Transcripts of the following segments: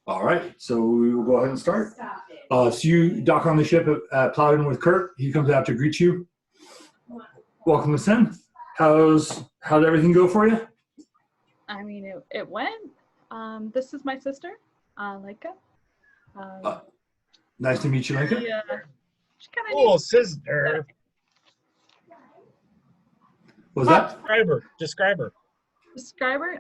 All right, so we will go ahead and start. So you dock on the ship at Plowden with Kurt. He comes out to greet you. Welcome, Lisanne. How'd everything go for you? I mean, it went. This is my sister, Leica. Nice to meet you, Lincoln. She kind of Cool, sister. Was that? Describe her. Describe her.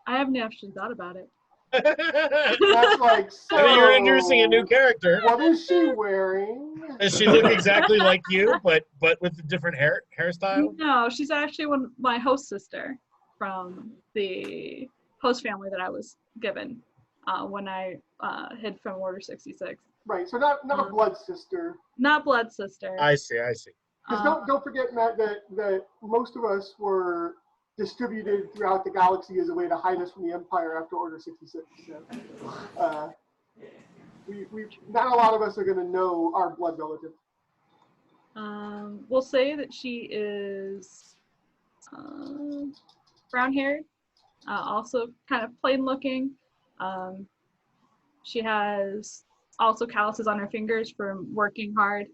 I haven't actually thought about it. That's like, so. I mean, you're introducing a new character. What is she wearing? Does she look exactly like you, but with a different hairstyle? No, she's actually my host sister from the host family that I was given when I hid from Order 66. Right, so not a blood sister. Not blood sister. I see. Because don't forget, Matt, that most of us were distributed throughout the galaxy as a way to hide us from the Empire after Order 66. So, we not a lot of us are going to know our blood relative. We'll say that she is brown-haired, also kind of plain-looking. She has also calluses on her fingers from working hard.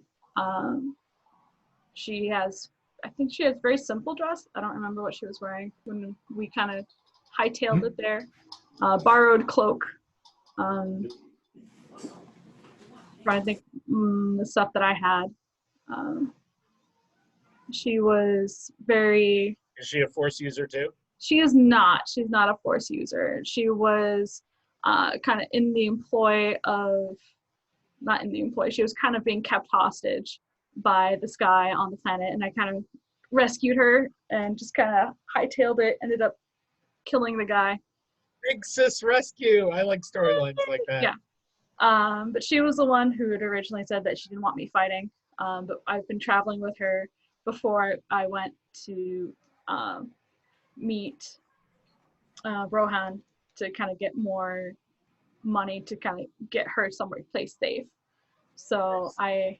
I think she has very simple dress. I don't remember what she was wearing when we kind of hightailed it there. Borrowed cloak. Trying to think the stuff that I had. She was very... Is she a Force user too? She is not. She's not a Force user. She was kind of in the employ of... Not in the employ. She was kind of being kept hostage by this guy on the planet, and I kind of rescued her and just kind of hightailed it, ended up killing the guy. Big sis rescue. I like storylines like that. Yeah. But she was the one who had originally said that she didn't want me fighting. But I've been traveling with her before I went to meet Rohan to kind of get more money to kind of get her somewhere place safe. So I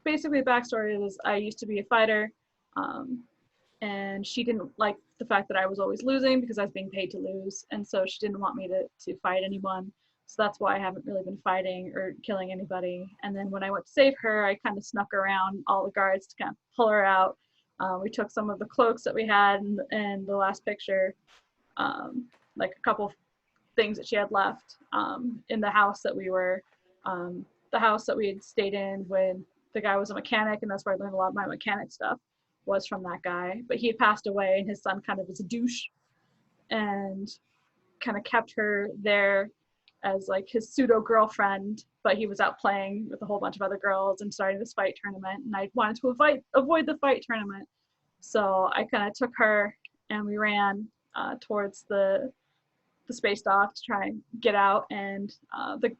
basically the backstory is I used to be a fighter, and she didn't like the fact that I was always losing because I was being paid to lose, and so she didn't want me to fight anyone. So that's why I haven't really been fighting or killing anybody. And then when I went to save her, I kind of snuck around all the guards to kind of pull her out. We took some of the cloaks that we had in the last picture, like a couple things that she had left in the house that we had stayed in when the guy was a mechanic, and that's where I learned a lot of my mechanic stuff was from that guy. But he had passed away, and his son kind of was a douche and kind of kept her there as like his pseudo girlfriend, but he was out playing with a whole bunch of other girls and starting this fight tournament, and I wanted to avoid the fight tournament. So I kind of took her and we ran towards the space dock to try and get out, and the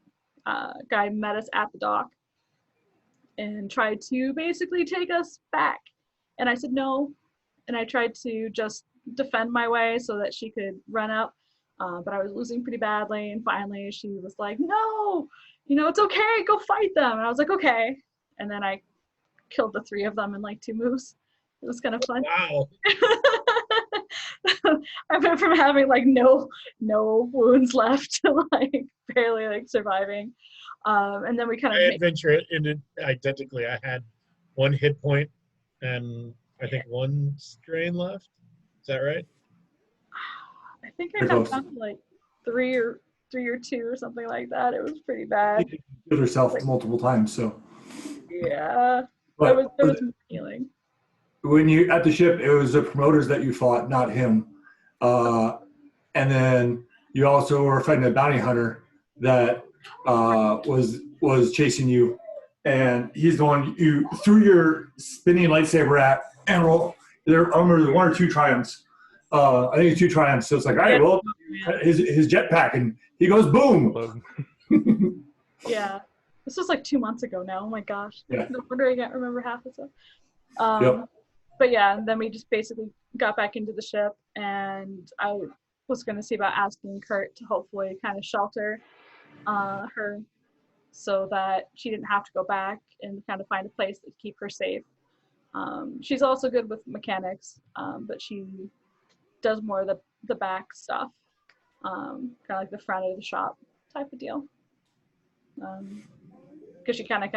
guy met us at the dock and tried to basically take us back, and I said no, and I tried to just defend my way so that she could run up, but I was losing pretty badly, and finally she was like, no, it's okay, go fight them. And I was like, okay, and then I killed the 3 of them in like 2 moves. It was kind of fun. Wow. I went from having like no wounds left to like barely like surviving, and then we kind of adventure in it identically. I had 1 hit point and I think 1 strain left. Is that right? I think I got down to like 3 or 2 or something like that. It was pretty bad. She killed herself multiple times, so. Yeah, But there was healing. when you at the ship, it was the promoters that you fought, not him. And then you also were fighting a bounty hunter that was chasing you, and he's the one you threw your spinning lightsaber at and roll. I remember 1 or 2 triumphs. I think it's 2 triumphs. So it's like, all right, well, his jetpack, and he goes boom. Yeah, this was like 2 months ago now. Oh my gosh. Yeah. No wonder I can't remember half the stuff. Yep. But yeah, and then we just basically got back into the ship, and I was going to see about asking Kurt to hopefully kind of shelter her so that she didn't have to go back and kind of find a place to keep her safe. She's also good with mechanics, but she does more of the back stuff, kind of like the front of the shop type of deal. Because she kind of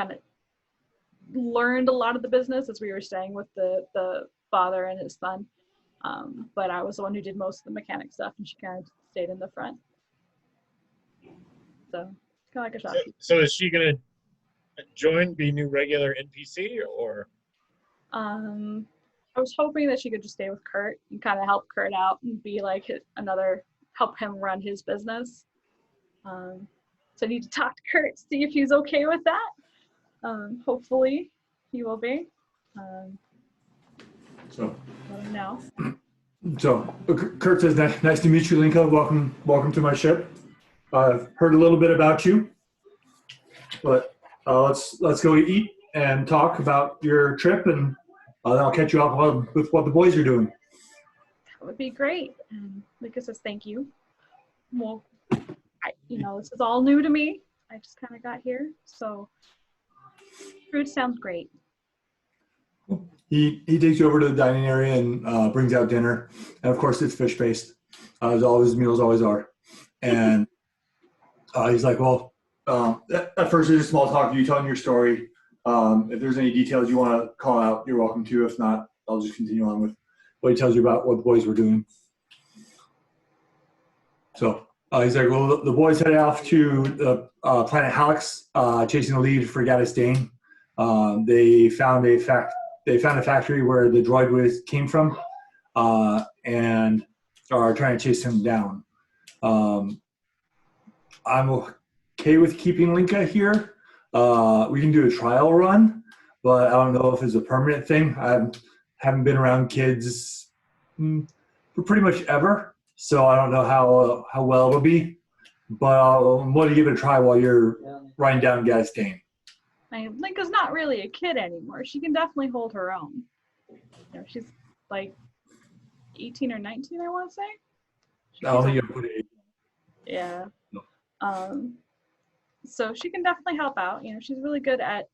learned a lot of the business, as we were saying, with the father and his son. But I was the one who did most of the mechanic stuff, and she kind of stayed in the front. So kind of like a shopkeeper. So is she gonna join, be new regular NPC, or? I was hoping that she could just stay with Kurt and kind of help Kurt out and be like help him run his business. So I need to talk to Kurt, see if he's okay with that. Hopefully he will be. So, Let him know. so Kurt says, nice to meet you, Linka. Welcome to my ship. I've heard a little bit about you, but let's go eat and talk about your trip, and then I'll catch you up with what the boys are doing. That would be great. And Linka says, thank you. Well, this is all new to me. I just kind of got here, so food sounds great. He takes you over to the dining area and brings out dinner, and of course it's fish based, as all his meals always are. And he's like, well, at first it's just small talk, you telling your story. If there's any details you want to call out, you're welcome to. If not, I'll just continue on with what he tells you about what the boys were doing. So he's like, well, the boys headed off to the Planet Halix, chasing the lead for Gaddis Dane. They found a factory where the droid came from, and are trying to chase him down. I'm okay with keeping Linka here. We can do a trial run, but I don't know if it's a permanent thing. I haven't been around kids for pretty much ever, so I don't know how well it'll be. But I'm willing to give it a try while you're riding down Gaddis Dane. Linka's not really a kid anymore. She can definitely hold her own. She's like 18 or 19, I want to say. I don't think you put it. Yeah. No. So she can definitely help out. She's really good at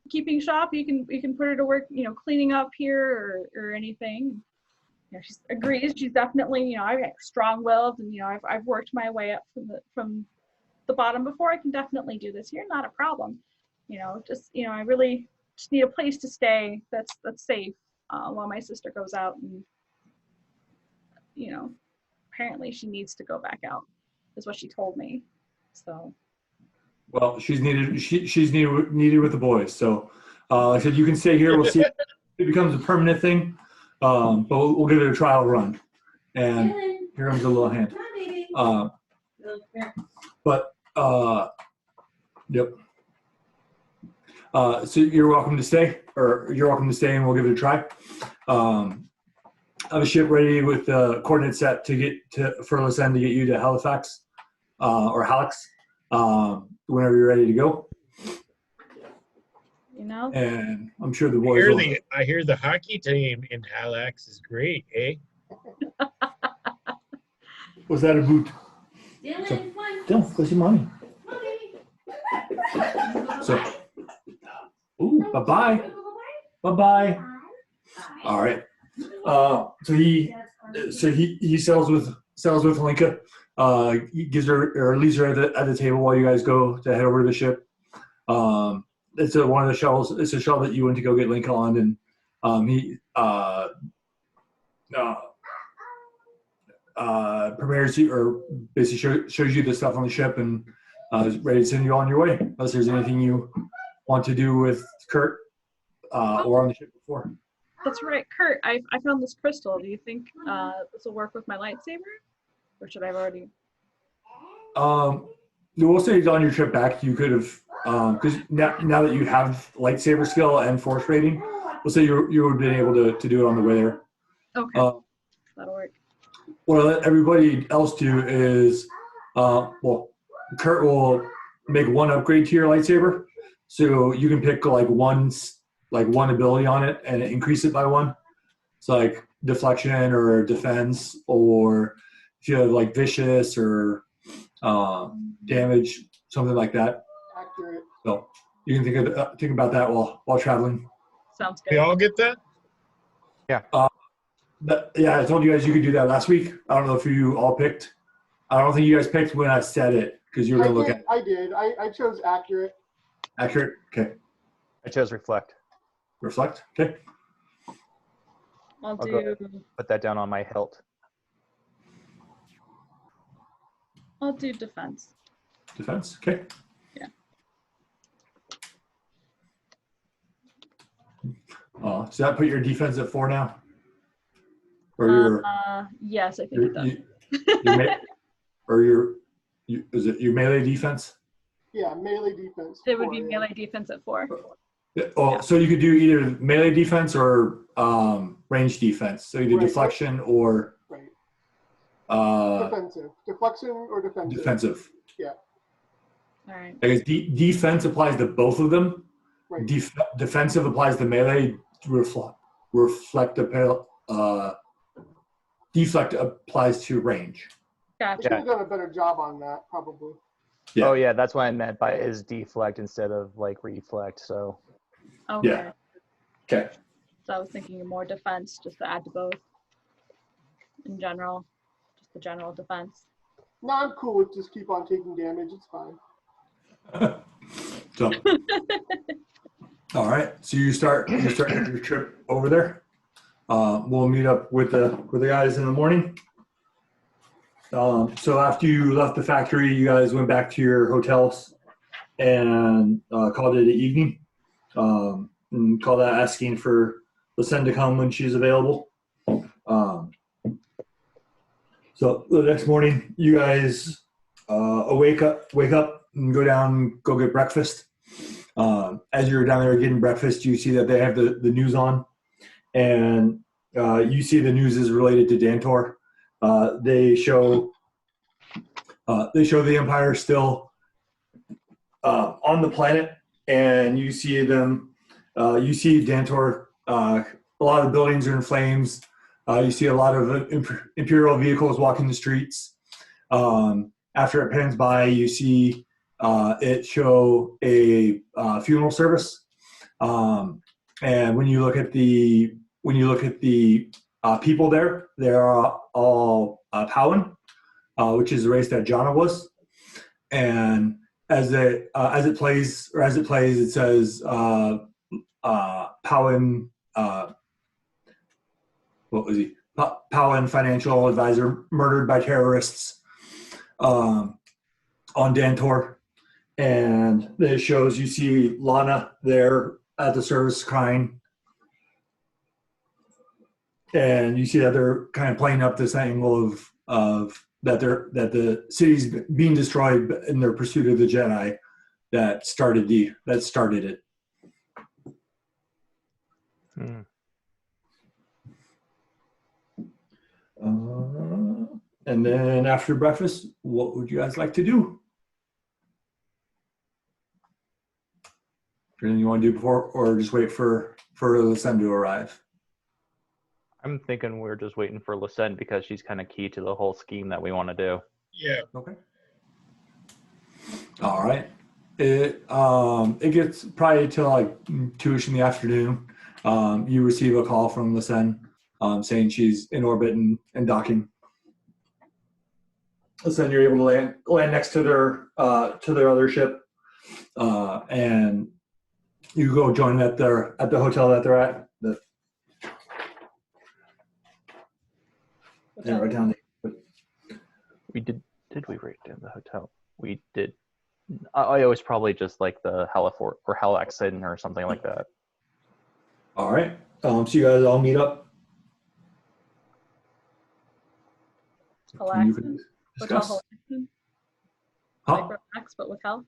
keeping shop. You can put her to work, cleaning up here or anything. She agrees. She's definitely, I'm strong-willed, and I've worked my way up from the bottom before. I can definitely do this here. Not a problem. I really just need a place to stay that's safe while my sister goes out, and apparently she needs to go back out, is what she told me. So. Well, she's needed. She's needed with the boys. So I said you can stay here. We'll see if it becomes a permanent thing. But we'll give it a trial run. And here comes a little hand. Yep. So you're welcome to stay, and we'll give it a try. I have a ship ready with the coordinates set for Lisanne to get you to Halifax or Halix whenever you're ready to go. And I'm sure the boys I hear the hockey team in Halix is great, eh? Was that a boot? Dylan, go see mommy. So, bye-bye. Bye-bye. All right. So he sells with Linka. He gives her or leaves her at the table while you guys go to head over to the ship. It's one of the shuttles. It's a shuttle that you went to go get Linka on, and he prepares you, or basically shows you the stuff on the ship, and is ready to send you on your way. Unless there's anything you want to do with Kurt or on the ship before. That's right, Kurt. I found this crystal. Do you think this will work with my lightsaber, or should I have already? We'll say on your trip back, you could have, because now that you have lightsaber skill and force rating, we'll say you would have been able to do it on the way there. Okay, that'll work. What I'll let everybody else do is, Kurt will make one upgrade to your lightsaber, so you can pick one ability on it and increase it by one. It's like deflection or defense, or if you have vicious or damage, something like that. Accurate. So you can think about that while traveling. Sounds We good. all get that? Yeah, I told you guys you could do that last week. I don't know if you all picked. I don't think you guys picked when I said it because you were going to look at I did. I chose accurate. accurate. Okay. I chose reflect. Reflect. Okay. I'll I'll go do. Put that down on my hilt. I'll do defense. Defense. Okay. Yeah. Does that put your defense at 4 now? Or your Yes, I think it does. Is it your melee defense? Yeah, melee defense. It would be 4, yeah. melee defense at 4. Oh, so you could do either melee defense or range defense. So you do Right. deflection or Right. Defensive. Deflection or defensive. defensive. All right. I guess defense applies to both of them. Right. Defensive applies to melee. Deflect applies to range. I Gotcha. should have done a better job on that, probably. Yeah. Oh yeah, that's what I meant by is deflect instead of like reflect. So Okay. Yeah. Okay. So I was thinking more defense, just to add to both. In general, just the general defense. No, I'm cool with just keep on taking damage. It's fine. So, all right. So you start your trip over there. We'll meet up with the guys in the morning. So after you left the factory, you guys went back to your hotels and called it an evening. And called out asking for Lisanne to come when she's available. So the next morning, you guys wake up and go down, go get breakfast. As you're down there getting breakfast, you see that they have the news on, and you see the news is related to Dantor. They show the Empire still on the planet, and you see them. You see Dantor. A lot of buildings are in flames. You see a lot of Imperial vehicles walking the streets. After it pans by, you see it show a funeral service. And when you look at the people there, they're all Powan, which is the race that Jana was. And as it plays, it says Powan. What was he? Powan, financial advisor, murdered by terrorists on Dantor. And it shows you see Lana there at the service crying. And you see that they're kind of playing up this angle of that the city's being destroyed in their pursuit of the Jedi that started it. And then after breakfast, what would you guys like to do? Anything you want to do before, or just wait for Lisanne to arrive? I'm thinking we're just waiting for Lisanne because she's kind of key to the whole scheme that we want to do. Yeah. Okay. All right. It gets probably till like 2ish in the afternoon. You receive a call from Lisanne saying she's in orbit and docking. Lisanne, you're able to land next to their other ship, and you go join at the hotel that they're at. Yeah, right down there. We did we write down the hotel? We did. I was probably just like the Halifort or Halix Inn or something like that. All right. So you guys all meet up. And you can discuss. Hotel Halaxin? Huh? Like relax, but with hell?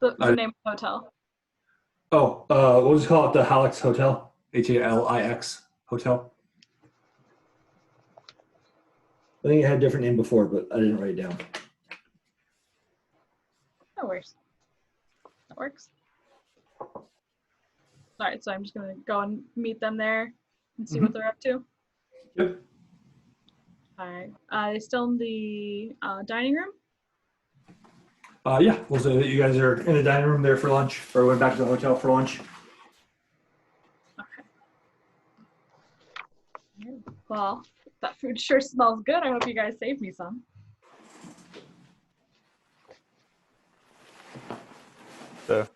The name of the hotel. Oh, we'll just call it the Halix Hotel. Halix Hotel. I think it had a different name before, but I didn't write it down. That works. That works. All right, so I'm just gonna go and meet them there and see what they're up to. Yep. All right. Still in the dining room? Yeah, we'll say that you guys are in the dining room there for lunch, or went back to the hotel for lunch. Well, that food sure smells good. I hope you guys saved me some. So,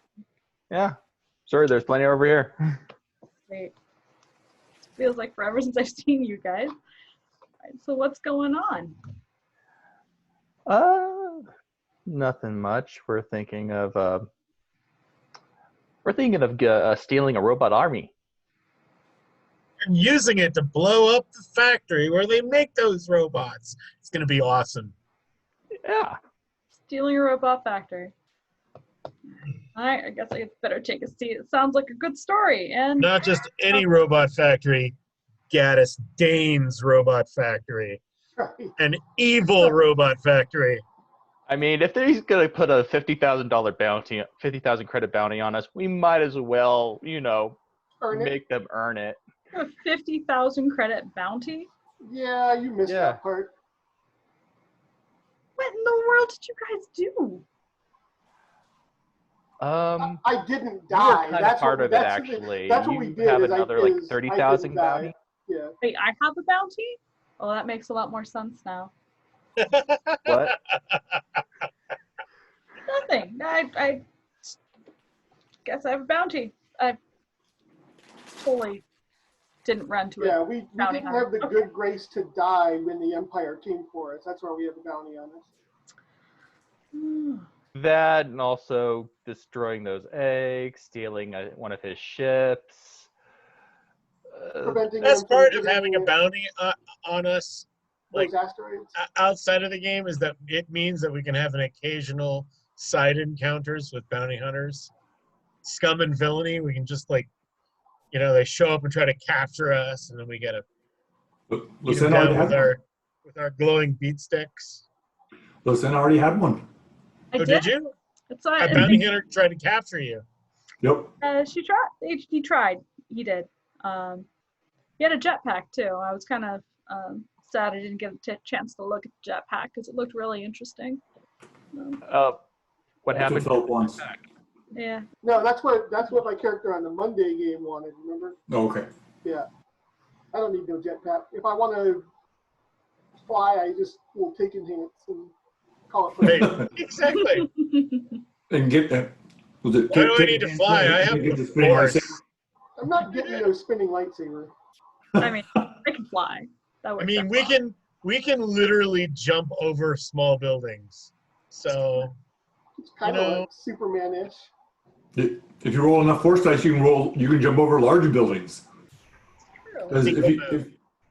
yeah. Sure, there's plenty over here. Great. It feels like forever since I've seen you guys. All right, so what's going on? Nothing much. We're thinking of stealing a robot army. And using it to blow up the factory where they make those robots. It's going to be awesome. Yeah. Stealing a robot factory. All right, I guess I better take a seat. It sounds like a good story. And Not just any robot factory, Gaddis Dane's robot factory. Right. An evil robot factory. I mean, if he's gonna put a $50,000 bounty, 50,000 credit bounty on us, we might as well, Earn it. make them earn it. a 50,000 credit bounty? Yeah, you missed Yeah. that part. What in the world did you guys do? I didn't you were die. kind That's of part what, of it, that's, actually. That's what You we did. have is another, I, like, is 30,000 I didn't die. bounty? Yeah. Wait, I have a bounty? Oh, that makes a lot more sense now. What? Nothing. I guess I have a bounty. I totally didn't run to Yeah, it. we Bounty didn't hunter. have the Okay. good grace to die when the Empire came for us. That's why we have the bounty on us. That, and also destroying those eggs, stealing one of his ships. Preventing That's them from part of getting having a bounty on us. Like, those asteroids. outside of the game is that it means that we can have an occasional side encounters with bounty hunters. Scum and villainy, we can just they show up and try to capture us, and then we get to beat them Lisanne already down had one. with our glowing beat sticks. Lisanne already had one. I Oh, did you? It's A bounty hunter tried to capture you. Yep. she tried. He tried. He did. He had a jetpack too. I was kind of sad I didn't get a chance to look at the jetpack because it looked really interesting. What That's happened? what Philip wants. Yeah. No, that's what my character on the Monday game wanted. Remember? Oh, okay. Yeah. I don't need no jetpack. If I want to fly, I just will take enhance and call it. Hey, Perfect. exactly. And get that. Was it? Why do I need to fly? I have get the spinning force. lightsaber? I'm not getting no spinning lightsaber. I mean, I can fly. That I works mean, out we well. can literally jump over small buildings. So It's kind You of know- like Superman-ish. If you roll enough force dice, you can jump over larger buildings. True. Because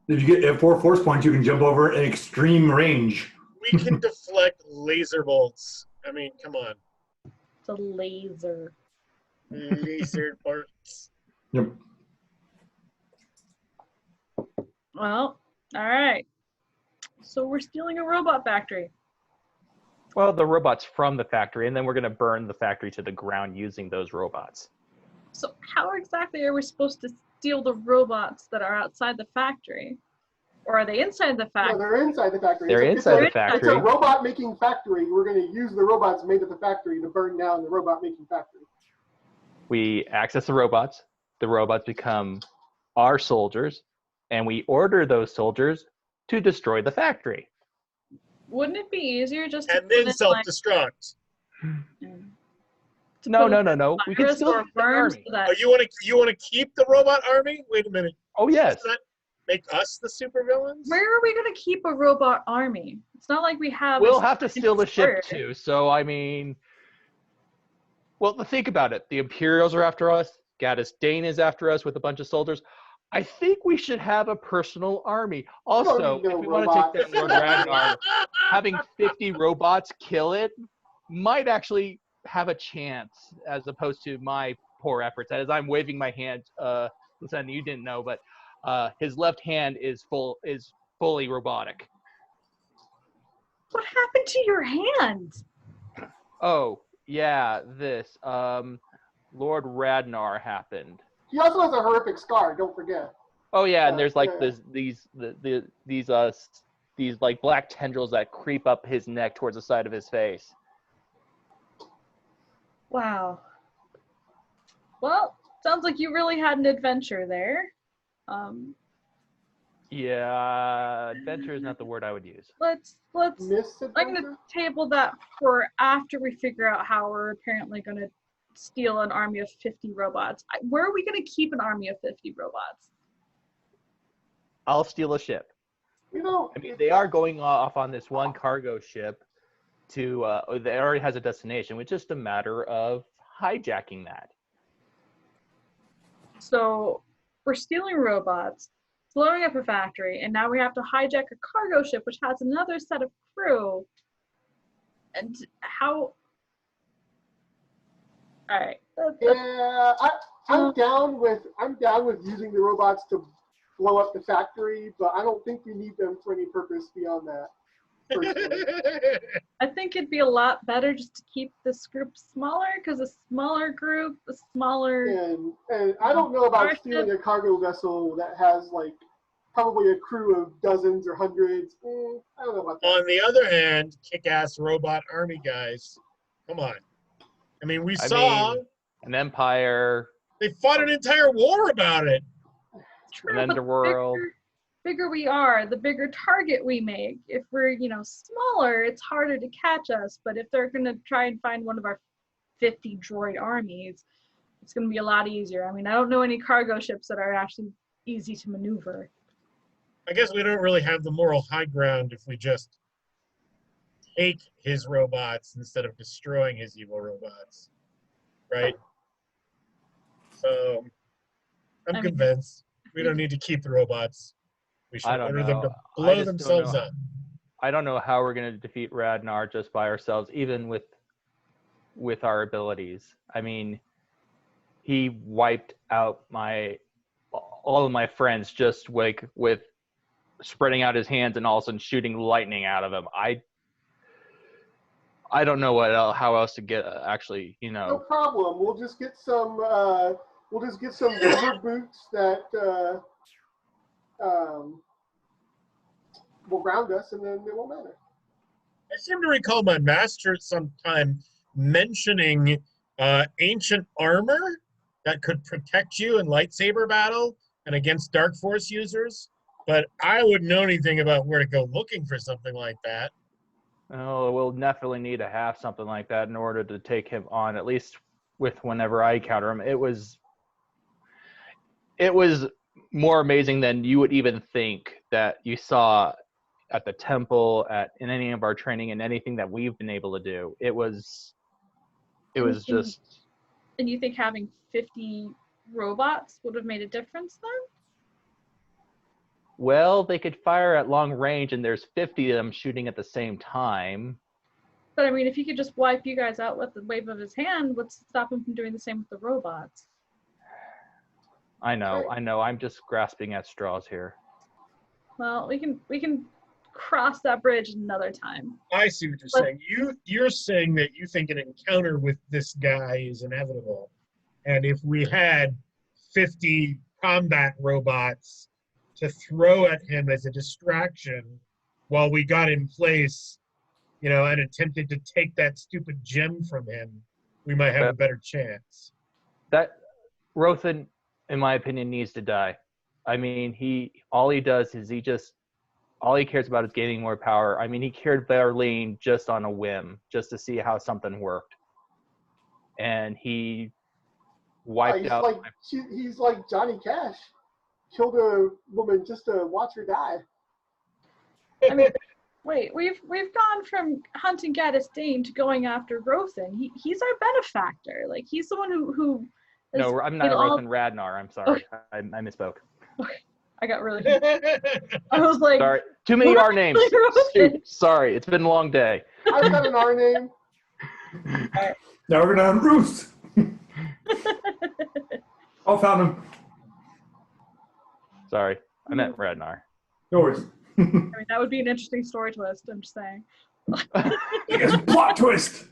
if you get 4 force points, you can jump over an extreme range. we can deflect laser bolts. I mean, come on. It's a laser. Laser bolts. Yep. Well, all right. So we're stealing a robot factory. Well, the robots from the factory, and then we're going to burn the factory to the ground using those robots. So how exactly are we supposed to steal the robots that are outside the factory? Or are they inside the No, factory? they're inside the factory. They're It's a- inside the It's a factory. robot-making factory. We're going to use the robots made at the factory to burn down the robot-making factory. We access the robots become our soldiers, and we order those soldiers to destroy the factory. Wouldn't it be easier just to And then put in, self-destruct. to No, put no, in no, no. We can virus still or use the burn army. so that Oh, you want to keep the robot army? Wait a minute. Oh, yes. Does that make us the supervillains? where are we going to keep a robot army? It's not like we have. We'll have to steal the ship destroyer. too. So, I mean, well, think about it. The Imperials are after us. Gaddis Dane is after us with a bunch of soldiers. I think we should have a personal army. Also, need no if we want to take robots. down Lord Ragnar, having 50 robots kill it might actually have a chance, as opposed to my poor efforts. As I'm waving my hand, Lisanne, you didn't know, but his left hand is fully robotic. What happened to your hand? Oh yeah, this Lord Ragnar happened. He also has a horrific scar. Don't forget. Oh yeah, and there's like Yeah. these like black tendrils that creep up his neck towards the side of his face. Wow. Well, sounds like you really had an adventure there. Yeah, adventure is not the word I would use. let's I'm gonna Misadventure? table that for after we figure out how we're apparently gonna steal an army of 50 robots. Where are we gonna keep an army of 50 robots? I'll steal a ship. You know, I mean, they are going off on this one cargo ship to, they already has a destination, which is just a matter of hijacking that. So we're stealing robots, blowing up a factory, and now we have to hijack a cargo ship which has another set of crew. And how? All right. yeah, I'm down with using the robots to blow up the factory, but I don't think we need them for any purpose beyond that. Personally. I think it'd be a lot better just to keep this group smaller, because a smaller group, a smaller. And I don't know about stealing a cargo vessel that has like probably a crew of dozens or hundreds. I don't know about that. On the other hand, kick-ass robot army guys. Come on. I mean, we saw an empire. they fought an entire war about it. True, An but the underworld. bigger we are, the bigger target we make. If we're, smaller, it's harder to catch us. But if they're going to try and find one of our 50 droid armies, it's going to be a lot easier. I mean, I don't know any cargo ships that are actually easy to maneuver. I guess we don't really have the moral high ground if we just take his robots instead of destroying his evil robots, right? So I'm convinced we don't need to keep the robots. We should order them to blow themselves up. I don't know how we're going to defeat Radnar just by ourselves, even with our abilities. I mean, he wiped out all of my friends just with spreading out his hands and all of a sudden shooting lightning out of him. I don't know how else to get actually, No problem. We'll just get some rubber boots that will ground us, and then it won't matter. I seem to recall my master at some time mentioning ancient armor that could protect you in lightsaber battle and against Dark Force users, but I wouldn't know anything about where to go looking for something like that. Oh, we'll definitely need to have something like that in order to take him on, at least with whenever I counter him. It was more amazing than you would even think that you saw at the temple, in any of our training, and anything that we've been able to do. It was just. And you think having 50 robots would have made a difference then? Well, they could fire at long range, and there's 50 of them shooting at the same time. But I mean, if he could just wipe you guys out with the wave of his hand, what's to stop him from doing the same with the robots? I know. I'm just grasping at straws here. Well, we can cross that bridge another time. I see what you're saying. You're saying that you think an encounter with this guy is inevitable, and if we had 50 combat robots to throw at him as a distraction while we got in place, and attempted to take that stupid gem from him, we might have a better chance. That Rothan, in my opinion, needs to die. I mean, all he cares about is gaining more power. I mean, he cured Berlin just on a whim, just to see how something worked. And he wiped out. He's like Johnny Cash. Killed a woman just to watch her die. I mean, wait, we've gone from hunting Gaddis Dane to going after Rothan. He's our benefactor. Like, he's the one who No, I'm not Rothan Radnar. I'm sorry. Okay. I misspoke. Okay. I got really I was like, sorry. Too many R names. Shoot, sorry. It's been a long day. I've got an R name. Now we're gonna Bruce. Oh, found him. Sorry. I meant Radnar. No worries. I mean, that would be an interesting story twist, I'm just saying. It's a plot twist.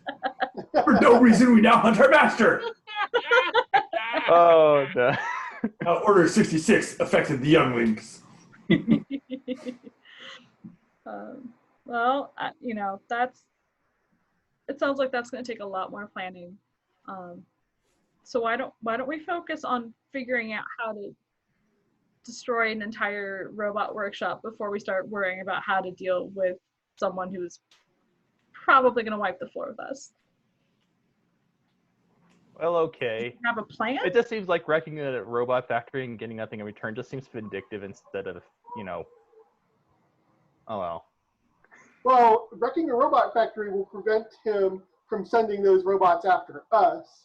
For no reason, we now hunt our master. Oh, no. Order 66 affected the younglings. Well, it sounds like that's going to take a lot more planning. So why don't we focus on figuring out how destroy an entire robot workshop before we start worrying about how to deal with someone who's probably going to wipe the floor with us. Well, okay. Have a plan? It just seems like wrecking a robot factory and getting nothing in return just seems vindictive instead of, oh well. Well, wrecking a robot factory will prevent him from sending those robots after us.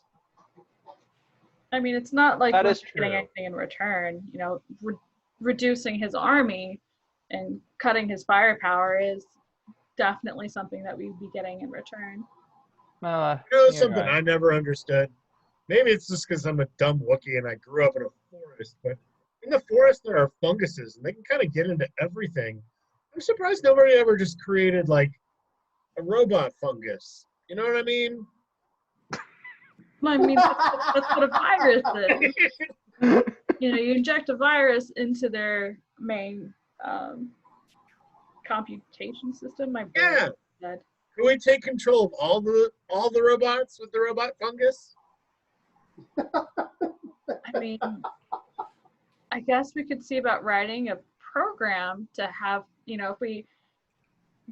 I mean, it's not like That we're is getting true. anything in return. Reducing his army and cutting his firepower is definitely something that we'd be getting in return. You're Something right. I never understood. Maybe it's just because I'm a dumb Wookiee and I grew up in a forest, but in the forest there are funguses and they can kind of get into everything. I'm surprised nobody ever just created like a robot fungus. You know what I mean? I mean, that's what a virus is. You inject a virus into their main computation system. My brain Yeah. is dead. Can we take control of all the robots with the robot fungus? I mean, I guess we could see about writing a program to have, if we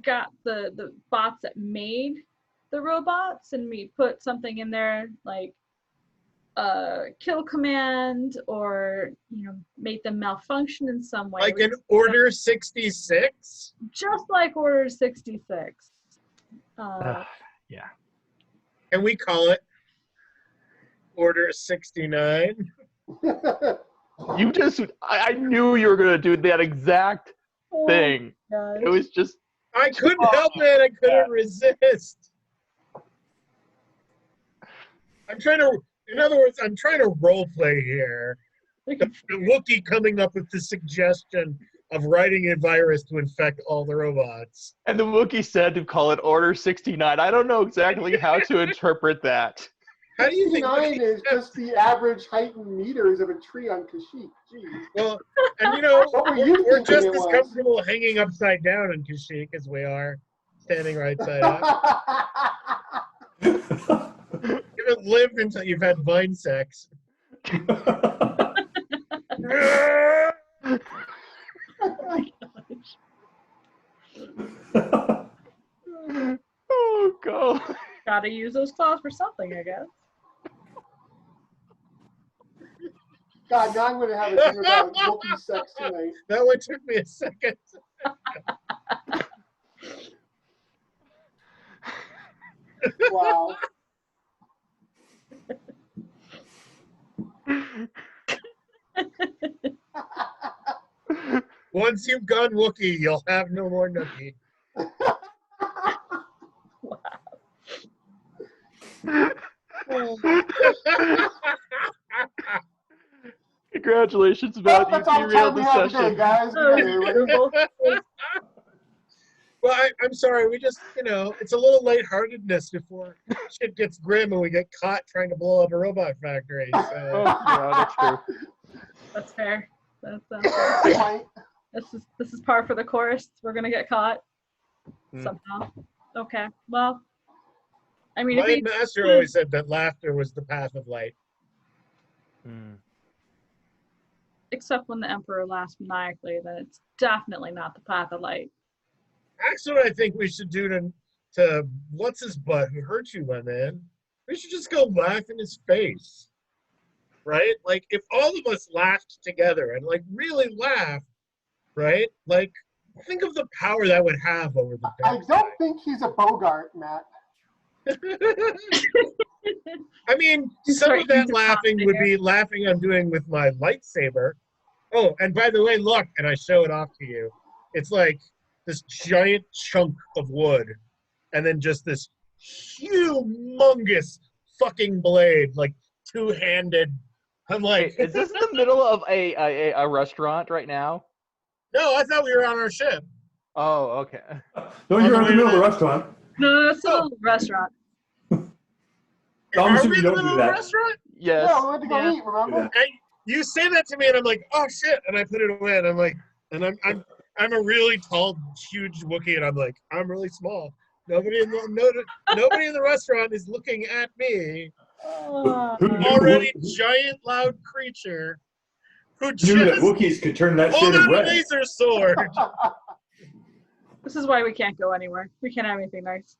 got the bots that made the robots and we put something in there like kill command or, made them malfunction in some way. Like an Order 66? Just like Order 66. Yeah. Can we call it Order 69? You just, I knew you were going to do that exact thing. God. It was just, I couldn't help it. I couldn't resist. In other words, I'm trying to role play here. The Wookiee coming up with the suggestion of writing a virus to infect all the robots. and the Wookiee said to call it Order 69. I don't know exactly how to interpret that. How do you think? 69 is just the average height in meters of a tree on Kashyyyk. Jeez. Well, and What were you we're thinking just it as was? comfortable hanging upside down in Kashyyyk as we are standing right side up. You haven't lived until you've had vine sex. Oh, God. Gotta use those claws for something, I guess. God, now I'm going to have a dream about Wookiee sex tonight. That one took me a second. Wow. Once you've gone Wookiee, you'll have no more Nookie. Congratulations, Well, Matt. You that's all the time derailed we the have today, session. guys. Well, I'm sorry. We just, it's a little lightheartedness before shit gets grim and we get caught trying to blow up a robot factory. Oh, So. yeah, that's true. That's fair. That's Right. this is par for the course. We're gonna get caught somehow. Okay. Well, I mean, My master always said that laughter was the path of light. except when the Emperor laughs maniacally, then it's definitely not the path of light. That's what I think we should do to what's his butt who hurt you, my man. We should just go laugh in his face, right? Like if all of us laughed together and like really laughed, right? Like think of the power that would have over the I dark don't think he's a Bogart, Matt. side. I mean, some Sorry, of that he's a laughing would be laughing I'm doing with my lightsaber. Oh, and by the way, look, and I show it off to you. It's like this giant chunk of wood, and then just this humongous fucking blade, like two-handed. I'm like, Is this the middle of a restaurant right now? no, I thought we were on our ship. Oh, okay. No, you're in the middle of the restaurant. No, it's a little restaurant. I'm Are assuming we you in the don't do middle of the that. restaurant? Yes. Yeah, we went to go Yeah. eat, remember? Yeah. And you say that to me, and I'm like, oh shit, and I put it away, and I'm like, and I'm a really tall, huge Wookiee, and I'm like, I'm really small. Nobody in the restaurant is looking at me. Oh, Who- Already giant, loud creature Who Knew that just Wookiees could turn that hold shade of out a red. laser sword? This is why we can't go anywhere. We can't have anything nice.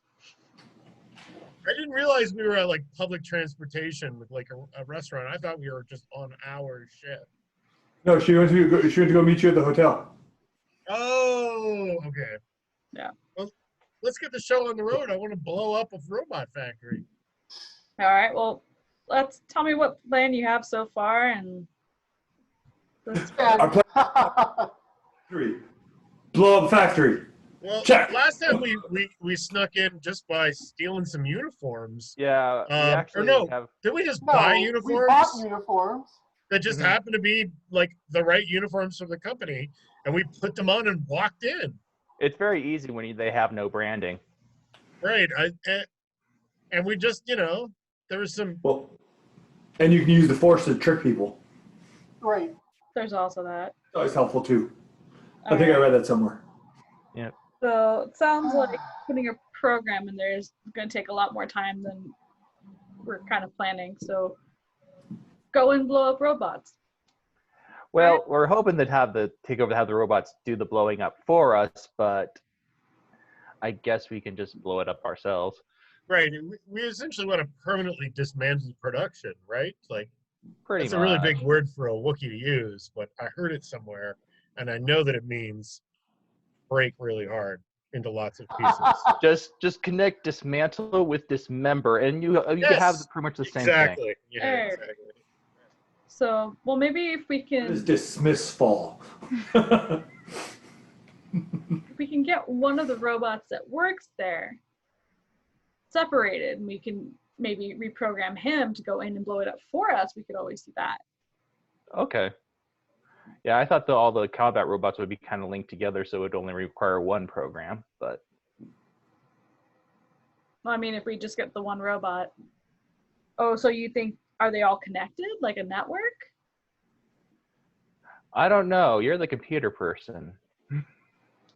I didn't realize we were at like public transportation with like a restaurant. I thought we were just on our ship. No, she went to go meet you at the hotel. Oh, okay. Yeah. Well, let's get the show on the road. I want to blow up a robot factory. All right. Well, tell me what plan you have so far, and let's Our plan factory. Blow up factory. Well, Check. last time we snuck in just by stealing some uniforms. Yeah, we actually or no, have. did we just No, buy we uniforms bought uniforms. that just Mhm. happened to be like the right uniforms for the company, and we put them on and walked in? It's very easy when they have no branding. Right. And we just, there was some. Well, and you can use the force to trick people. Right. there's also that. It's always helpful too. I think I read that somewhere. So it sounds like putting a program in there is going to take a lot more time than we're kind of planning. So go and blow up robots. Well, we're hoping to have the robots do the blowing up for us, but I guess we can just blow it up ourselves. Right. We essentially want to permanently dismantle production, right? Like, Pretty it's much. a really big word for a Wookiee to use, but I heard it somewhere, and I know that it means break really hard into lots of pieces. Just connect dismantle with dismember, and you have Yes, pretty much the same exactly. thing. Yeah, Alright. exactly. So, well, maybe if we It's can dismiss fall. get one of the robots that works there separated, and we can maybe reprogram him to go in and blow it up for us, we could always do that. Okay. Yeah, I thought all the combat robots would be kind of linked together, so it would only require one program. But Well, I mean, if we just get the one robot. Oh, so you think, are they all connected, like a network? I don't know. You're the computer person.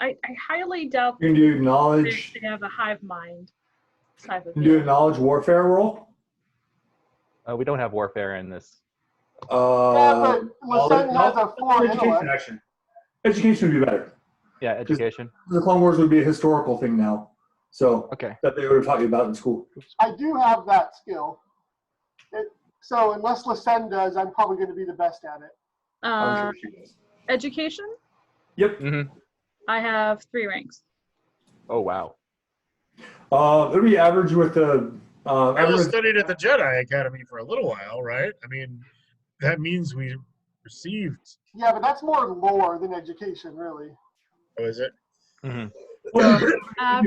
I highly doubt You can do knowledge. they have a hive mind type of You can do a deal. knowledge warfare roll. We don't have warfare in this. Yeah, but Lisanne has a 4 education intellect. action. Education would be better. Yeah, education. The Clone Wars would be a historical thing now, so Okay. that they would have taught you about in school. I do have that skill. So unless Lisanne does, I'm probably going to be the best at it. I'm sure she does. Education, Yep. Mm-hmm. I have 3 ranks. Oh wow. It'll be average with the. I was studied at the Jedi Academy for a little while, right? I mean, that means we received. Yeah, but that's more lore than education, really. Oh, is it? Mm-hmm.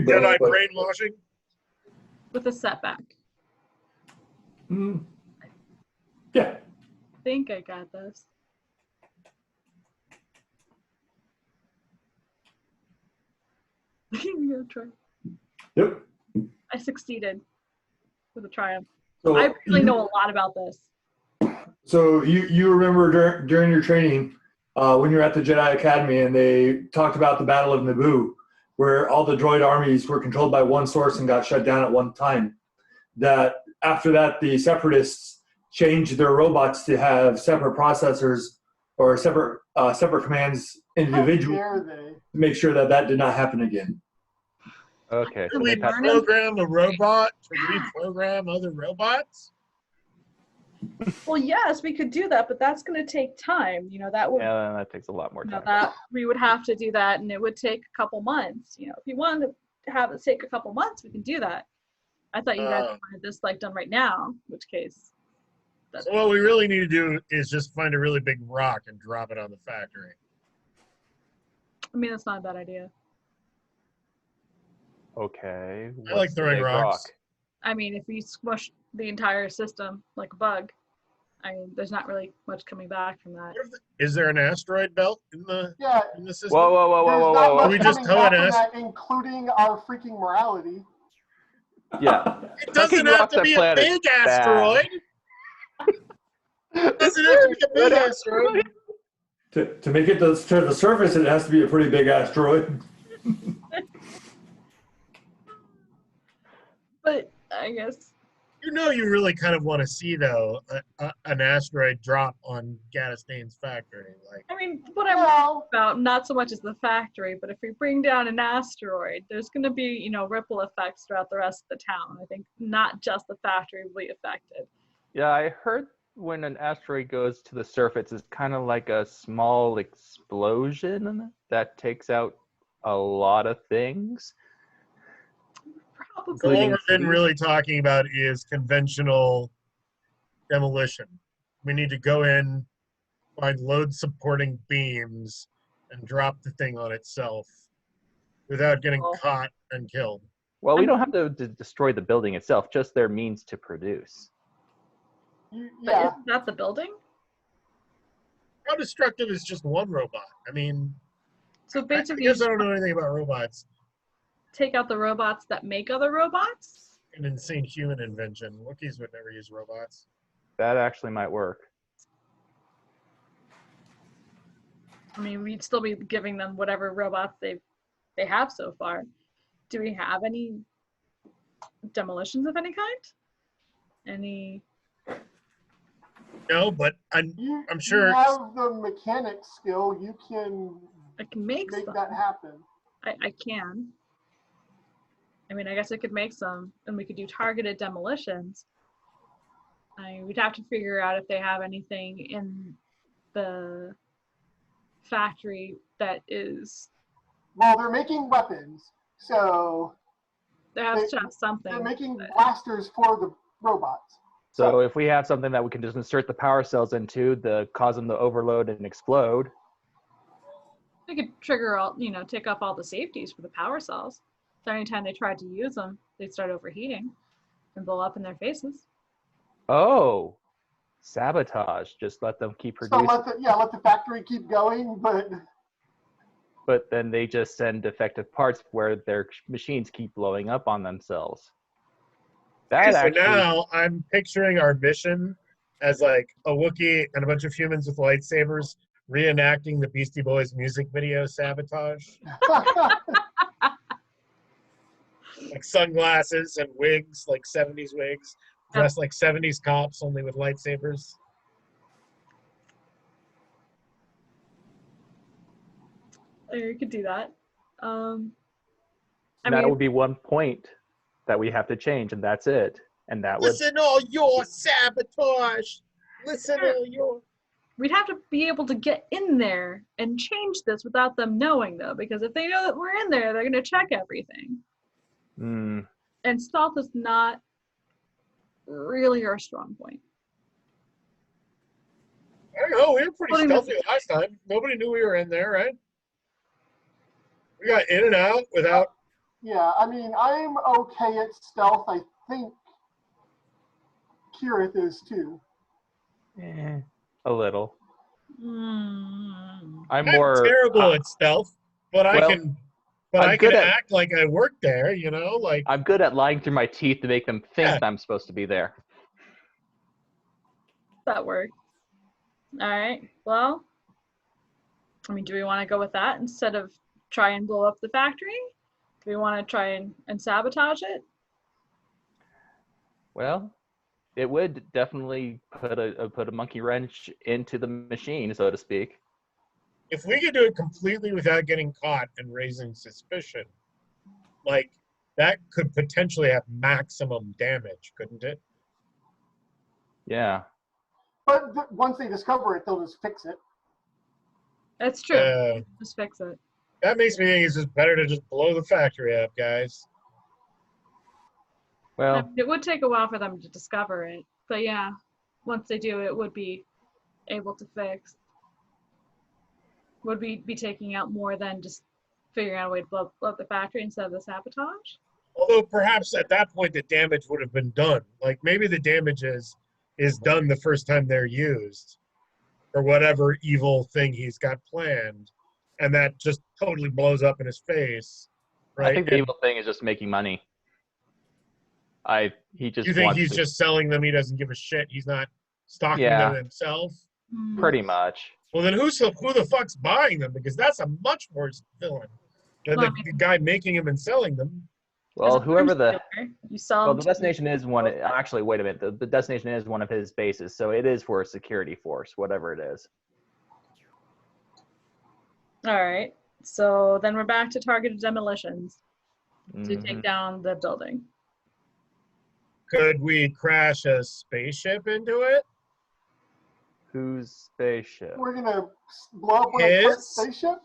Jedi brainwashing? With a setback. Yeah. I think I got this. I'm gonna try. Yep. I succeeded with a triumph. So I really know a lot about this. So you remember during your training when you were at the Jedi Academy and they talked about the Battle of Naboo, where all the droid armies were controlled by one source and got shut down at one time. That after that, the Separatists changed their robots to have separate processors or separate commands individually How dare they? to make sure that that did not happen again. Okay. Can we they've had- program a robot to reprogram other robots? Well, yes, we could do that, but that's going to take time. You know, that would, Yeah, that takes a lot more you know, time. that we would have to do that, and it would take a couple months. You know, if you wanted to have it take a couple months, we can do that. I thought you guys wanted this like done right now, in which case. So what we really need to do is just find a really big rock and drop it on the factory. I mean, that's not a bad idea. Okay. I like what's the throwing big rocks. rock? I mean, if we smush the entire system like a bug, I mean, there's not really much coming back from that. Is there an asteroid belt in the Yeah, system? Whoa, whoa, whoa, there's whoa, not whoa, much whoa. We just coming tow back an from ass- that, including our freaking morality. Yeah. It doesn't Fucking have rocks to that be a planet big bad. asteroid. It doesn't have to be a big asteroid. To make it to the surface, it has to be a pretty big asteroid. But I guess You know, you really kind of want to see though an asteroid drop on Gadastane's factory. Like, I mean, what I'm worried about, not so much as the factory, but if we bring down an asteroid, there's going to be, you know, ripple effects throughout the rest of the town. I think not just the factory will be affected. Yeah, I heard when an asteroid goes to the surface, it's kind of like a small explosion that takes out a lot of things. so Probably. what we've been really talking about is conventional demolition. We need to go in, find load supporting beams, and drop the thing on itself without getting caught and killed. Well, we don't have to destroy the building itself, just their means to produce. But Yeah. isn't that the building? How destructive is just one robot? I mean, So I basically, guess I don't know anything about robots. take out the robots that make other robots? An insane human invention. Wookiees would never use robots. That actually might work. I mean, we'd still be giving them whatever robots they have so far. Do we have any demolitions of any kind? Any? No, but I'm sure. You have the mechanic skill. You can I can make some. that happen. I can. I mean, I guess I could make some, and we could do targeted demolitions. We'd have to figure out if they have anything in the factory that is. Well, they're making weapons, so They have to have something. they're making but- blasters for the robots. So if we have something that we can just insert the power cells into, cause them to overload and explode. We could trigger all, you know, take off all the safeties for the power cells. So anytime they tried to use them, they'd start overheating and blow up in their faces. Oh, sabotage. Just let them keep So producing. let the factory keep going, But then they just send defective parts where their machines keep blowing up on themselves. That So actually, now I'm picturing our mission as like a Wookiee and a bunch of humans with lightsabers reenacting the Beastie Boys music video Sabotage. Like sunglasses and wigs, like 70s wigs, dressed like 70s cops, only with lightsabers. You could do that. I that mean, would be one point that we have to change, and that's it. And that would. Listen, all your sabotage. Listen, all your. we'd have to be able to get in there and change this without them knowing, though, because if they know that we're in there, they're going to check everything. Mm, And stealth is not really our strong point. I don't know. We were pretty Putting the- stealthy last time. Nobody knew we were in there, right? We got in and out without. yeah, I mean, I'm okay at stealth. I think Kirith is too. a little. Mm. I'm I'm more terrible at stealth, but I well, can. I'm I can good at- act like I work there. You know, like. I'm good at lying through my teeth to make them think Yeah. I'm supposed to be there. That works. All right. Well, I mean, do we want to go with that instead of try and blow up the factory? Do we want to try and sabotage it? Well, it would definitely put a monkey wrench into the machine, so to speak. If we could do it completely without getting caught and raising suspicion, like that could potentially have maximum damage, couldn't it? Yeah. But once they discover it, they'll just fix it. That's true. Uh, Just fix it. that makes me think it's just better to just blow the factory up, guys. I Well, mean, it would take a while for them to discover it, but yeah, once they do, it would be able to fix. Would we be taking out more than just figuring out a way to blow up the factory instead of the sabotage? Although perhaps at that point the damage would have been done. Like maybe the damage is done the first time they're used, or whatever evil thing he's got planned, and that just totally blows up in his face. Right? I think the evil thing is just making money. He just You think wants he's to, just selling them? He doesn't give a shit. He's not stocking Yeah. them himself. Hmm. pretty much. Well, then who the fuck's buying them? Because that's a much worse villain than Well, I the mean- guy making them and selling them. Well, whoever the you sell well, them the to- destination is one. Actually, wait a minute. The destination is one of his bases, so it is for a security force, whatever it is. All right. So then we're back to targeted demolitions to take Mhm. down the building. Could we crash a spaceship into it? Whose spaceship? We're gonna blow up one of His? Kurt's spaceship?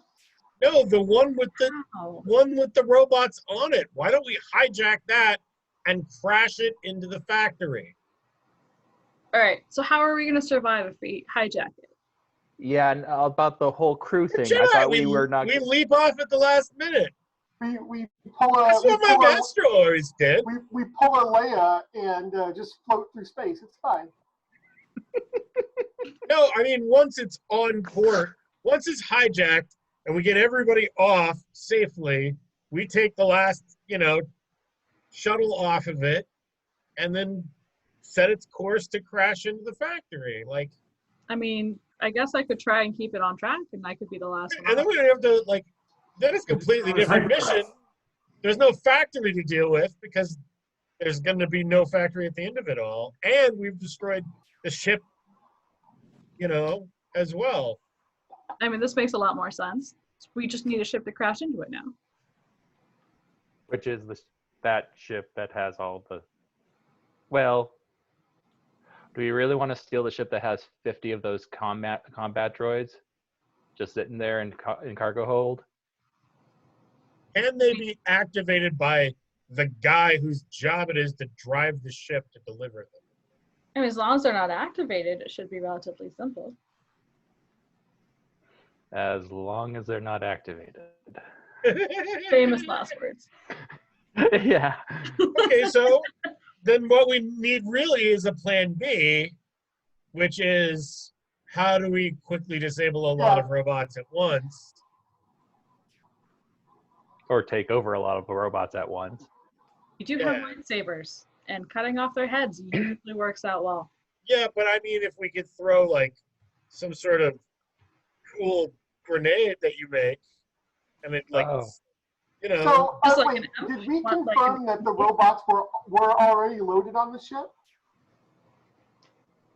No, the one with Wow. the robots on it. Why don't we hijack that and crash it into the factory? All right. So how are we going to survive if we hijack it? Yeah, and about the whole crew thing. Jedi, I thought we were not. We leap off at the last minute. We pull a That's what my master always did. we pull a Leia and just float through space. It's fine. No, I mean, once it's on port, once it's hijacked and we get everybody off safely, we take the last, shuttle off of it and then set its course to crash into the factory. Like, I mean, I guess I could try and keep it on track, and I could be the last one. and then we don't have to, then it's a completely different mission. There's no factory to deal with because there's going to be no factory at the end of it all. And we've destroyed the ship, as well. I mean, this makes a lot more sense. We just need a ship to crash into it now. Which is that ship that has all the. Well, do we really want to steal the ship that has 50 of those combat droids just sitting there in cargo hold? Can they be activated by the guy whose job it is to drive the ship to deliver them? I mean, as long as they're not activated, it should be relatively simple. As long as they're not activated. Famous last words. Yeah. Okay, so then what we need really is a plan B, which is how do we quickly disable a lot of robots at once? Or take over a lot of robots at once. You do have lightsabers, and cutting off their heads usually works out well. Yeah, but I mean, if we could throw some sort of cool grenade that you make, and it So Just like wait, an did we not like confirm that the robots were already loaded on the ship?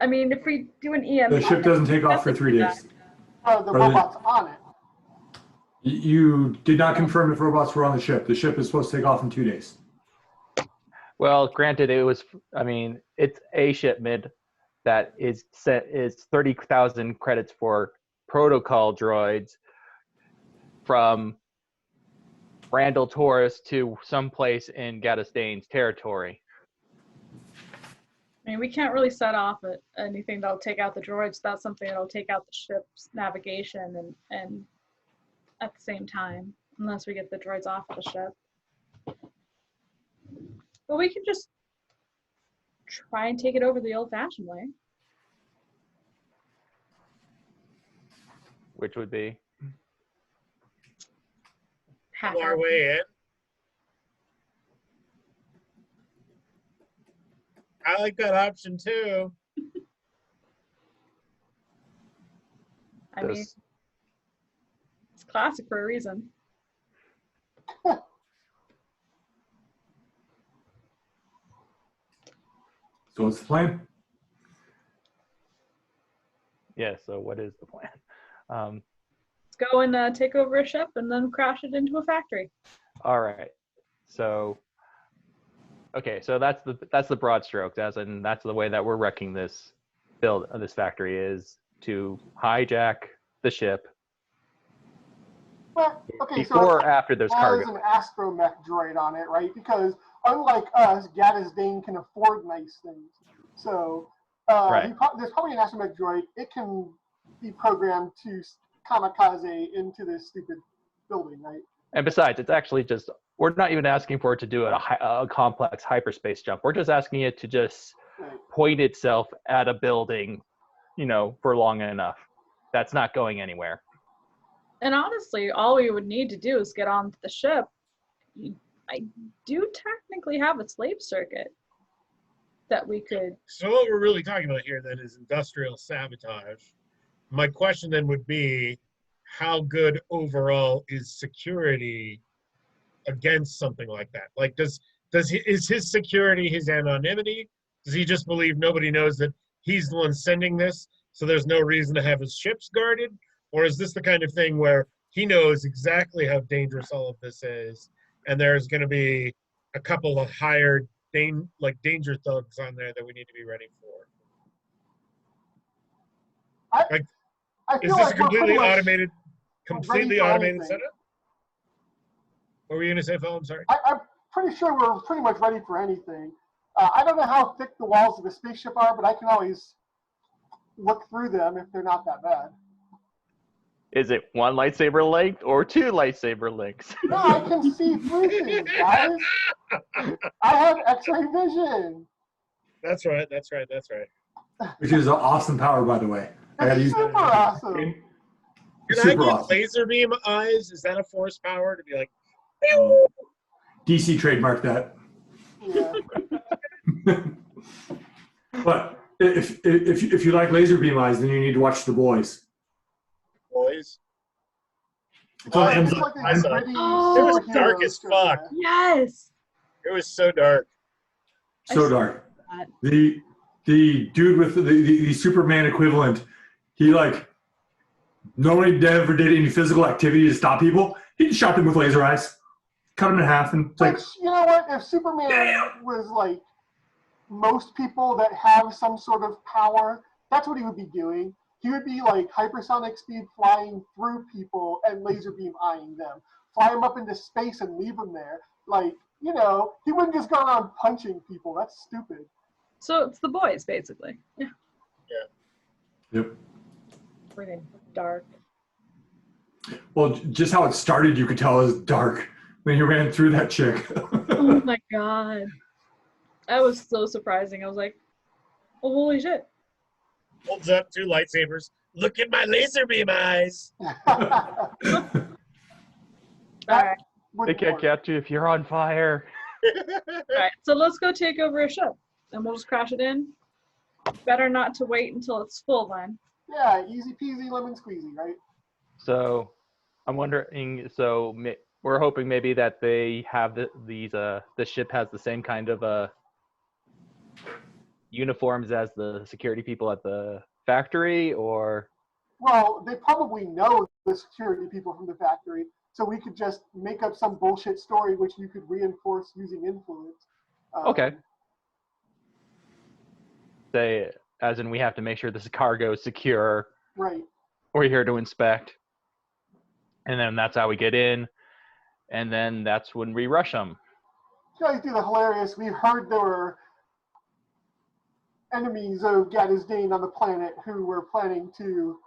I mean, if we do an EM, The ship doesn't take off for 3 days. The Are they- robots on it. You did not confirm if robots were on the ship. The ship is supposed to take off in 2 days. Well, granted, it's a shipment that is 30,000 credits for protocol droids from Randall Taurus to someplace in Gadastane's territory. I mean, we can't really set off anything that'll take out the droids. That's something that'll take out the ship's navigation and at the same time, unless we get the droids off of the ship. But we can just try and take it over the old-fashioned way. Which would be? Hack our way in. I like that option too. I mean, it's classic for a reason. So what's the plan? Yeah, so what is the plan? Let's go and take over a ship and then crash it into a factory. All right. So, okay, so that's the broad strokes, that's the way that we're wrecking this factory is to hijack the ship Well, okay, before so or after there's has cargo. an astromech droid on it, right? Because unlike us, Gaddis Dane can afford nice things. So Right. there's probably an astromech droid. It can be programmed to kamikaze into this stupid building, right? And besides, it's actually just, we're not even asking for it to do a complex hyperspace jump. We're just asking it to just Right. point itself at a building, for long enough. That's not going anywhere. And honestly, all we would need to do is get on the ship. I do technically have a slave circuit that we could. So what we're really talking about here then is industrial sabotage. My question then would be, how good overall is security against something like that? Like, is his security his anonymity? Does he just believe nobody knows that he's the one sending this, so there's no reason to have his ships guarded? Or is this the kind of thing where he knows exactly how dangerous all of this is, and there's going to be a couple of hired danger thugs on there that we need to be ready for? I Is feel this like a we're pretty much completely for automated anything. setup? What were you going to say, Phil? I'm sorry. I'm pretty sure we're pretty much ready for anything. I don't know how thick the walls of the spaceship are, but I can always look through them if they're not that bad. Is it one lightsaber length or two lightsaber lengths? No, I can see through things, guys. I have X-ray vision. That's right. Which is an awesome power, by the way. I gotta It's use super awesome. Can Super I get awesome. laser beam eyes? Is that a force power to be like, DC trademark that. Yeah. But if you like laser beam eyes, then you need to watch The Boys. boys? It's on Oh, It's Amazon. like a Amazon. gritty Oh. It was superhero dark as story, fuck. yeah. Yes. It was so dark. So I dark. that. The dude with the Superman equivalent, he like nobody never did any physical activity to stop people. He just shot them with laser eyes, cut them in half, and it's like, Which, you know what? If Superman was like most people that have some sort of power, that's what he would be doing. He would be like hypersonic speed flying through people and laser beam eyeing them, fly them up into space and leave them there. Like, you know, he wouldn't just go around punching people. That's stupid. So it's The Boys, basically. Yeah. yep. Freaking dark. Well, just how it started, you could tell it was dark when you ran through that chick. Oh my god. That was so surprising. I was like, oh, holy shit. Holds up two lightsabers. Look at my laser beam eyes. All right. They can't catch you if you're on fire. All right. So let's go take over a ship and we'll just crash it in. Better not to wait until it's full then. Yeah, easy peasy lemon squeezy, right? So I'm wondering, we're hoping maybe that they have the ship has the same kind of uniforms as the security people at the factory, or Well, they probably know the security people from the factory, so we could just make up some bullshit story which you could reinforce using influence. okay. Say, as in we have to make sure this cargo is secure. Right. We're here to inspect. And then that's how we get in. And then that's when we rush them. You guys do the hilarious. We heard there were enemies of Gadda's Dane on the planet who were planning to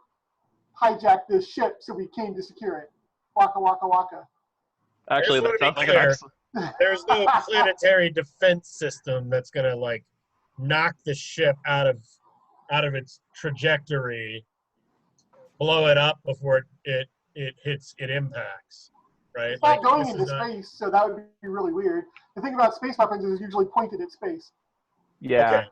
hijack this ship, so we came to secure it. Waka waka waka. Actually, Just that wanna be sounds like an clear. excellent. There's no planetary defense system that's gonna like knock the ship out of its trajectory, blow it up before it impacts. Right? It's not going this into is not- space, so that would be really weird. The thing about space weapons is it's usually pointed at space. Yeah. Okay.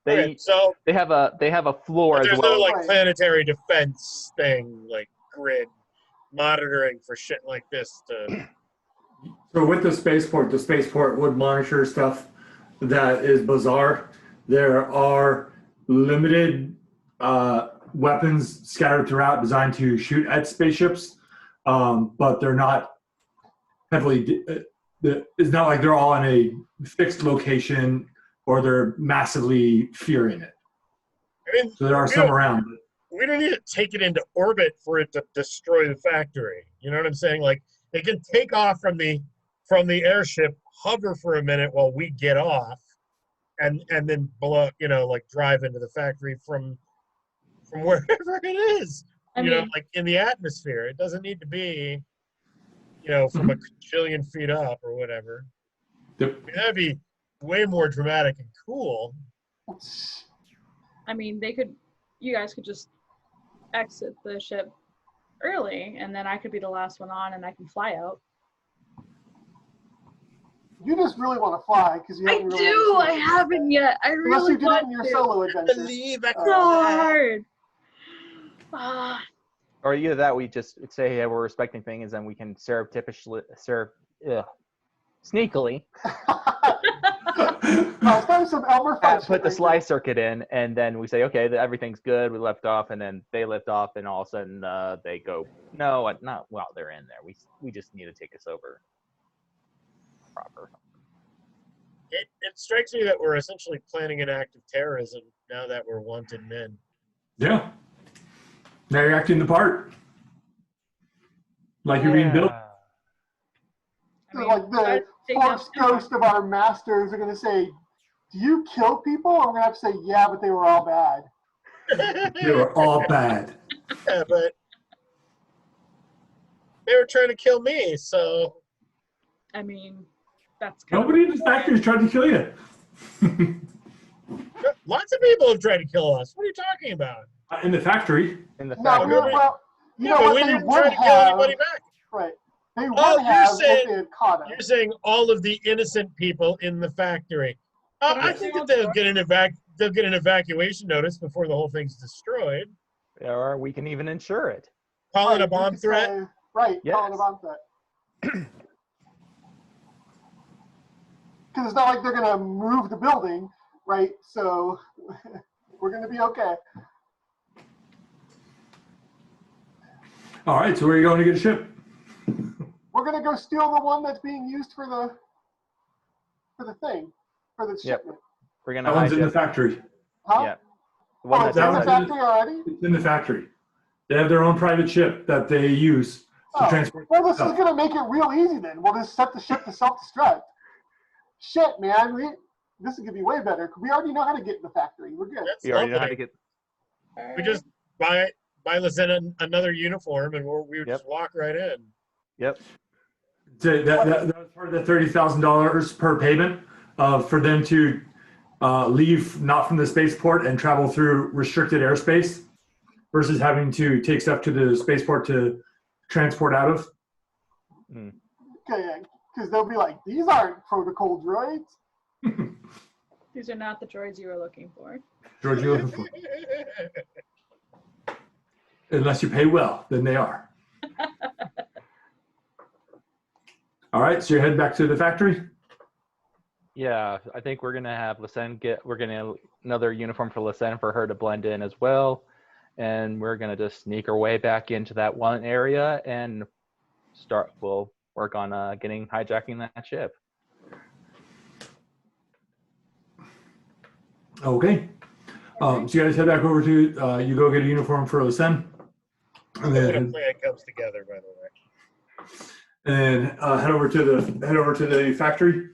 They Okay, so they have a floor but as there's well. no like Right. planetary defense thing, like grid monitoring for shit like this to So with the spaceport would monitor stuff that is bizarre. There are limited weapons scattered throughout designed to shoot at spaceships, but they're not heavily. It's not like they're all in a fixed location or they're massively fearing it. I mean, So there are some around. we don't need to take it into orbit for it to destroy the factory. You know what I'm saying? Like it can take off from the airship, hover for a minute while we get off, and then blow, like drive into the factory from wherever it is. I mean, Like in the atmosphere. It doesn't need to be, from a gajillion feet up or whatever. Yep. I mean, that'd be way more dramatic and cool. I mean, you guys could just exit the ship early and then I could be the last one on and I can fly out. You just really want to fly because you I haven't really do. I understood. haven't yet. I Unless really you did it want in your to. solo I adventure. believe I So can hard. Ah, Or either that, we just say, hey, we're respecting things, and we can surreptitiously yeah, sneakily There's some Elmer Fudd shit put the right slice circuit in, and then we say, okay, everything's good. We left off, and then they lift off, and all of a sudden they go, no, not while they're in there. We just need to take us over proper. It strikes me that we're essentially planning an act of terrorism now that we're wanted men. Yeah. Now you're acting the part. Like you're being built. I mean, Like the guys, take down force ghost of our masters are going to say, do you kill people? I'm going to have to say, yeah, but they were all bad. They were all bad. Yeah, but they were trying to kill me, so I mean, that's kind Nobody of in this factory is trying to kill you. lots of people have tried to kill us. What are you talking about? In the factory. In the No, factory. well, you Yeah, know but what we they didn't would try to kill have. anybody back. Right. They would Oh, you're have saying- if they had caught us. You're saying all of the innocent people in the factory. But I aren't think they that all they'll get an evacuation notice before the whole thing's destroyed. Or we can even insure it. Call it a Right, you bomb could threat. say- right, call it a Yes. bomb threat. Because it's not like they're going to move the building, right? So we're going to be okay. All right, so where are you going to get a ship? We're going to go steal the one that's being used for the thing, for the Yep. shipment. We're gonna That one's in the hijack. factory. Huh? Yeah. The one Oh, it's that's in the that outside. one- factory already? It's in the factory. They have their own private ship that they use to Oh, transport well, this is stuff. going to make it real easy then. We'll just set the ship to self-destruct. Shit, man. This is going to be way better. We already know how to get in the factory. We're good. That's We already know how to lovely. get. We just buy Lisanne another uniform, and we would Yep. just walk right in. Yep. So that was part of the $30,000 per payment for them to leave not from the spaceport and travel through restricted airspace versus having to take stuff to the spaceport to transport out of. Okay, because they'll be like, these aren't protocol droids. These are not the droids you were looking for. George, you're looking for. Unless you pay well, then they are. All right, so you're heading back to the factory? Yeah, I think we're gonna have Lisanne we're gonna another uniform for Lisanne for her to blend in as well, and we're gonna just sneak our way back into that one area and we'll work on hijacking that ship. Okay. So you guys head back over to, you go get a uniform for Lisanne. And The then, plan comes together, by the way. head over to the factory.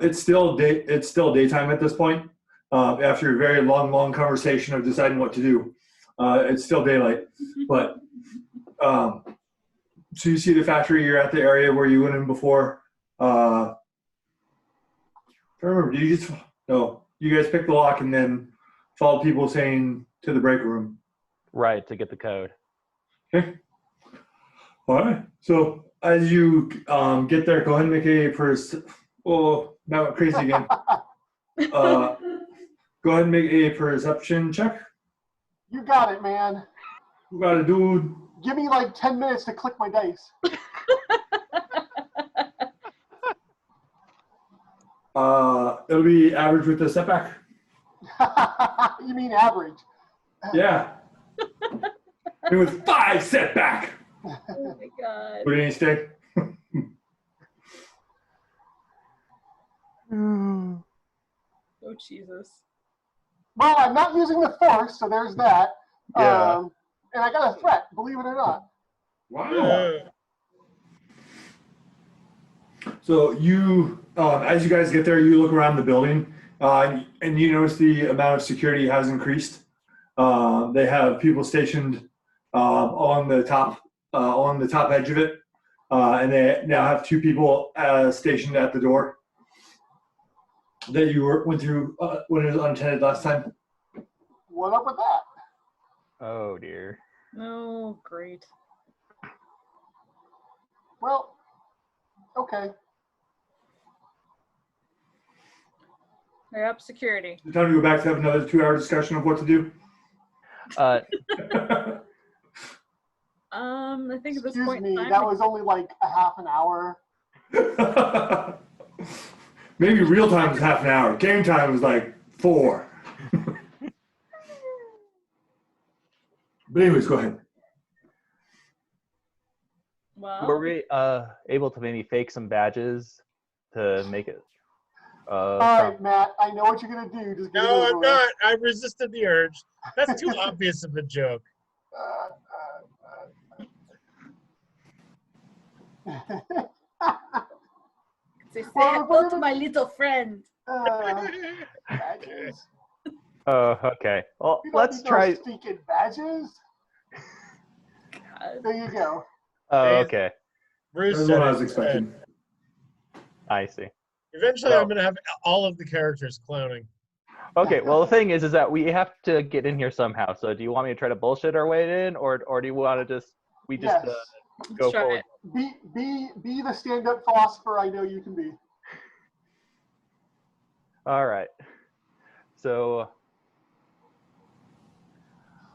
It's still daytime at this point. After a very long conversation of deciding what to do, it's still daylight. But so you see the factory. You're at the area where you went in before. I don't remember. You guys picked the lock and then followed people saying to the break room. Right, to get the code. Okay. All right. So as you get there, go ahead and make a Oh, now I'm crazy again. Go ahead and make a perception check. You got it, man. You got it, dude. Give me like 10 minutes to click my dice. It'll be average with the setback. You mean average? Yeah. It was 5 setback. Oh my god. What did he say? Oh Jesus. Well, I'm not using the force, so there's that. Yeah. And I got a threat, believe it or not. Wow. So you, as you guys get there, you look around the building, and you notice the amount of security has increased. They have people stationed on the top edge of it, and they now have 2 people stationed at the door that you went through when it was unattended last time. What up with that? Oh dear. Oh, great. Well, okay. They're up security. Time to go back to have another 2-hour discussion of what to do. I think at this Excuse point me, in time, that was only like a half an hour. Maybe real time is half an hour. Game time is like 4. But anyways, go ahead. well, Were we able to maybe fake some badges to make it? All right, Matt, I know what you're gonna do. Just get it No, over I'm with. not. I resisted the urge. That's too obvious of a joke. say Well, hello to my little friend. Badges. Oh, okay. Well, You don't let's need try. those stinking badges. God. There you go. Oh, Hey, okay. Bruce That's said what I it. was expecting. I see. Eventually, Well- I'm gonna have all of the characters cloning. Okay. Well, the thing is that we have to get in here somehow. So, do you want me to try to bullshit our way in, or do you want to just Yes. go Let's try forward? it. Be the stand-up philosopher I know you can be. All right. So,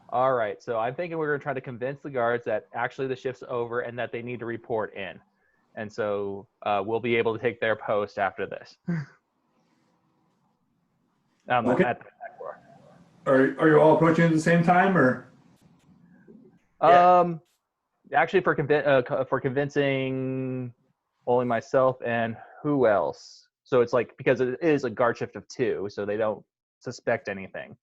all right. So I'm thinking we're going to try to convince the guards that actually the shift's over and that they need to report in. And so we'll be able to take their post after this. Okay. At the back door. Are you all approaching at the same time, or? Yeah. Actually, for convincing only myself and who else? So it's like, because it is a guard shift of 2, so they don't suspect anything.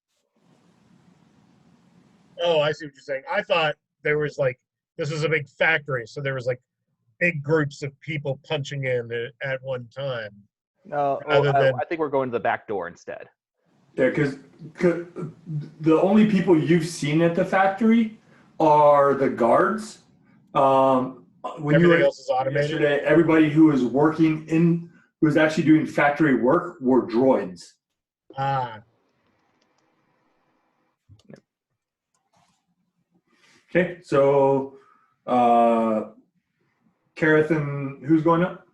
Oh, I see what you're saying. I thought there was like this was a big factory, so there was like big groups of people punching in at one time. No, Rather than- I think we're going to the back door instead. Yeah, because the only people you've seen at the factory are the guards. When Everything you were else is automated. yesterday, everybody who was working who was actually doing factory work were droids. Ah, Okay, so Kareth and who's going up?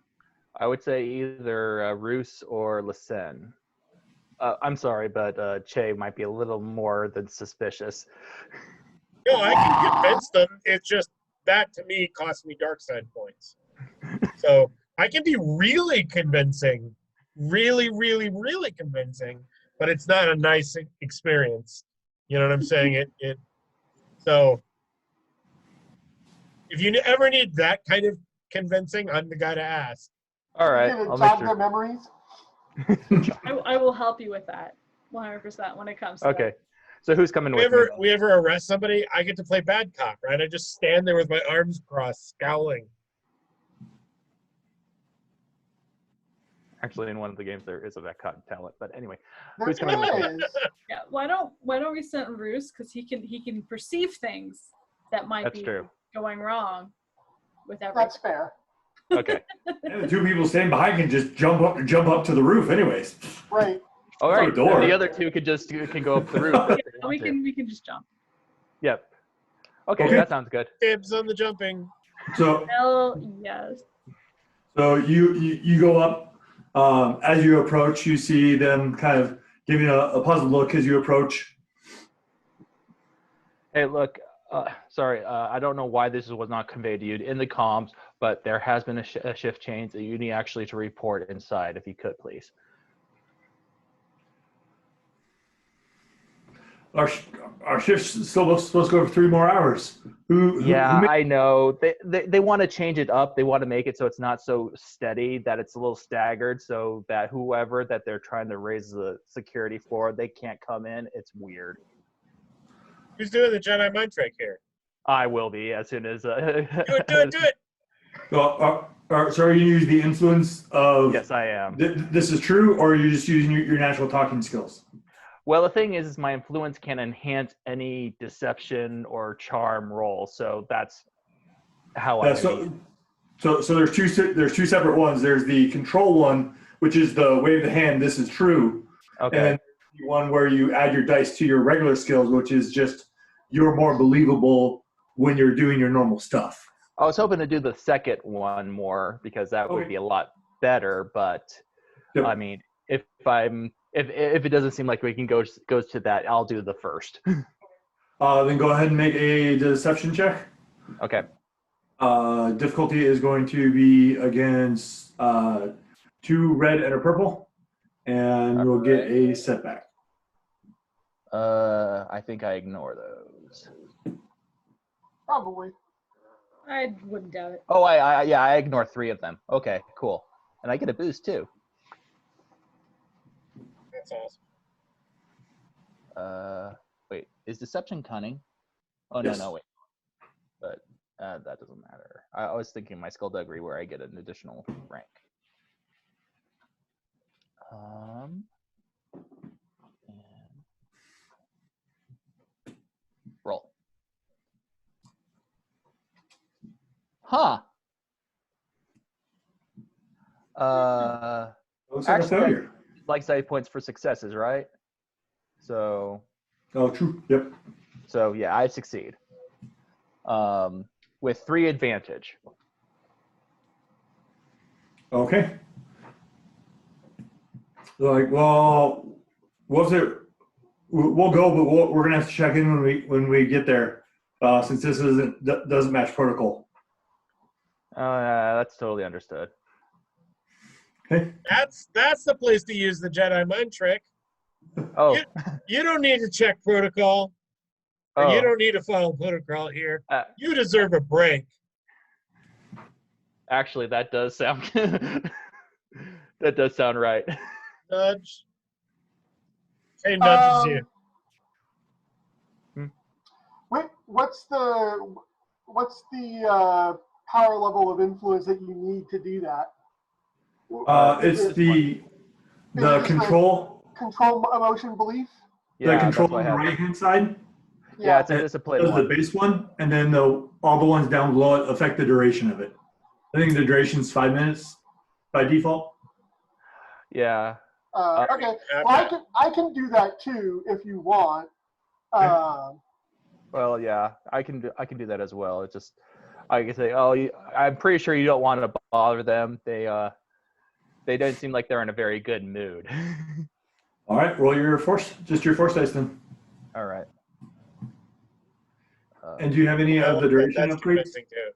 I would say either Roos or Lisanne. I'm sorry, but Che might be a little more than suspicious. no, I can convince them. It's just that to me costs me dark side points. So I can be really convincing, really, really, really convincing, but it's not a nice experience. You know what I'm saying? So if you ever need that kind of convincing, I'm the guy to ask. All right, You're I'll gonna make jog their sure. memories. I will help you with that 100% when it comes to Okay, so who's coming We with me? we ever arrest somebody, I get to play bad cop, right? I just stand there with my arms crossed, scowling. Actually, in one of the games there is a Vecot talent, but anyway, There Who's coming with me? is. Yeah, why don't we send Roos, because he can perceive things that might That's be true. going wrong with everything. That's fair. Okay. And the 2 people standing behind can just jump up to the roof, anyways. Right. All right. door. The other 2 can go up the roof. if they want to. We can just jump. Yep. Okay, Okay. that sounds good. Dibs on the jumping. So Hell yes. you go up. As you approach, you see them kind of giving a puzzled look as you approach. Hey, look, sorry, I don't know why this was not conveyed to you in the comms, but there has been a shift change that you need actually to report inside, if you could, please. Our shift's still supposed to go for 3 more hours. Yeah, who I know. They want to change it up. They want to make it so it's not so steady, that it's a little staggered, so that whoever that they're trying to raise the security for, they can't come in. It's weird. Who's doing the Jedi mind trick here? I will be as soon as. Do it, do it, do it. so are you using the influence of Yes, I am. this is true, or are you just using your natural talking skills? Well, the thing is my influence can enhance any deception or charm roll, so that's how I. Yeah, so there's two separate ones. There's the control one, which is the wave the hand. This is true. Okay. And then the one where you add your dice to your regular skills, which is just you're more believable when you're doing your normal stuff. I was hoping to do the second one more because that would Okay. be a lot better. But Yep. I mean, if it doesn't seem like we can goes to that, I'll do the first. Then go ahead and make a deception check. Okay. Difficulty is going to be against 2 red and a purple, and you'll get a setback. I think I ignore those. Probably. I wouldn't doubt it. Oh, I ignore 3 of them. Okay, cool. And I get a boost too. That's awesome. Wait, is deception cunning? Oh, Yes. no, wait. But that doesn't matter. I was thinking my skullduggery where I get an additional rank. And roll. Huh. Looks like a Actually, failure. like side points for successes, right? So Oh, true. Yep. So yeah, I succeed. With 3 advantage. Okay. Like, well, what's it? We'll go, but we're gonna have to check in when we get there, since this doesn't match protocol. That's totally understood. Okay. That's the place to use the Jedi mind trick. Oh, You don't need to check protocol. Or oh. you don't need to follow protocol here. Uh, You deserve a break. Actually, that does sound that does sound right. Nudge. Hey, nudges you. Wait, what's the power level of influence that you need to do that? It's the control emotion belief. the control that's what on the I have. right hand side. Yeah, it's a It discipline does the one. base one, and then all the ones down below it affect the duration of it. I think the duration's 5 minutes by default. Yeah. Okay, well, I can do that too if you want. Well, yeah, I can do that as well. It's just I can say, oh, I'm pretty sure you don't want to bother them. They don't seem like they're in a very good mood. All right, roll your force dice then. All right. And do you have any of the duration That's upgrades? convincing too.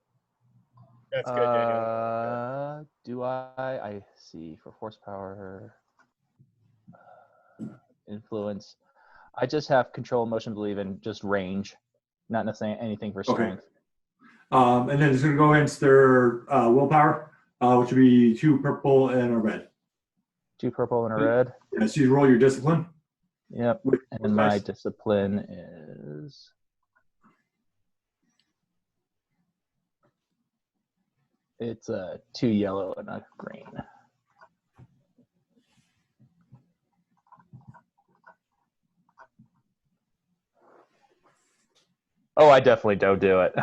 That's good. Do I see for force power, influence. I just have control, motion, believe, and just range, not necessarily anything for strength. And then it's going to go against their willpower, which would be 2 purple and a red. 2 purple and a red. Yeah, so you roll your discipline. Yep. And my discipline is. It's 2 yellow and a green. Oh, I definitely don't do it.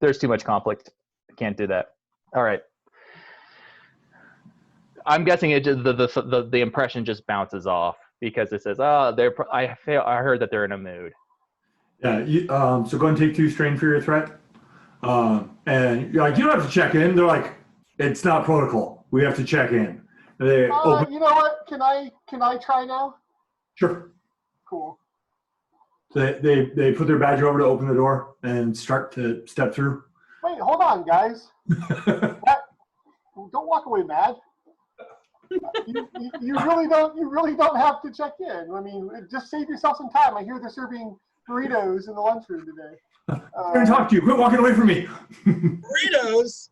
There's too much conflict. I can't do that. All right. I'm guessing the impression just bounces off because it says, "Oh, I heard that they're in a mood." Yeah. So go and take 2 strain for your threat. And you're like, you don't have to check in. They're like, it's not protocol. We have to check in. They open. You know what? Can I try now? Sure. Cool. So they put their badge over to open the door and start to step through. Wait, hold on, guys. Don't walk away mad. You really don't have to check in. I mean, just save yourself some time. I hear they're serving burritos in the lunchroom today. I'm going to talk to you. Quit walking away from me. Burritos.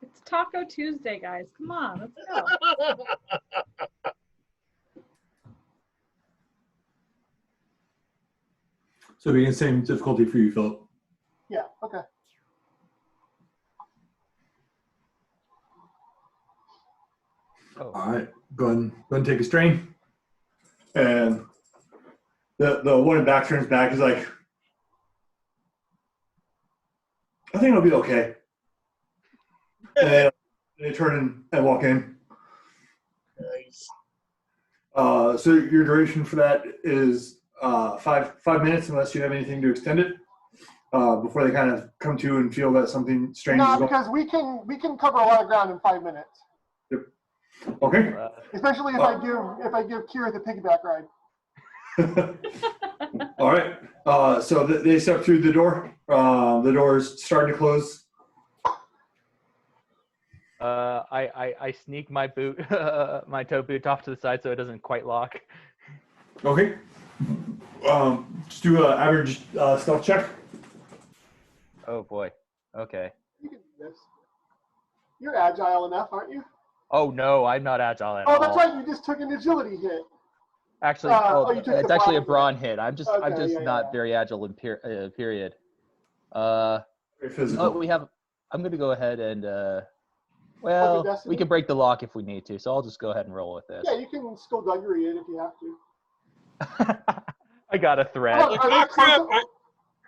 It's Taco Tuesday, guys. Come on, let's go. So we can same difficulty for you, Philip. Yeah. Okay. Oh. All right. Go ahead and take a strain. And the one in back turns back. He's like, I think it'll be okay. And they turn and walk in. Nice. So your duration for that is 5 minutes, unless you have anything to extend it before they kind of come to and feel that something strange is No, going. because we can cover a lot of ground in 5 minutes. Okay. Especially if I give Kira the piggyback ride. All right. So they step through the door. The door is starting to close. I sneak my boot, my toe boot off to the side so it doesn't quite lock. Okay. Just do an average stealth check. Oh boy. Okay. You can do this. You're agile enough, aren't you? Oh no, I'm not agile at Oh, all. that's right. You just took an agility hit. Actually, you took it's the actually a brawn brawn hit. I'm just Okay, yeah, not yeah. very agile in period. Very physical. I'm gonna go ahead and Well, well, we can break the lock if we need to. So I'll just go ahead and roll with this. Yeah, you can skullduggery it if you have to. I got a threat. Hold on,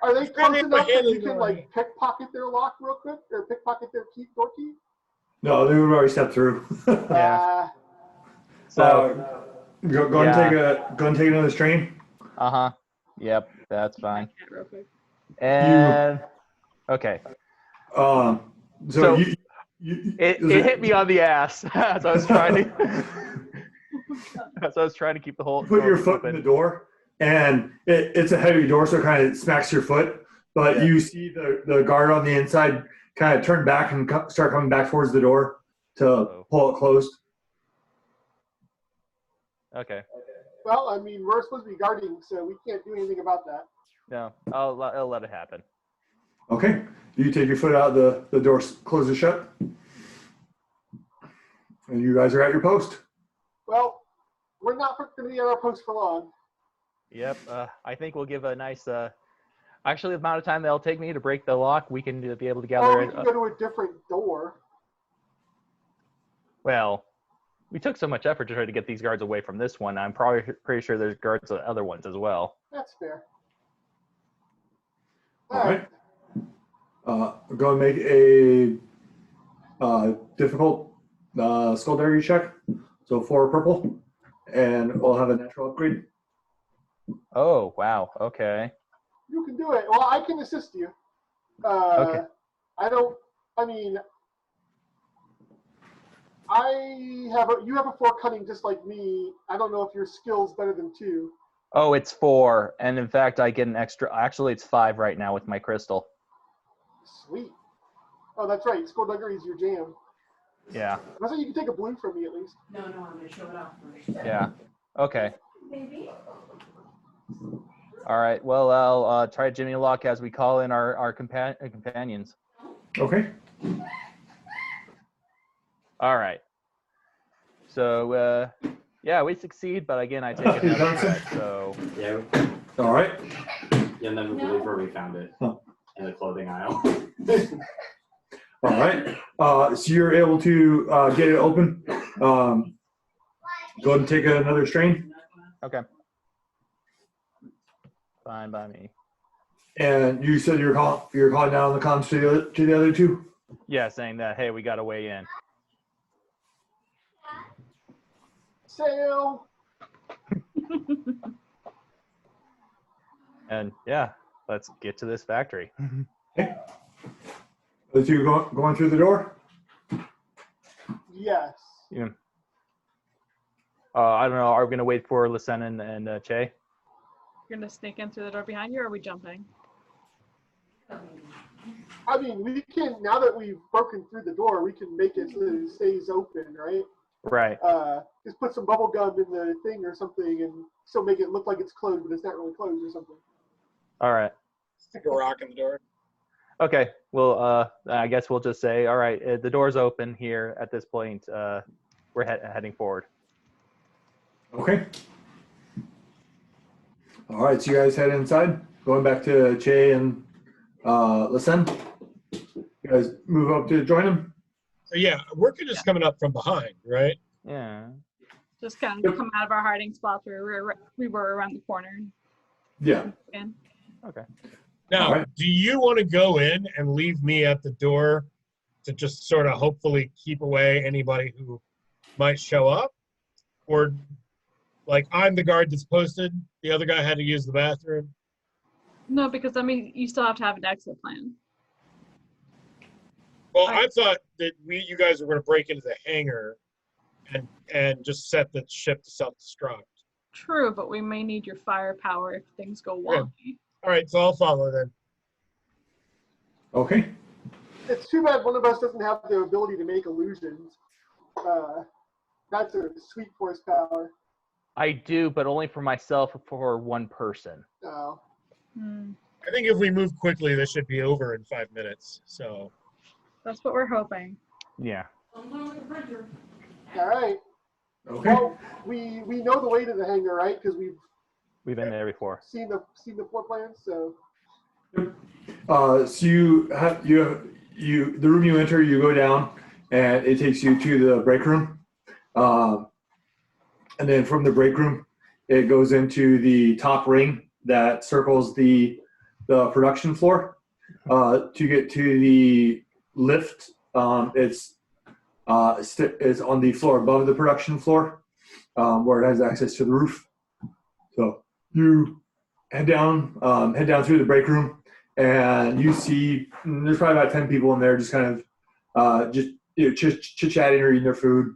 are they close hit my enough that hand you in can the like pickpocket their lock real quick, or pickpocket their door key? No, they would already step through. Yeah. So go and take another strain. Yep, that's fine. Real quick. And okay. So it hit me on the ass as I was trying to keep the whole. Put your foot open. in the door, and it's a heavy door, so it kind of smacks your foot. But you see the guard on the inside kind of turn back and start coming back towards the door to pull it closed. Okay. Well, I mean, we're supposed to be guarding, so we can't do anything about that. No, I'll let it happen. Okay. You take your foot out, the door closes shut, and you guys are at your post. Well, we're not going to be at our post for long. Yep. I think we'll give a nice. Actually, the amount of time that'll take me to break the lock, we can be able to gather Or we it. can go to a different door. Well, we took so much effort to try to get these guards away from this one. I'm probably pretty sure there's guards at other ones as well. That's fair. All right. Go and make a difficult skullduggery check. So 4 purple, and we'll have a natural upgrade. Oh wow. Okay. You can do it. Well, I can assist you. Okay. You have a 4 cunning just like me. I don't know if your skill's better than 2. Oh, it's 4, and in fact, I get an extra. Actually, it's 5 right now with my crystal. Sweet. Oh, that's right. Skullduggery is your jam. Yeah. I thought you could take a blue from me at least. No, I'm gonna show it off first. Yeah. Okay. Maybe. All right. Well, I'll try Jimmy Lock as we call in our companions. Okay. All right. So, yeah, we succeed, but again, I take another threat, so. Yeah, All right. you'll never believe where we found it. In the clothing aisle. All right. So you're able to get it open. Go ahead and take another strain. Okay. Fine by me. And you said you're calling down the comms to the other 2? Yeah, saying that, hey, we got to weigh in. Sail. And yeah, let's get to this factory. Okay. The 2 going through the door? Yes. Yeah. I don't know. Are we going to wait for Lisanne and Che? You're gonna sneak in through the door behind you, or are we jumping? I mean, we can, now that we've broken through the door, we can make it so that it stays open, right? Right. Just put some bubble gum in the thing or something and so make it look like it's closed, but it's not really closed or something. All right. Stick a rock in the door. Okay. Well, I guess we'll just say, all right, the door's open here at this point. We're heading forward. Okay. All right, so you guys head inside. Going back to Che and Lisanne. You guys move up to join them? So yeah, we're just coming up from behind, right? Yeah. Just kind of come out of our hiding spots where we were around the corner. Yeah. Again. Okay. Now, All right. do you want to go in and leave me at the door to just sort of hopefully keep away anybody who might show up? Or like I'm the guard that's posted, the other guy had to use the bathroom? No, because I mean, you still have to have an exit plan. Well, I thought that you guys were going to break into the hangar and just set the ship to self-destruct. True, but we may need your firepower if things go Okay. wonky. All right, so I'll follow then. Okay. It's too bad one of us doesn't have the ability to make illusions. That's a sweet force power. I do, but only for myself for one person. Oh. Hmm. I think if we move quickly, this should be over in 5 minutes. So That's what we're hoping. Yeah. All right. Okay. Well, we know the way to the hangar, right? Because we've We've been there before. seen the floor plans. So So you have the room you enter, you go down, and it takes you to the break room, and then from the break room, it goes into the top ring that circles the production floor. To get to the lift, it's on the floor above the production floor, where it has access to the roof. So you head down through the break room, and you see there's probably about 10 people in there, just kind of chit-chatting or eating their food.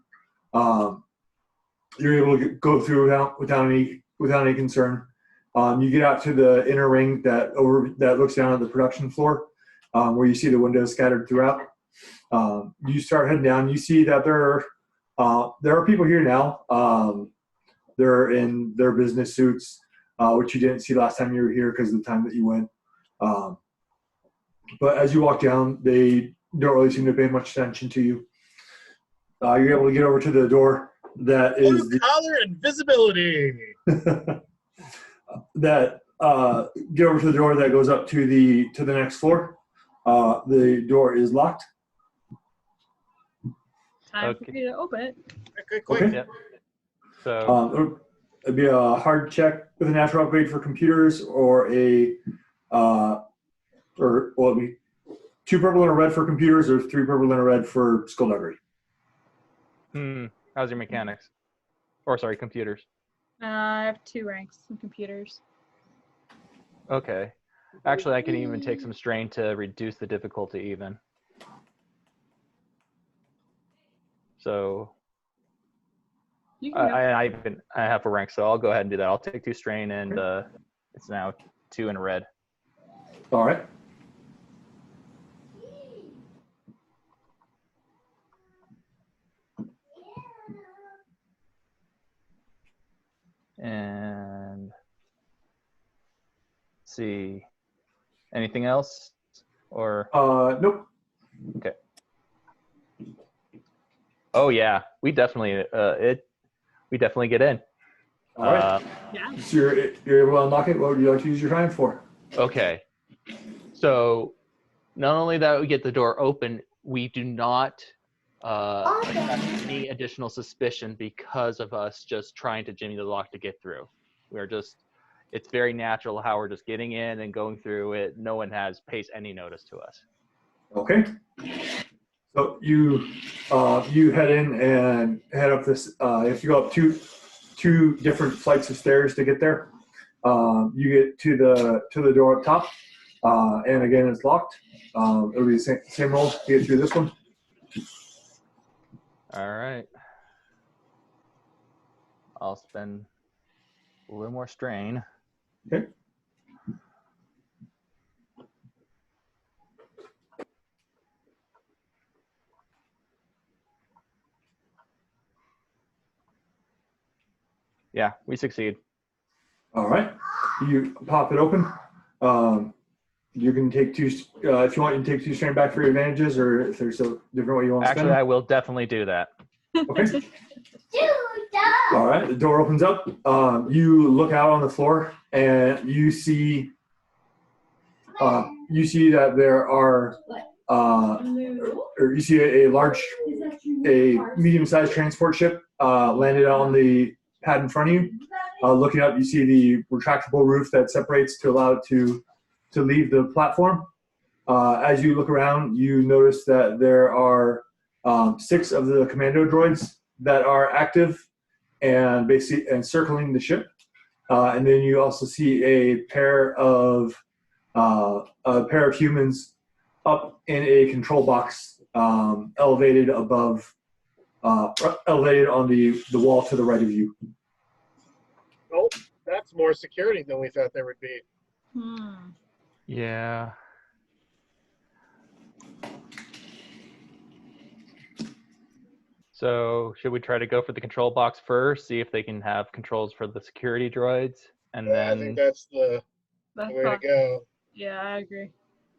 You're able to go through without any concern. You get out to the inner ring that looks down at the production floor, where you see the windows scattered throughout. You start heading down. You see that there are people here now. They're in their business suits, which you didn't see last time you were here because of the time that you went. But as you walk down, they don't really seem to pay much attention to you. You're able to get over to the door that is blue collar and visibility. get over to the door that goes up to the next floor. The door is locked. Time for Okay. you to open it. Quick. Okay. Yep. So It'd be a hard check with a natural upgrade for computers, or it'd be 2 purple and a red for computers, or 3 purple and a red for skullduggery. how's your mechanics? Or sorry, computers. I have 2 ranks in computers. Okay. Actually, I can even take some strain to reduce the difficulty even. So You can go. I have a rank, so I'll go ahead and do that. I'll take 2 strain, and it's now 2 in red. All right. And let's see, anything else? Or Nope. oh yeah, we definitely get in. All right. Yeah. So you're able to unlock it. What would you like to use your time for? Okay. So not only that we get the door open, we do not attract any additional suspicion because of us just trying to jimmy the lock to get through. It's very natural how we're just getting in and going through it. No one pays any notice to us. Okay. So you head in and head up this. You have to go up two different flights of stairs to get there. You get to the door up top, and again it's locked. It'll be the same roll to get through this one. All right. I'll spend a little more strain. Okay. Yeah, we succeed. All right. You pop it open. You can take 2. If you want, you can take 2 strain back for your advantages, or if there's a different way you want to spend Actually, them. I will definitely do that. Okay. All right. The door opens up. You look out on the floor, and you see that there are, or you see a medium-sized transport ship landed on the pad in front of you. Looking up, you see the retractable roof that separates to allow it to leave the platform. As you look around, you notice that there are 6 of the commando droids that are active and basically encircling the ship. And then you also see a pair of humans up in a control box, elevated on the wall to the right of you. Oh, that's more security than we thought there would be. Yeah. So should we try to go for the control box first, see if they can have controls for the security droids, and I then think that's the That's way to go. Yeah, I agree.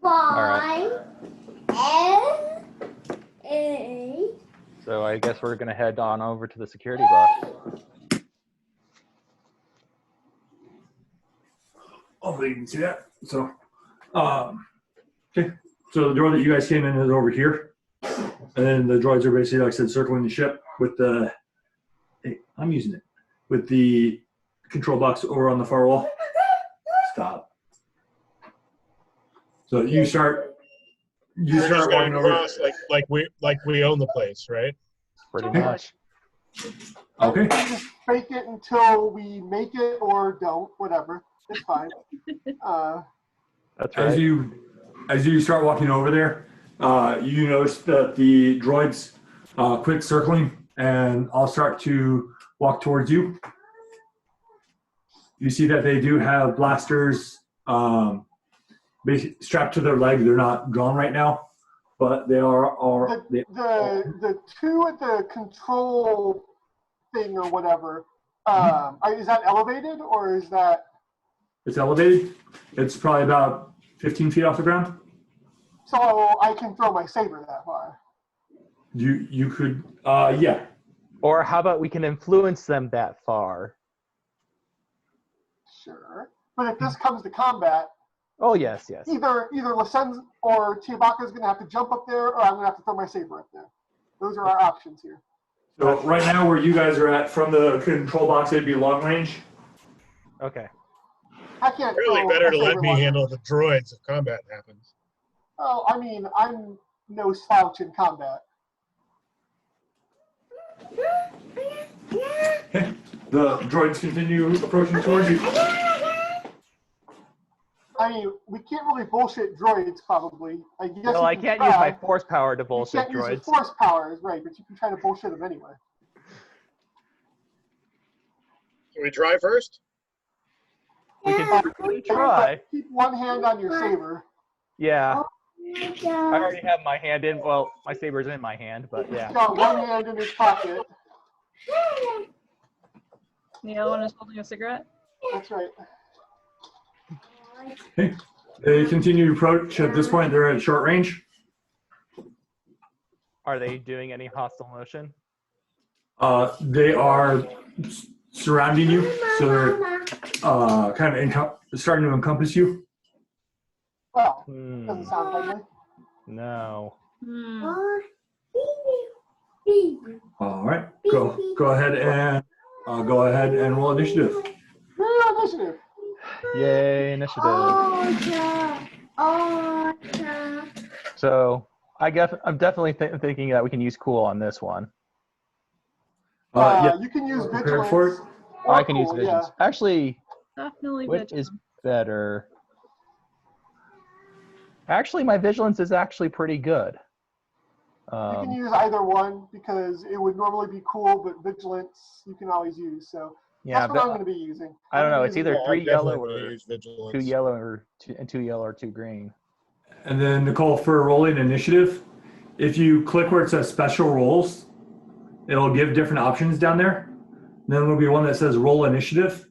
Alright. So I guess we're gonna head on over to the security box. Hopefully you can see that. So, okay. So the door that you guys came in is over here. And then the droids are basically, like I said, circling the ship with the, hey, I'm using it, with the control box over on the far wall. Stop. So you start We're just walking going over. across like we own the place, right? Pretty much. Okay. Just fake it until we make it or don't, whatever. It's fine. That's right. As you start walking over there, you notice that the droids quit circling and all start to walk towards you. You see that they do have blasters basically strapped to their leg. They're not drawn right now, but they are. The two at the control thing or whatever, is that elevated or is that? It's elevated. It's probably about 15 feet off the ground. So I can throw my saber that far. You could, yeah. Or how about we can influence them that far? Sure. But if this comes to combat, Oh yes, yes. either Lisanne or Chewbacca is going to have to jump up there, or I'm going to have to throw my saber up there. Those are our options here. So right now, where you guys are at from the control box, it'd be long range. Okay. I can't. Really throw better a to let saber me long handle range. the droids if combat happens. Oh, I mean, I'm no slouch in combat. Okay. The droids continue approaching towards you. I mean, we can't really bullshit droids, probably. I guess Well, you I can can't try. use my force power to You bullshit can't use your droids. force powers, right? But you can try to bullshit them anyway. Can we try first? We can try. Keep one hand on your saber. Yeah. I already have my hand in. Well, my saber's in my hand, but yeah. He's got one hand in his pocket. The other one is holding a cigarette. That's right. Okay. They continue to approach. At this point, they're at short range. Are they doing any hostile motion? They are surrounding you, so they're kind of starting to encompass you. Well, doesn't sound friendly. No. All right. Go ahead and roll initiative. Initiative. Yay, initiative. So I'm definitely thinking that we can use cool on this one. Yeah. You can use Prepare for vigilance. it. or I can use cool, vigilance. yeah. Actually, Definitely which vigilance. is better? Actually, my vigilance is actually pretty good. You can use either one because it would normally be cool, but vigilance you can always use. So Yeah, that's what I'm going to be using. I don't know. I'm It's using either Yeah, 3 I'm yellow definitely gonna or use vigilance. 2 yellow or 2 yellow or 2 green. And then Nicole, for rolling initiative, if you click where it says special rolls, it'll give different options down there. Then there'll be one that says roll initiative.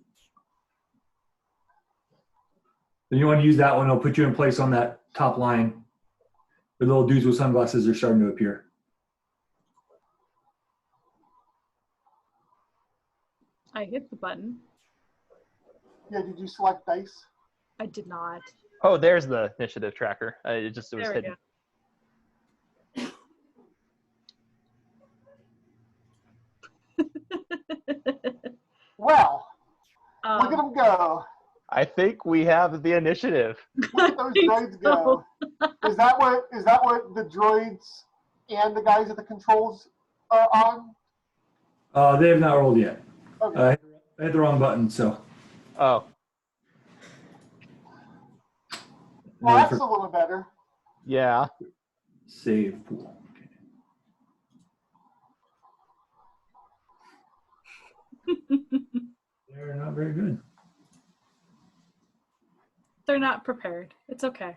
Then you want to use that one. It'll put you in place on that top line. The little dudes with sunglasses are starting to appear. I hit the button. Yeah, did you select dice? I did not. Oh, there's the initiative tracker. It was There we hidden. go. Well, look at them go. I think we have the initiative. Look at those droids go. Is that what the droids and the guys at the controls are on? They have not rolled yet. Okay. I hit the wrong button, so. Oh, Well, that's a little better. yeah. Save pool. They're not very good. They're not prepared. It's okay.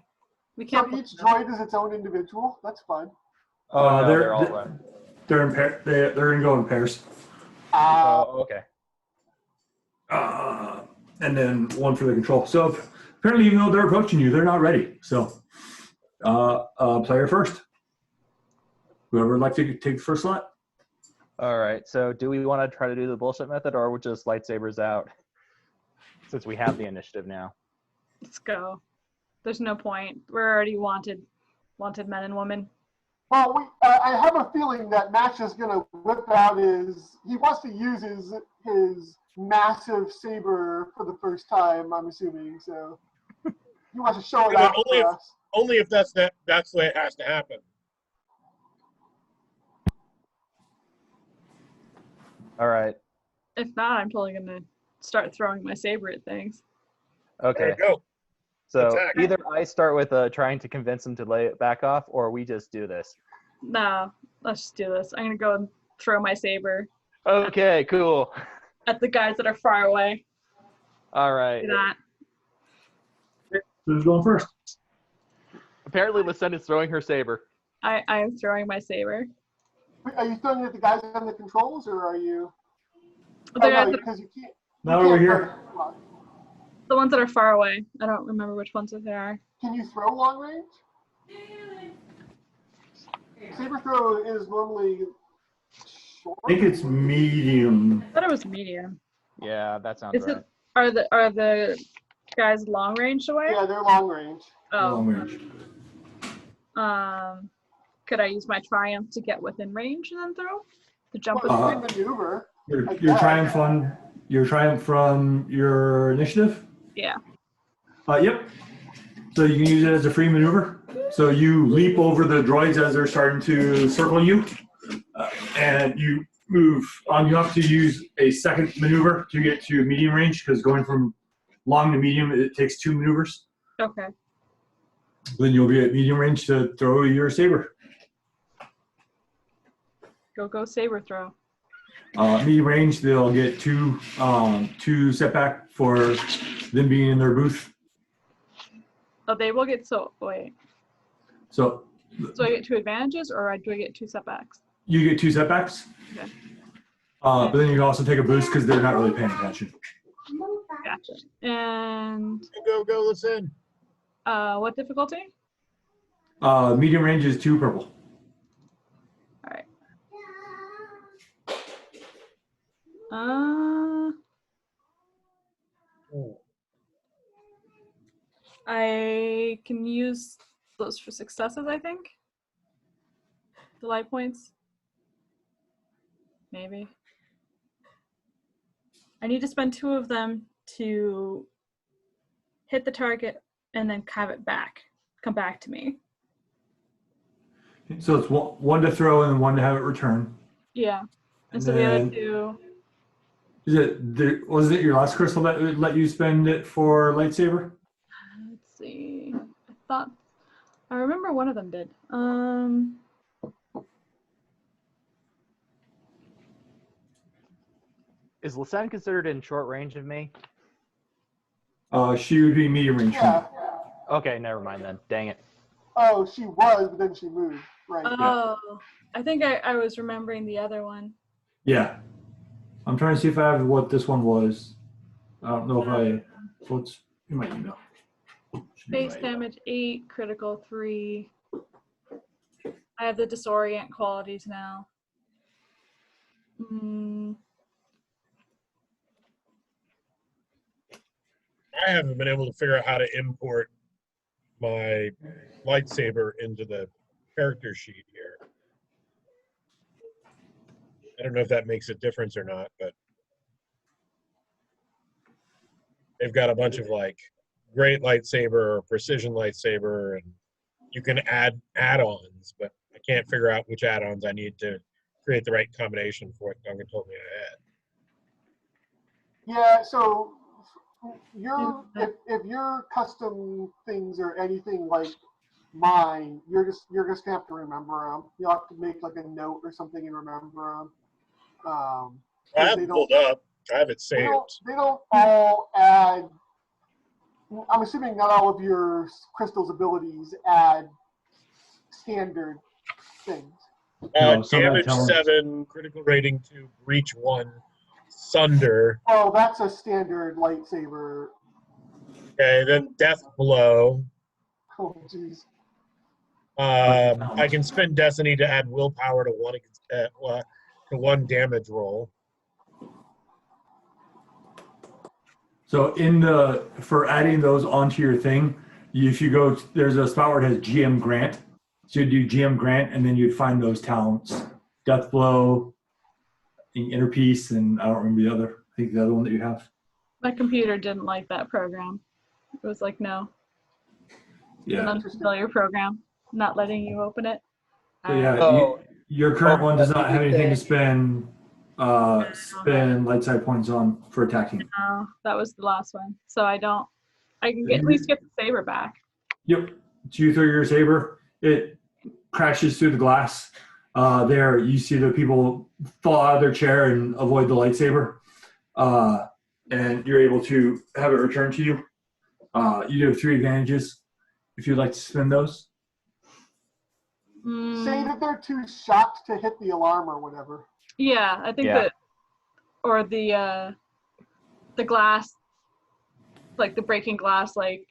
We So can't. each droid is its own individual. That's fun. Oh, no, they're- they're all run. They're in pair. They're going to go in pairs. Oh, okay. And then one for the control. So apparently, even though they're approaching you, they're not ready. So player first. Whoever would like to take the first slot. All right. So do we want to try to do the bullshit method, or we're just lightsabers out? Since we have the initiative now. Let's go. There's no point. We're already wanted men and women. Well, I have a feeling that Max is going to whip out he wants to use his massive saber for the first time, I'm assuming. So he wants to show it Yeah, off only for if- us. Only if that's the way it has to happen. All right. If not, I'm totally gonna start throwing my saber at things. There Okay. you go. So Attack. either I start with trying to convince him to lay it back off, or we just do this. No, let's just do this. I'm gonna go and throw my saber Okay, cool. at the guys that are far away. All right. Do that. Who's going first? Apparently, Lisanne is throwing her saber. I am throwing my saber. Are you throwing it at the guys on the controls, or are you? The guys that- Because you can't. Now you over can't here. throw- the ones that are far away. I don't remember which ones they are. Can you throw long range? Saber throw is normally short. I think it's medium. I thought it was medium. Yeah, that sounds Is right. it? Are the guys long range away? Yeah, they're long range. Long range. Could I use my triumph to get within range and then throw? To jump Well, within it's a maneuver. Your triumph on your triumph from your initiative. Yeah. Yep. So you can use it as a free maneuver. So you leap over the droids as they're starting to circle you, and you move on. You have to use a second maneuver to get to medium range, because going from long to medium, it takes 2 maneuvers. Okay. Then you'll be at medium range to throw your saber. Go saber throw. Medium range, they'll get 2 setback for them being in their booth. Oh, they will get wait. So So I get 2 advantages, or do I get 2 setbacks? you get 2 setbacks. Okay. But then you can also take a boost because they're not really paying attention. Gotcha. And Go, listen. what difficulty? Medium range is 2 purple. All right. I can use those for successes, I think. The light points. Maybe. I need to spend 2 of them to hit the target and then have it back. Come back to me. So it's 1 to throw and 1 to have it return. Yeah. And And so the other then- 2. Was it your last crystal that would let you spend it for lightsaber? Let's see. I remember one of them did. Is Lisanne considered in short range of me? She would be medium range. Yeah. Okay, never mind then. Dang it. Oh, she was, but then she moved. Right. Oh, I think I was remembering the other one. Yeah. I'm trying to see if I have what this one was. I don't know if what's in my email. Should be Base right. damage 8, critical 3. I have the disorient qualities now. I haven't been able to figure out how to import my lightsaber into the character sheet here. I don't know if that makes a difference or not, but they've got a bunch of like great lightsaber or precision lightsaber, and you can add add-ons, but I can't figure out which add-ons I need to create the right combination for what Duncan told me I had. Yeah. So if your custom things are anything like mine, you're just gonna have to remember them. You'll have to make like a note or something and remember them. I have they them don't- pulled up. I have it saved. They don't all add. I'm assuming not all of your crystal's abilities add standard things. No, some Damage add talents. 7, critical rating 2, breach 1, sunder. Oh, that's a standard lightsaber. Okay, then death blow. Oh, jeez. I can spend destiny to add willpower to one damage roll. So for adding those onto your thing, if you go, there's a spot where it has GM Grant. So you'd do GM Grant, and then you'd find those talents: Death Blow, Inner Peace, and I don't remember the other. I think the other one that you have. My computer didn't like that program. It was like, no. It's an unfamiliar program, not letting you open it. So yeah, Oh. your current one does not have anything to Everything. spend light side points on for attacking. No, that was the last one. So I can at least get the saber back. Yep. So you throw your saber, it crashes through the glass. There, you see the people fall out of their chair and avoid the lightsaber, and you're able to have it returned to you. You do have 3 advantages if you'd like to spend those. Say that they're too shocked to hit the alarm or whatever. Yeah, I think Yeah. that, or the glass, like the breaking glass, like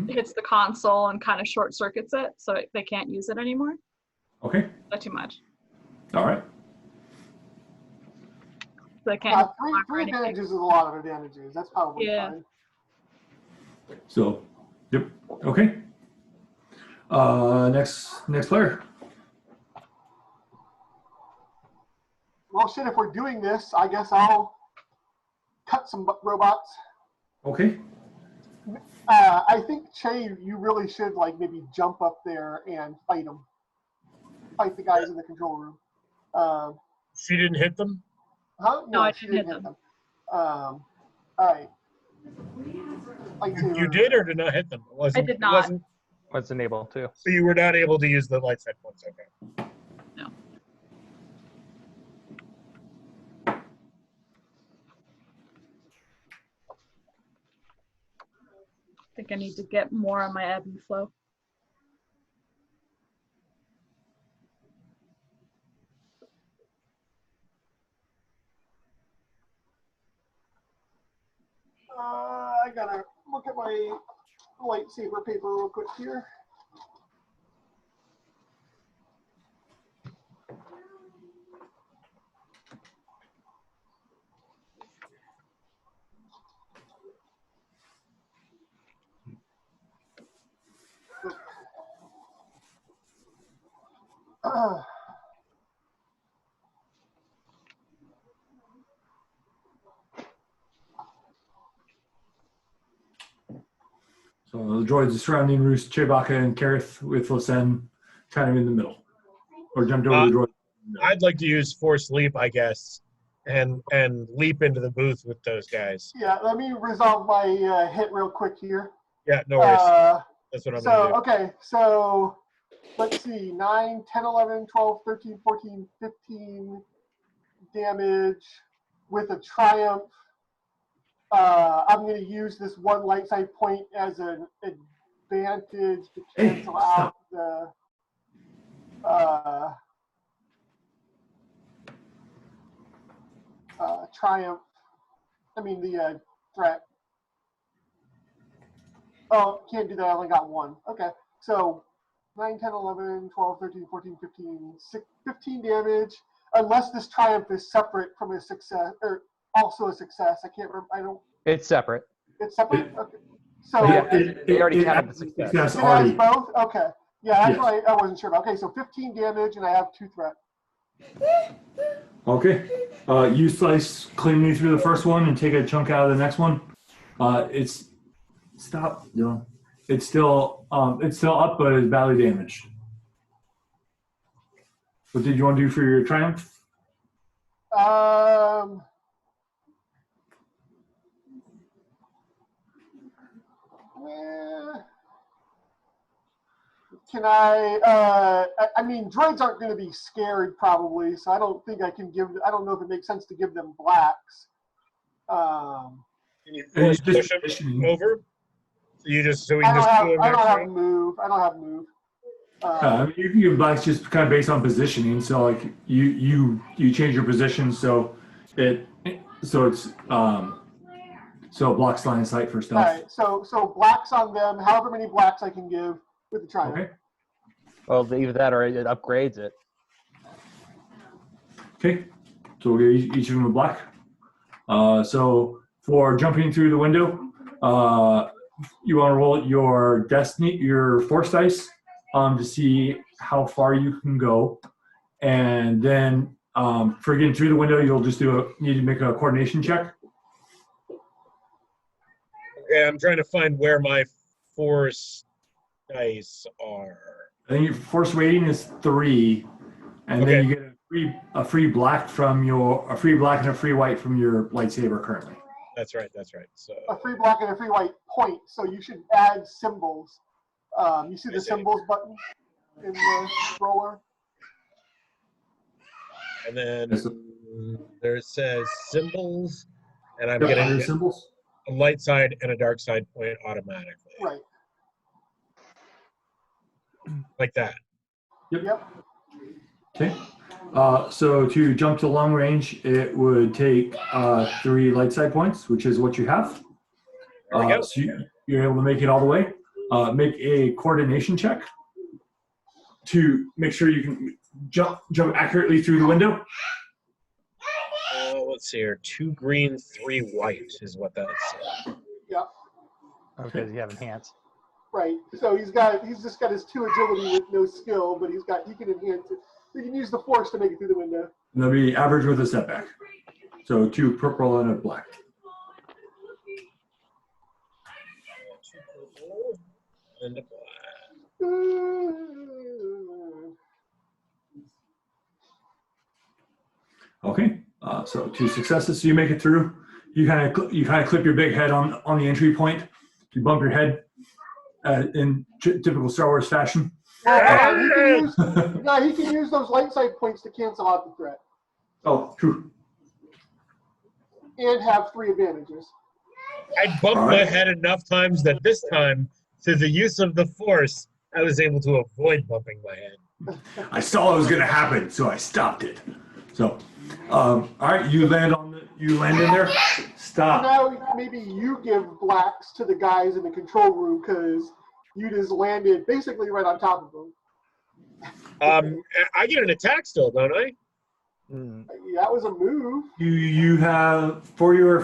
hits the console and kind of short circuits it, so they can't use it anymore. Okay. Not too much. All right. So they can't. Three advantages is a lot of advantages. That's probably fine. So, yep. Okay. Next player. Well, shit, if we're doing this, I guess I'll cut some robots. Okay. I think, Che, you really should, like, maybe jump up there and fight them. Fight the guys in the control room. She didn't hit them? Huh? No, I she didn't hit them. All right. You did or did not hit them? I did not. Wasn't able to. So you were not able to use the light side points, okay. No. I think I need to get more on my ebb and flow. I gotta look at my lightsaber paper real quick here. So the droids are surrounding Roos, Chewbacca, and Kareth with Lisanne kind of in the middle. Or jumped over the droid. I'd like to use Force Leap, I guess, and leap into the booth with those guys. Yeah, let me resolve my hit real quick here. Yeah, no worries. That's what I'm going to do. Okay, so let's see, 9, 10, 11, 12, 13, 14, 15 damage with a triumph. I'm going to use this one light side point as an advantage to cancel out the triumph. I mean the threat. Oh, can't do that. I only got 1. Okay, so 9, 10, 11, 12, 13, 14, 15, 15 damage. Unless this triumph is separate from a success, or also a success. I can't remember. I don't. It's separate. It's separate? Okay. So Yeah, they already counted the success. it has both? Okay. Yeah, that's why I wasn't sure about. Okay, so 15 damage and I have 2 threat. Okay. You slice cleanly through the first one and take a chunk out of the next one. Stop, Dylan. It's still up, but it's badly damaged. What did you want to do for your triumph? Can I mean, droids aren't going to be scared probably, so I don't think I can give, I don't know if it makes sense to give them blacks. Can you And force it's just push him positioning. over? So we I can don't just have do him I don't next have round? move. I don't have move. I mean, you can give blacks just kind of based on positioning. So like you change your position so it's so it blocks line of sight for All stuff. right, so blacks on them. However many blacks I can give with the triumph. Okay. Well, either that or it upgrades it. Okay. So we'll give each of them a black. So for jumping through the window, you want to roll your destiny, your force dice, to see how far you can go, and then for getting through the window, you'll just need to make a coordination check. Okay, I'm trying to find where my force dice are. I think your force rating is 3, and Okay. then you get a free black and a free white from your lightsaber currently. That's right. So A free black and a free white point. So you should add symbols. You see the symbols button in the roller? and then Yes. there it says symbols, and I'm Yep, under getting symbols. a light side and a dark side point automatically. Right. Like that. Yep. Okay. So to jump to long range, it would take 3 light side points, which is what you have. There we go. So you're able to make it all the way. Make a coordination check to make sure you can jump accurately through the window. Let's see here. 2 green, 3 white is what that says. Yep. Because you have enhance. Right. So he's just got his 2 agility with no skill, but he can enhance it. He can use the force to make it through the window. And they'll be average with a setback. So 2 purple and a black. 2 purple and a black. Okay. So 2 successes. So you make it through. You kind of clip your big head on the entry point. You bump your head in typical Star Wars fashion. He can use those light side points to cancel out the threat Oh, true. and have 3 advantages. I bumped my head enough times that this time, through the use of the force, I was able to avoid bumping my head. I saw it was going to happen, so I stopped it. So, all right, you land in there. So Stop. now maybe you give blacks to the guys in the control room because you just landed basically right on top of them. I get an attack still, don't I? Yeah, that was a move. You have for your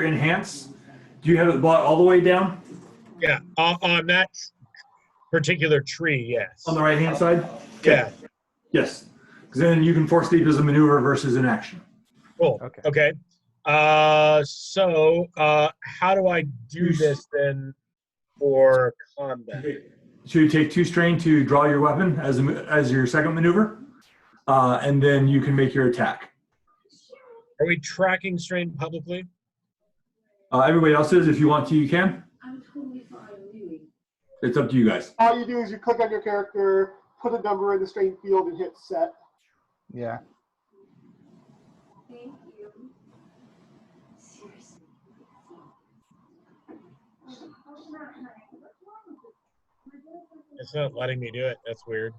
enhance. Do you have it brought all the way down Yeah, on that particular tree, yes. on the right hand side? Yeah. Yes. Because then you can force leap as a maneuver versus an action. Cool. Okay. So how do I do this then for combat? So you take 2 strain to draw your weapon as your second maneuver, and then you can make your attack. Are we tracking strain publicly? Everybody else is. If you want to, you can. I'm totally fine doing. It's up to you guys. All you do is you click on your character, put a number in the strain field, and hit set. Yeah. Thank you. Seriously. It's not letting me do it. That's weird.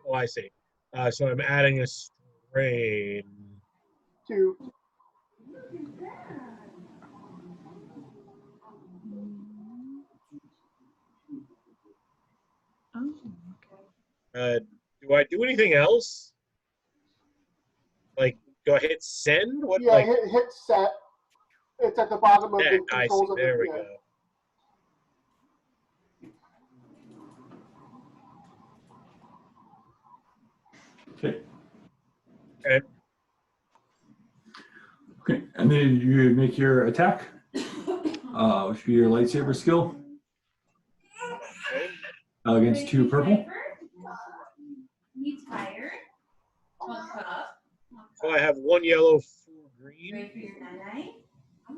Oh, I see. So I'm adding a strain. 2. Oh, Do I do anything else? Like, do I hit send? What? Yeah, Like, hit set. It's at the bottom of the I see. controls of There the we yeah. go. Okay. Okay. Okay. And then you make your attack, which would be your lightsaber skill against 2 purple. Needs fire. 1 cup. So I have 1 yellow, 4 green. Ready for your night-night? I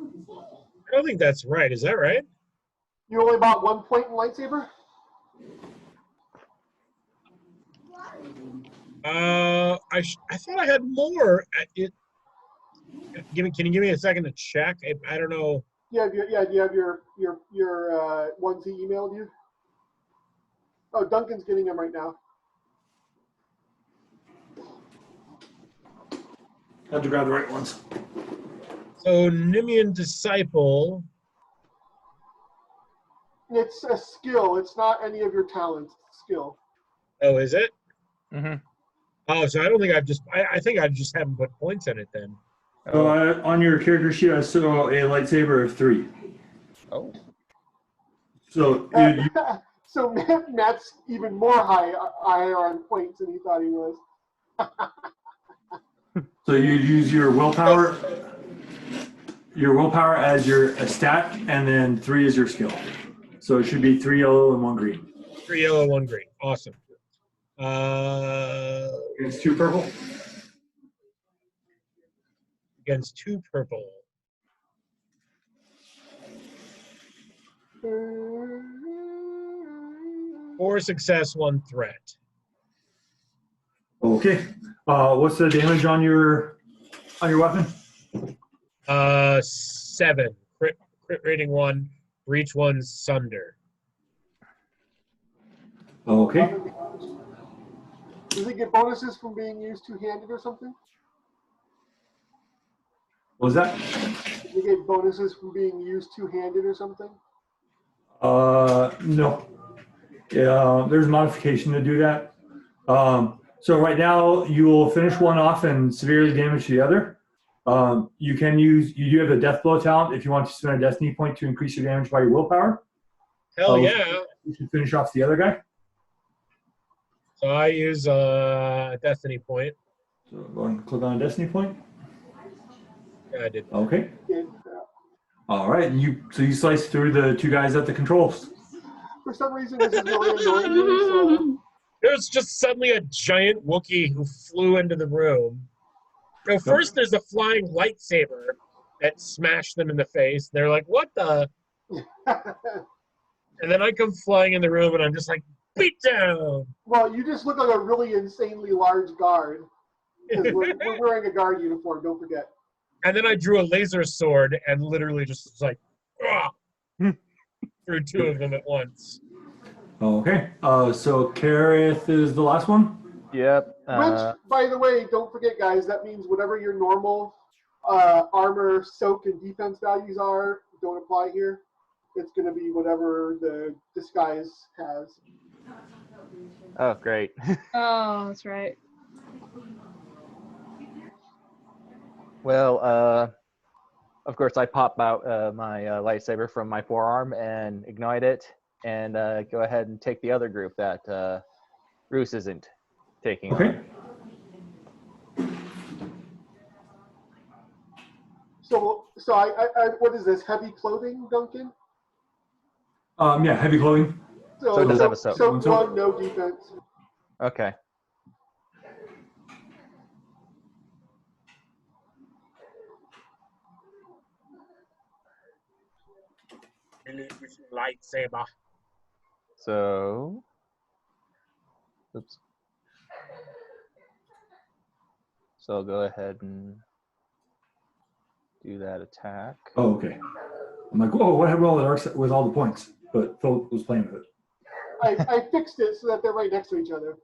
don't think that's right. Is that right? You only bought 1 point in lightsaber? I thought I had more. Can you give me a second to check? I don't know. Do you have your ones he emailed you? Oh, Duncan's getting them right now. Had to grab the right ones. So Nimian Disciple. It's a skill. It's not any of your talents. It's a skill. Oh, is it? Mm-hmm. Oh, so I don't think I think I just haven't put points in it then. So on your character sheet, I saw a lightsaber of 3. Oh. So So Matt's even more higher on points than he thought he was. so you use your willpower as your stat, and then 3 is your skill. So it should be 3 yellow and 1 green. 3 yellow, 1 green. Awesome. Against 2 purple. Against 2 purple. 4 success, 1 threat. Okay. What's the damage on your weapon? 7. Crit rating 1. Breach 1. Sunder. Okay. Does it get bonuses from being used two-handed or something? What was that? Does it get bonuses from being used two-handed or something? No. Yeah, there's a modification to do that. So right now you will finish one off and severely damage the other. You do have a death blow talent if you want to spend a destiny point to increase your damage by your willpower. Hell yeah. You should finish off the other guy. So I use a destiny point. So go ahead and click on a destiny point. Yeah, I did. Okay. Yeah. All right. And you slice through the 2 guys at the controls. For some reason, this is really annoying me. So. There's just suddenly a giant Wookiee who flew into the room. So first there's a flying lightsaber that smashed them in the face. They're like, what the? And then I come flying in the room and I'm just like, beat down. Well, you just look like a really insanely large guard. 'Cause we're wearing a guard uniform, don't forget. And then I drew a laser sword and literally just was like, threw 2 of them at once. Okay. So Kareth is the last one. Yep. Which, by the way, don't forget, guys, that means whatever your normal armor, soak, and defense values are don't apply here. It's going to be whatever the disguise has. Oh, great. Oh, that's right. Well, of course, I pop out my lightsaber from my forearm and ignite it, and go ahead and take the other group that Roos isn't taking Okay. on. So I what is this? Heavy clothing, Duncan? Yeah, heavy clothing. So it does have a soak. Soak 1, no defense. Okay. Lightsaber. So, oops. So I'll go ahead and do that attack. Oh, okay. I'm like, whoa, what happened with all the points? But Phil was playing with it. I fixed it so that they're right next to each other.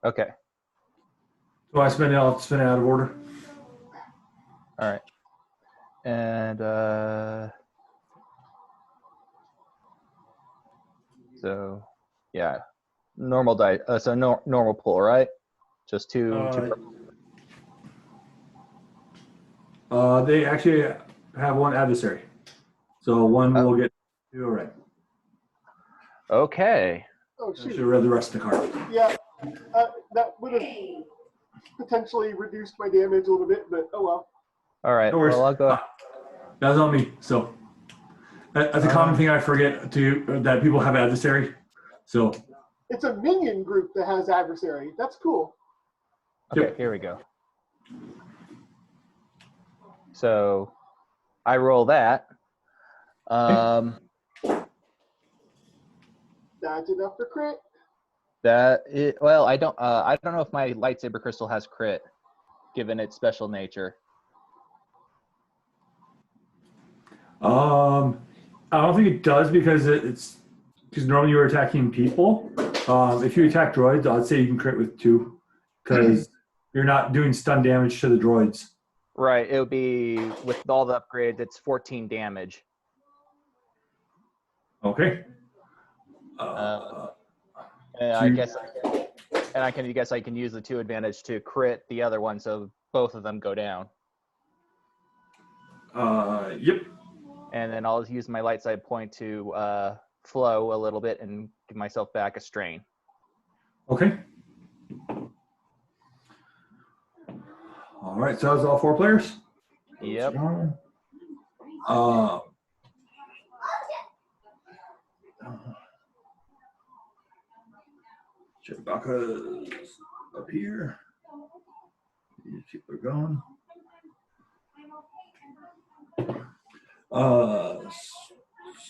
Okay. So I'll spin it out of order. All right. And so yeah, normal die. So normal pull, right? Just two. They actually have one adversary, so one will get 2 right. Okay. Oh, I shoot. should have read the rest of the card. Yeah, that would have potentially reduced my damage a little bit, but oh well. All right. No worries. Well, I'll go. That's on me. So that's a common thing I forget that people have adversary. So It's a minion group that has adversary. That's cool. Okay, Yep. here we go. So I roll that. That's enough for crit. Well, I don't know if my lightsaber crystal has crit, given its special nature. I don't think it does because it's because normally you're attacking people. If you attack droids, I'd say you can crit with 2 because you're not doing stun damage to the droids. Right. It would be with all the upgrades. It's 14 damage. Okay. And I guess I can use the 2 advantage to crit the other one, so both of them go down. Yep. And then I'll use my light side point to flow a little bit and give myself back a strain. Okay. All right, so that's all 4 players? Yep. Chewbacca's up here. These people are gone.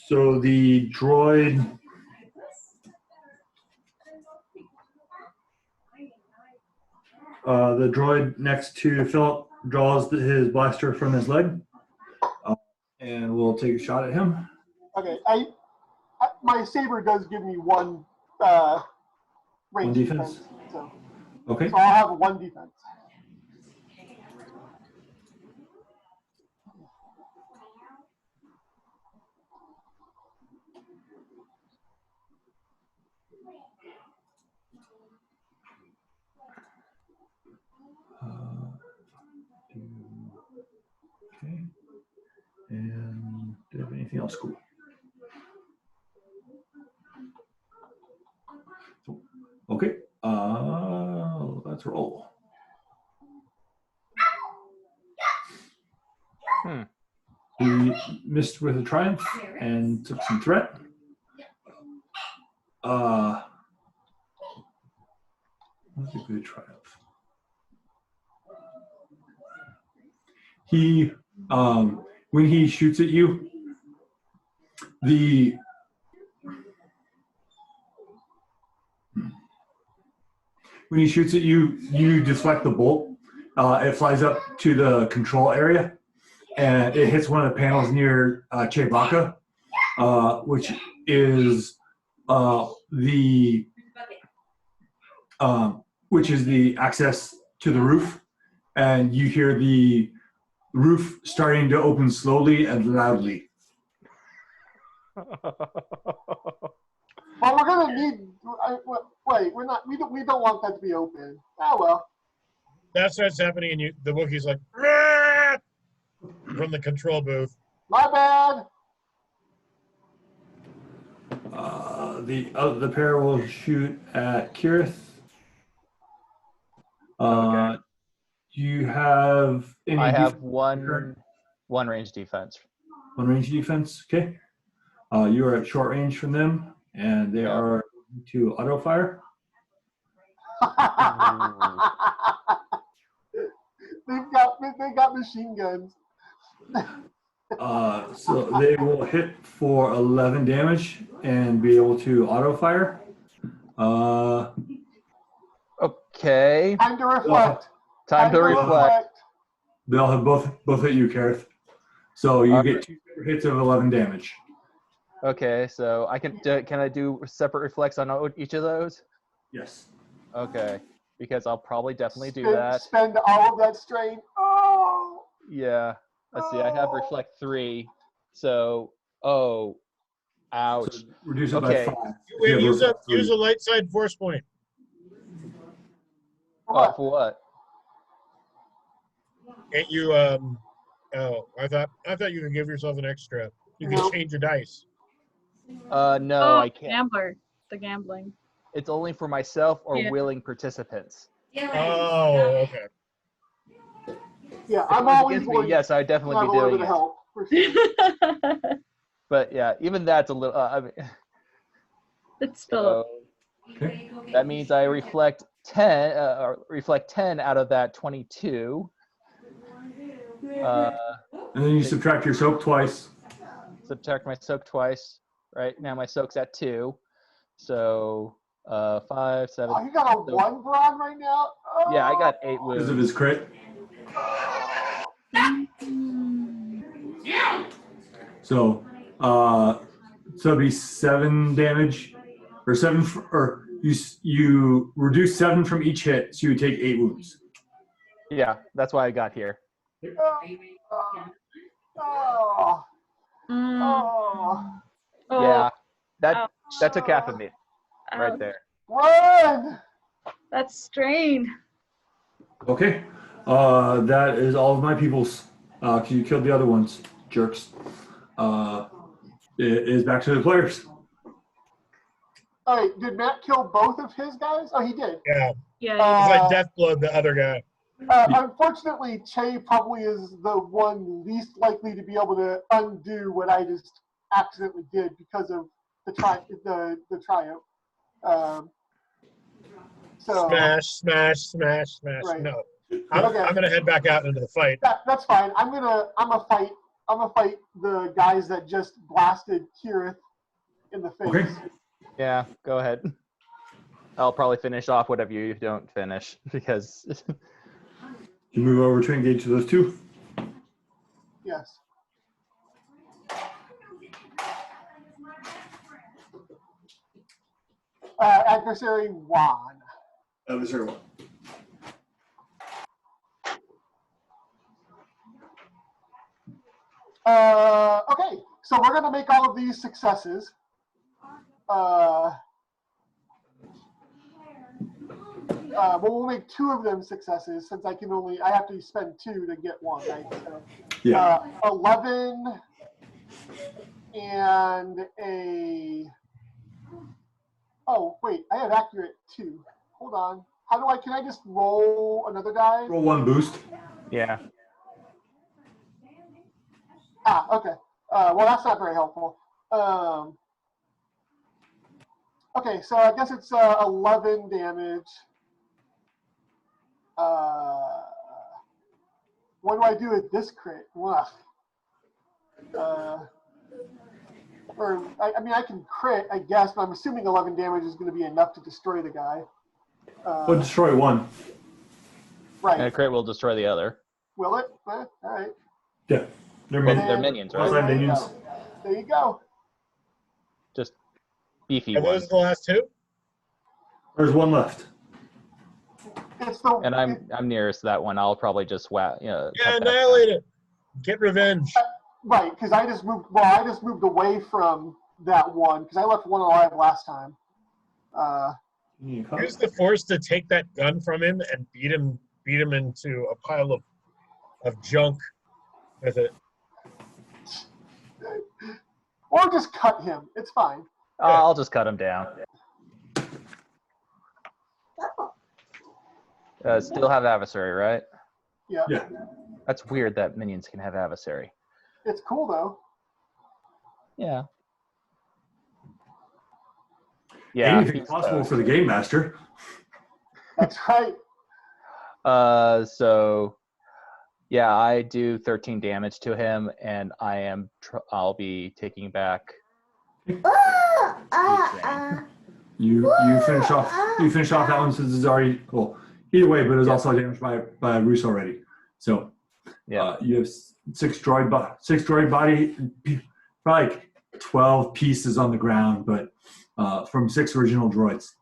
So the droid next to Philip draws his blaster from his leg, and we'll take a shot at him. Okay, my saber does give me 1 range defense. So Okay. I'll have 1 defense. Okay. And do you have anything else cool? Okay. Let's roll. He missed with a triumph and took some threat. That's a good triumph. He, when he shoots at you, you deflect the bolt. It flies up to the control area, and it hits one of the panels near Chewbacca, which is the access to the roof, and you hear the roof starting to open slowly and loudly. Well, we're gonna need. Wait, we're not. We don't want that to be open. Oh well. That starts happening, and the Wookiee's like, "Rah!" From the control booth. My bad. The pair will shoot at Kirith. Okay. Do you have any? I have one range defense. 1 range defense. Okay. You are at short range from them, and they are to auto fire. They got machine guns. So they will hit for 11 damage and be able to auto fire. Okay. Time to reflect. Time to reflect. They'll have both hit you, Kareth. So you get 2 hits of 11 damage. Okay, so can I do separate reflex on each of those? Yes. Okay, because I'll probably definitely do that. Spend all of that strain. Oh. Yeah. Let's see. I have reflect 3. So, ouch. So reduce it Okay. by 5. Wait, use a light side force point. For what? Can't you? I thought you could give yourself an extra. You can change your dice. No, I can't. Gambler. The gambling. It's only for myself or willing participants. Oh, okay. Yeah, If I'm it was always against me, going yes, I'd to definitely have be a little doing bit of it. help. For sure. But yeah, even that's a little. I mean, It's Philip. Okay. that means I reflect 10. Reflect 10 out of that 22. And then you subtract your soak twice. Subtract my soak twice. Right now, my soak's at 2. So 5, 7. Oh, you got a 1 brawn right now? Oh. Yeah, I got 8 wounds. Because of his crit. So, it'd be 7 damage, or you reduce 7 from each hit, so you take 8 wounds. Yeah, that's why I got here. Oh. Yeah, that Ouch. took half of me right Ouch. there. Run! That's strain. Okay, that is all of my peoples. 'Cause you killed the other ones, jerks. It is back to the players. All right, did Matt kill both of his guys? Oh, he did. Yeah, Yeah. it's like Death Blood, the other guy. Unfortunately, Che probably is the one least likely to be able to undo what I just accidentally did because of the trio. So Smash. Right. No, I'm gonna head back out into the fight. that's fine. I'm gonna fight the guys that just blasted Kirith in the face. Okay. Yeah, go ahead. I'll probably finish off whatever you don't finish because You move over to engage those 2. Yes. Adversary 1. Adversary 1. Okay, so we're going to make all of these successes. We'll make 2 of them successes since I have to spend 2 to get 1, right? So, Yeah. 11 and a. Oh wait, I have accurate 2. Hold on. Can I just roll another die? Roll 1 boost. yeah. Okay. Well, that's not very helpful. Okay, so I guess it's 11 damage. What do I do with this crit? Ugh. I can crit, I guess, but I'm assuming 11 damage is going to be enough to destroy the guy. We'll destroy 1. Right. And a crit will destroy the other. Will it? All right. Yeah. They're Well, minions. they're minions, Plus right? I'm minions. There you go. Just beefy Are ones. those the last 2? There's 1 left. It's the. And I'm nearest to that one. I'll probably just Yeah, cut that. annihilate it. Get revenge. Right, because I just moved. Well, I just moved away from that one because I left 1 alive last time. Use the force to take that gun from him and beat him into a pile of junk with it. Or just cut him. It's fine. I'll just cut him down. Still have adversary, right? Yeah. Yeah. That's weird that minions can have adversary. It's cool though. Yeah. Yeah. Anything's possible for the game master. That's right. So yeah, I do 13 damage to him, and I'll be taking back. You finish off that one since it's already either way, but it was also damaged by Roos already. So Yeah. you have 6 droid body, probably like 12 pieces on the ground, but from 6 original droids,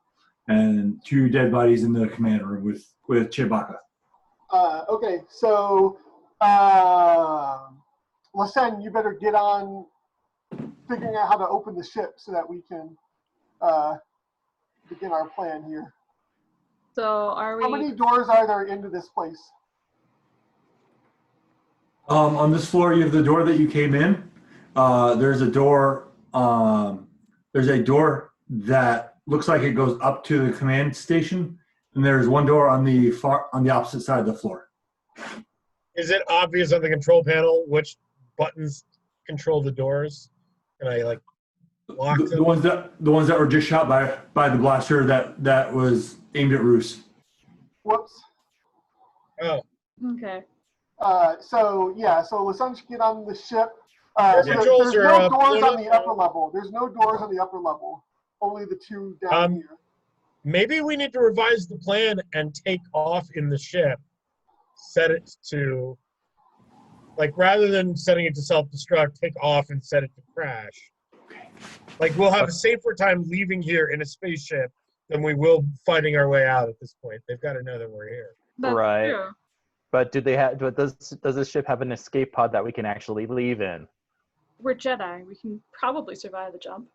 and 2 dead bodies in the command room with Chewbacca. Okay, so Lisanne, you better get on figuring out how to open the ship so that we can begin our plan here. So are we? How many doors are there into this place? On this floor, you have the door that you came in. There's a door. There's a door that looks like it goes up to the command station, and there's 1 door on the opposite side of the floor. Is it obvious on the control panel which buttons control the doors? Can I like lock them? The ones that were just shot by the blaster that was aimed at Roos. Whoops. Oh, Okay. So Lisanne should get on the ship. Your So controls there's are no doors on uploaded. the upper level. There's no doors on the upper level. Only the 2 down here. maybe we need to revise the plan and take off in the ship. Set it to Like rather than setting it to self-destruct, take off and set it to crash. Like we'll have a safer time leaving here in a spaceship than we will fighting our way out at this point. They've got to know that we're here. That's Right. true. But do they have? Does this ship have an escape pod that we can actually leave in? We're Jedi. We can probably survive the jump.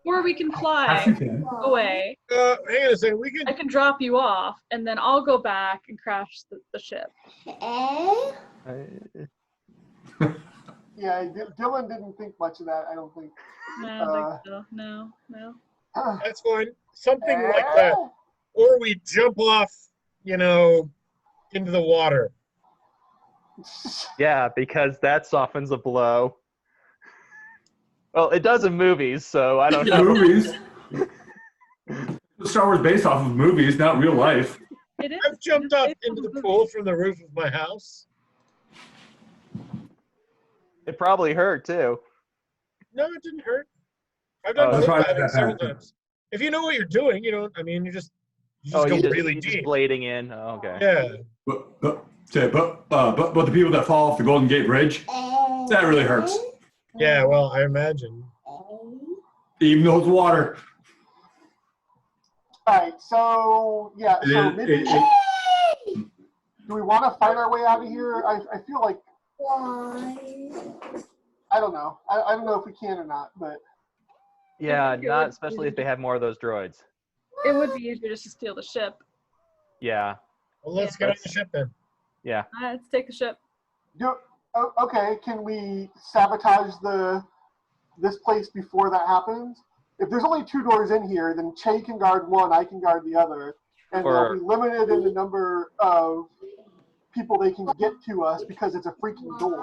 Or we can Yes, fly you can. away. Hang on a second. We could. I can drop you off, and then I'll go back and crash the ship. Yeah, Dylan didn't think much of that, I don't think. No, I don't think so. No. That's fine. Something like that. Or we jump off, into the water. Yeah, because that softens the blow. Well, it does in movies, so I don't know. Movies. Star Wars based off of movies, not real life. It is. I've jumped up into the pool from the roof of my house. It probably hurt too. No, it didn't hurt. I've done that's cliff why I diving got several that. times. If you know what you're doing, you just Oh, go you just, really you just deep. blading in. Oh, okay. Yeah. But the people that fall off the Golden Gate Bridge, that really hurts. Yeah, well, I imagine. Even though it's water. All right, so yeah, so maybe do we want to fight our way out of here? I feel like I don't know. I don't know if we can or not, but Yeah, think it not would especially be- if they have more of those droids. It would be easier just to steal the ship. Yeah, Well, let's get on the ship then. yeah. All right, let's take the ship. okay. Can we sabotage this place before that happens? If there's only 2 doors in here, then Che can guard one, I can guard the other, and Or- they'll be limited in the number of people they can get to us because it's a freaking door.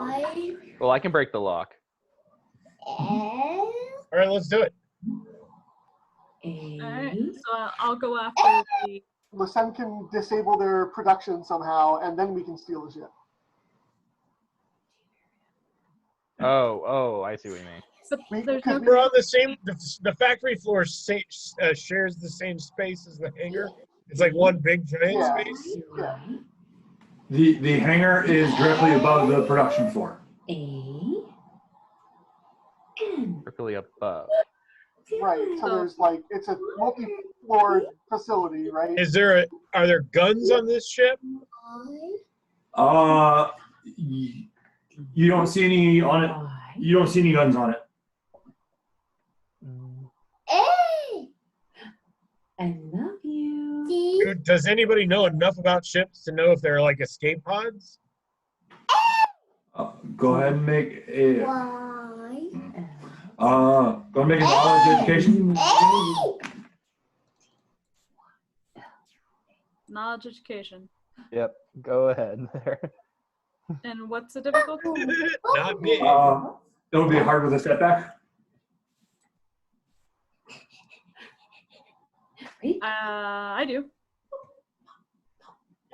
Well, I can break the lock. All right, let's do it. All right, so I'll go after the. Lisanne can disable their production somehow, and then we can steal the ship. Oh, I see what you mean. But there's no. We're on the same. The factory floor shares the same space as the hangar. It's like one big giant Yeah. space. Yeah. The hangar is directly above the production floor. Directly above. Right. So there's like it's a multi-floor facility, right? Are there guns on this ship? You don't see any on it. You don't see any guns on it. I love you. Does anybody know enough about ships to know if they're like escape pods? Go ahead and make a. Why? Go make a knowledge education. Knowledge education. Yep. Go ahead there. And what's the difficulty? Not me. It would be hard with a setback. I do.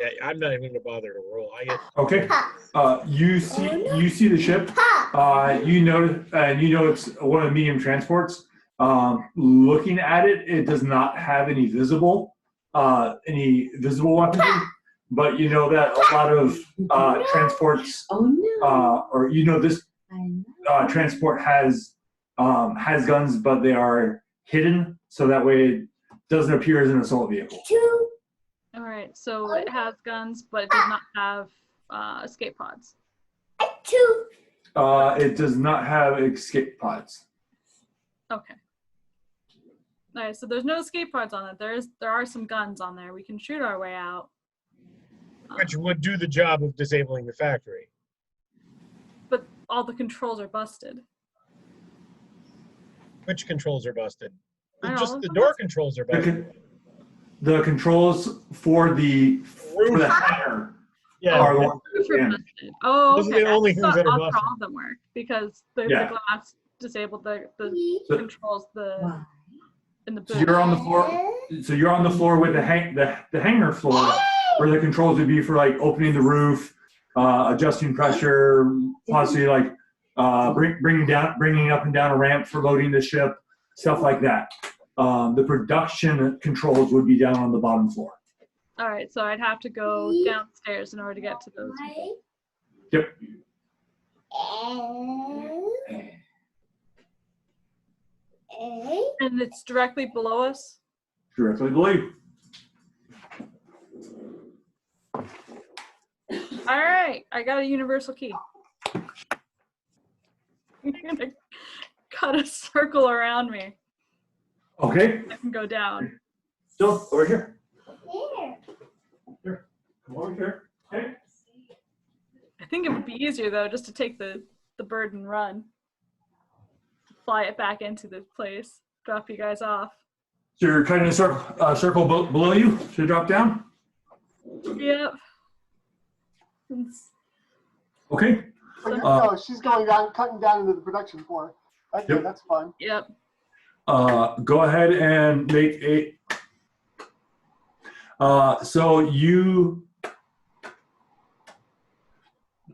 Yeah, I'm not even gonna bother to roll. I get Okay. You see the ship. You know it's one of the medium transports. Looking at it, it does not have any visible weaponry. But you know that a lot of transports, Oh no. or this transport has guns, but they are hidden, so that way it doesn't appear as an assault vehicle. All right, so it has guns, but it does not have escape pods. It does not have escape pods. Okay. All right, so there's no escape pods on it. There are some guns on there. We can shoot our way out. which would do the job of disabling the factory. But all the controls are busted. Which controls are busted? I don't Just know. the door controls are busted. The controls for the hangar Yeah. are the ones Roof that are stand. busted. Oh, Those are okay. the only I things thought that are all busted. of them work because the Yeah. glass disabled the So- controls in the So booth. you're on the floor. So you're on the floor with the hangar floor, where the controls would be for like opening the roof, adjusting pressure, possibly like bringing up and down a ramp for loading the ship, stuff like that. The production controls would be down on the bottom floor. All right, so I'd have to go downstairs in order to get to those people. Yep. And it's directly below us? Directly below you. All right, I got a universal key. I'm gonna cut a circle around me. Okay. I can go down. Still over here. Here. Come over here. Okay. I think it would be easier though, just to take the bird and run. Fly it back into the place. Drop you guys off. So you're cutting a circle below you to drop down? Yep. Okay. Oh, she's going down, cutting down into the production floor. Okay, Yep. that's fun. Yep. Go ahead and make a.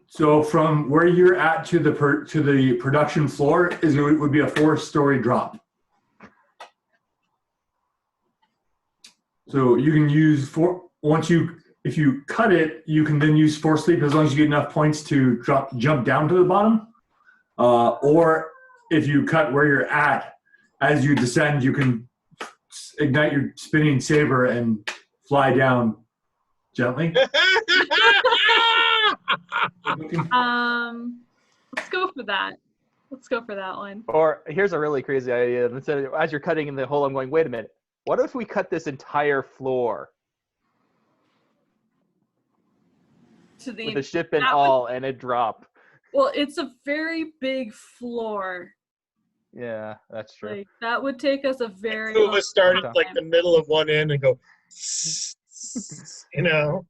So from where you're at to the production floor would be a 4-story drop. So you can use if you cut it, you can then use force sleep as long as you get enough points to jump down to the bottom. Or if you cut where you're at, as you descend, you can ignite your spinning saber and fly down gently. Let's go for that. Let's go for that one. Or here's a really crazy idea. Instead of, as you're cutting in the hole, I'm going, wait a minute. What if we cut this entire floor To the with the ship and all and it drop? Well, it's a very big floor. Yeah, that's true. Like that would take us a very Two of us start at time. like the middle of one end and go, you know.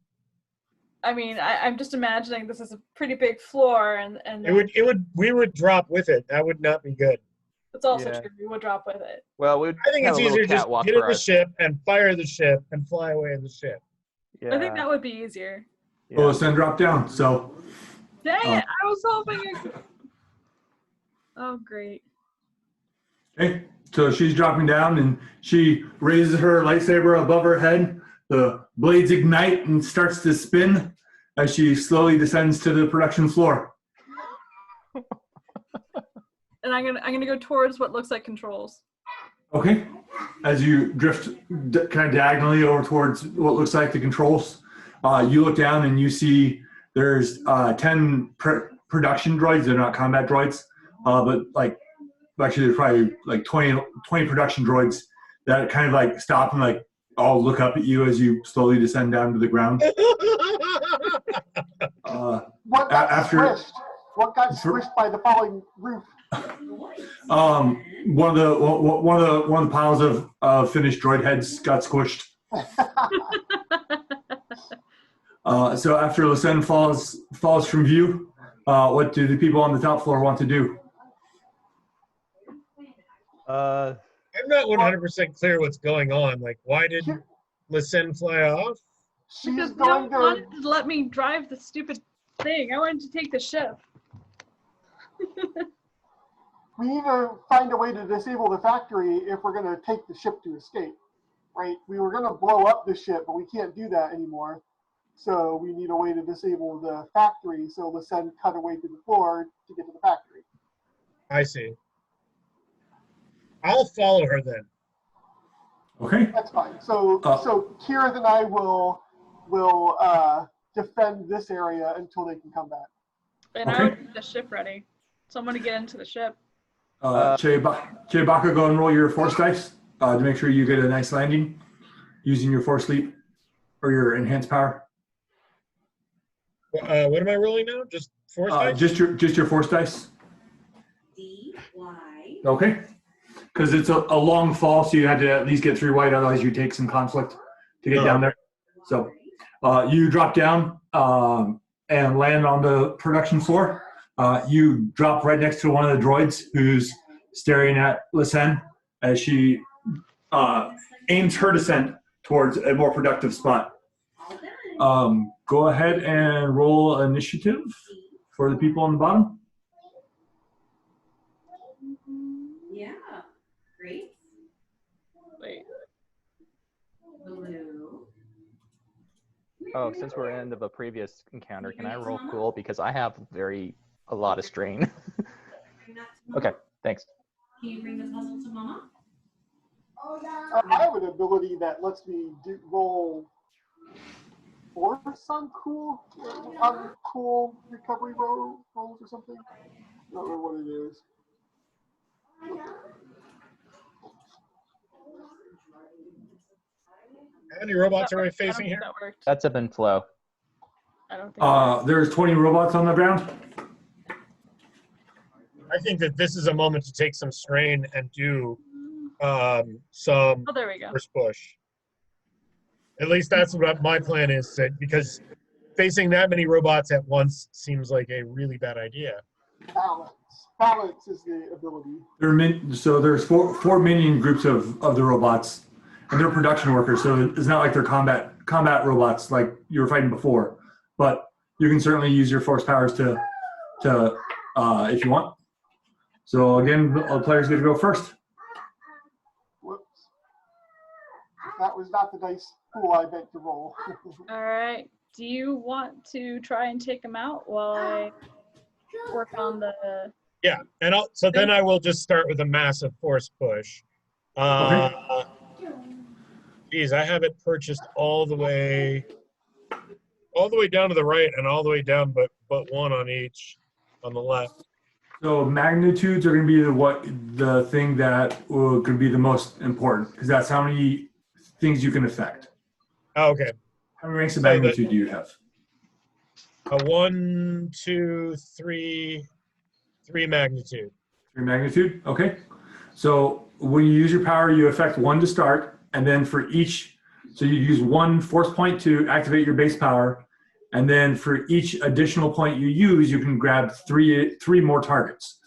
I mean, I'm just imagining this is a pretty big floor, and we would drop with it. That would not be good. it's also Yeah. true. We would drop with it. Well, we'd I think have it's a little easier just catwalk get in for the us. ship and fire the ship and fly away in the ship. Yeah. I think that would be easier. Well, let's then drop down. So Dang it! I was hoping I could. Oh, great. okay, so she's dropping down and she raises her lightsaber above her head. The blades ignite and starts to spin as she slowly descends to the production floor. And I'm gonna go towards what looks like controls. Okay, as you drift kind of diagonally over towards what looks like the controls, you look down and you see there's 10 production droids. They're not combat droids, but like actually there's probably like 20 production droids that kind of like stop and like all look up at you as you slowly descend down to the ground. What got squished? What got squished by the falling roof? One of the piles of finished droid heads got squished. So after Lisanne falls from view, what do the people on the top floor want to do? I'm not 100% clear what's going on. Like, why did Lisanne fly off? Because no one wanted to let me drive the stupid thing. I wanted to take the ship. We need to find a way to disable the factory if we're going to take the ship to escape, right? We were going to blow up the ship, but we can't do that anymore. So we need a way to disable the factory so Lisanne cut away to the floor to get to the factory. I see. I'll follow her then. Okay. That's fine. So Kira and I will defend this area until they can come back. And I would get the ship ready. So I'm going to get into the ship. Chewbacca, go and roll your force dice to make sure you get a nice landing using your force leap or your enhanced power. What am I rolling now? Just force dice? Just your force dice. D-Y. Okay. Because it's a long fall, so you had to at least get 3 white, otherwise you take some conflict to get down there. So you drop down and land on the production floor. You drop right next to one of the droids who's staring at Lisanne as she aims her descent towards a more productive spot. Go ahead and roll initiative for the people on the bottom. Yeah. Great. Wait. Blue. Oh, since we're in the previous encounter, can I roll cool? Because I have a lot of strain. Okay, thanks. Can you bring the puzzle to Mama? I have an ability that lets me roll force on cool recovery rolls or something. I don't know what it is. How many robots are we I don't facing think here? that worked. That's ebb and flow. I don't think. There's 20 robots on the ground. I think that this is a moment to take some strain and do some Oh, there we go. force push. At least that's what my plan is, because facing that many robots at once seems like a really bad idea. Balance is the ability. So there's four minion groups of the robots, and they're production workers. So it's not like they're combat robots like you were fighting before. But you can certainly use your force powers to if you want. So again, the players get to go first. Whoops. That was not the dice pool I meant to roll. All right. Do you want to try and take them out while I work on the? Yeah, and then I will just start with a massive force push. Geez, I have it purchased all the way down to the right and all the way down, but one on each on the left. So magnitudes are going to be the thing that could be the most important, because that's how many things you can affect. Oh, okay. How many ranks of magnitude do you have? 1, 2, 3 magnitude. 3 magnitude. Okay. So when you use your power, you affect 1 to start, and then for each, so you use 1 force point to activate your base power, and then for each additional point you use, you can grab three more targets.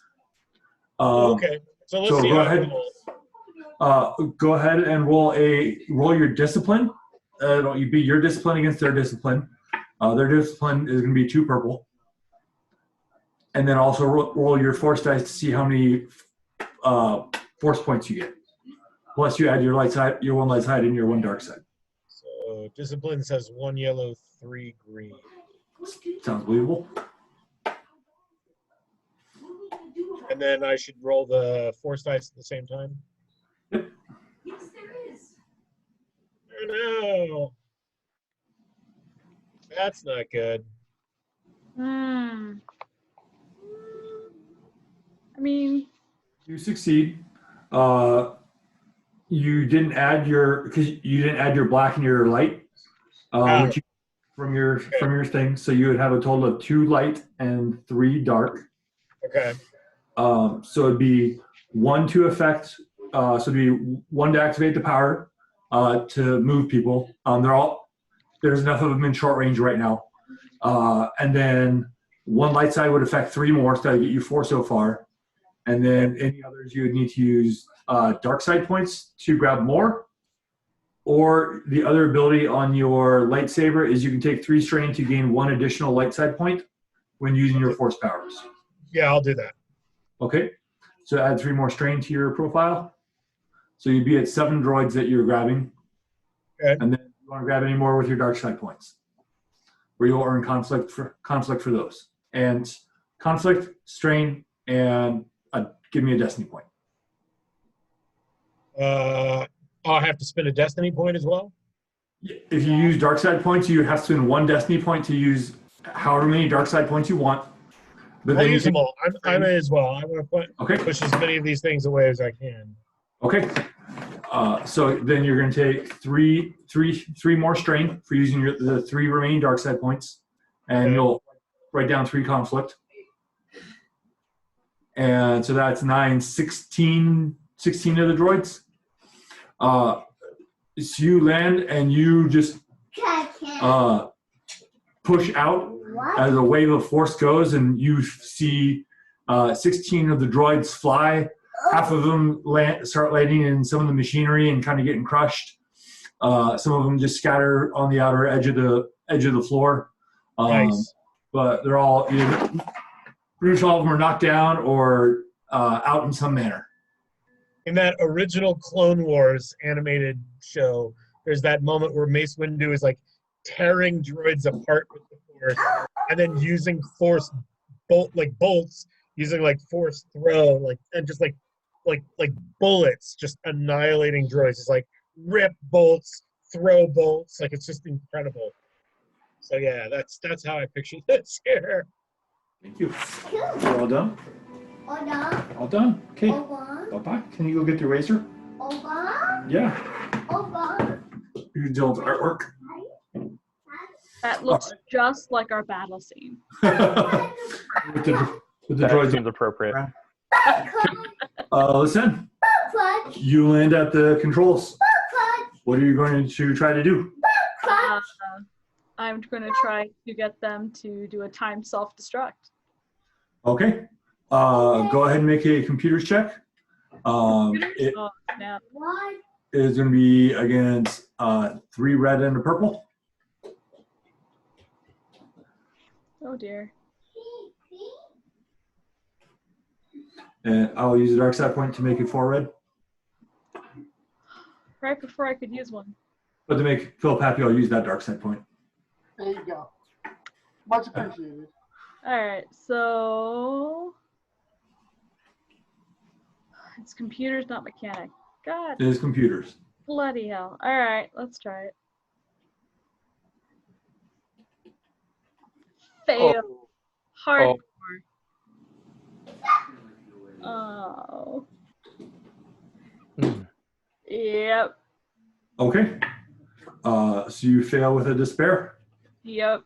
Okay. So let's see. Go ahead. Go ahead and roll your discipline. It'll be your discipline against their discipline. Their discipline is going to be 2 purple. And then also roll your force dice to see how many force points you get. Plus you add your light side, your 1 light side, and your 1 dark side. So discipline says 1 yellow, 3 green. Sounds believable. And then I should roll the force dice at the same time? Yep. Yes, there is. Oh no. That's not good. I mean, You succeed. You didn't add your black and your light, which you, from your thing. So you would have a total of 2 light and 3 dark. Okay. So it'd be 1 to affect. So it'd be 1 to activate the power to move people. There's enough of them in short range right now, and then 1 light side would affect 3 more, so that'd get you 4 so far. And then any others you would need to use dark side points to grab more. Or the other ability on your lightsaber is you can take 3 strain to gain 1 additional light side point when using your force powers. Yeah, I'll do that. Okay, so add 3 more strain to your profile. So you'd be at 7 droids that you're grabbing. Okay. And then you want to grab any more with your dark side points, where you'll earn conflict for those. And conflict, strain, and give me a destiny point. I'll have to spend a destiny point as well? If you use dark side points, you have to spend 1 destiny point to use however many dark side points you want. But I'll then use them all. I may as well. I want to push as many of these things away as I can. Okay. So then you're going to take three more strain for using the 3 remaining dark side points, and you'll write down 3 conflict. And so that's 9, 16 of the droids. So you land and you just push out as a wave of force goes, and you see 16 of the droids fly. Half of them start landing in some of the machinery and kind of getting crushed. Some of them just scatter on the outer edge of the floor. Nice. But they're all either pretty much all of them are knocked down or out in some manner. In that original Clone Wars animated show, there's that moment where Mace Windu is like tearing droids apart with the force, and then using force bolts, using like force throw, and just like bullets, just annihilating droids. It's like rip bolts, throw bolts, like it's just incredible. So yeah, that's how I picture this here. Thank you. You're all done? All done? Okay. Bye-bye. Can you go get the eraser? Yeah. You do the artwork. That looks just like our battle scene. with the That droids. seems appropriate. Listen, you land at the controls. What are you going to try to do? I'm going to try to get them to do a timed self-destruct. Okay. Go ahead and make a computers check. It Oh, snap. is going to be against 3 red and a purple. Oh, dear. And I'll use a dark side point to make it 4 red. Right before I could use one. But to make Philip happy, I'll use that dark side point. There you go. Much appreciated. All right, so it's computers, not mechanic. God, It is computers. bloody hell. All right, let's try it. Fail. Hardcore. Oh. Yep. Okay. So you fail with a despair. Yep.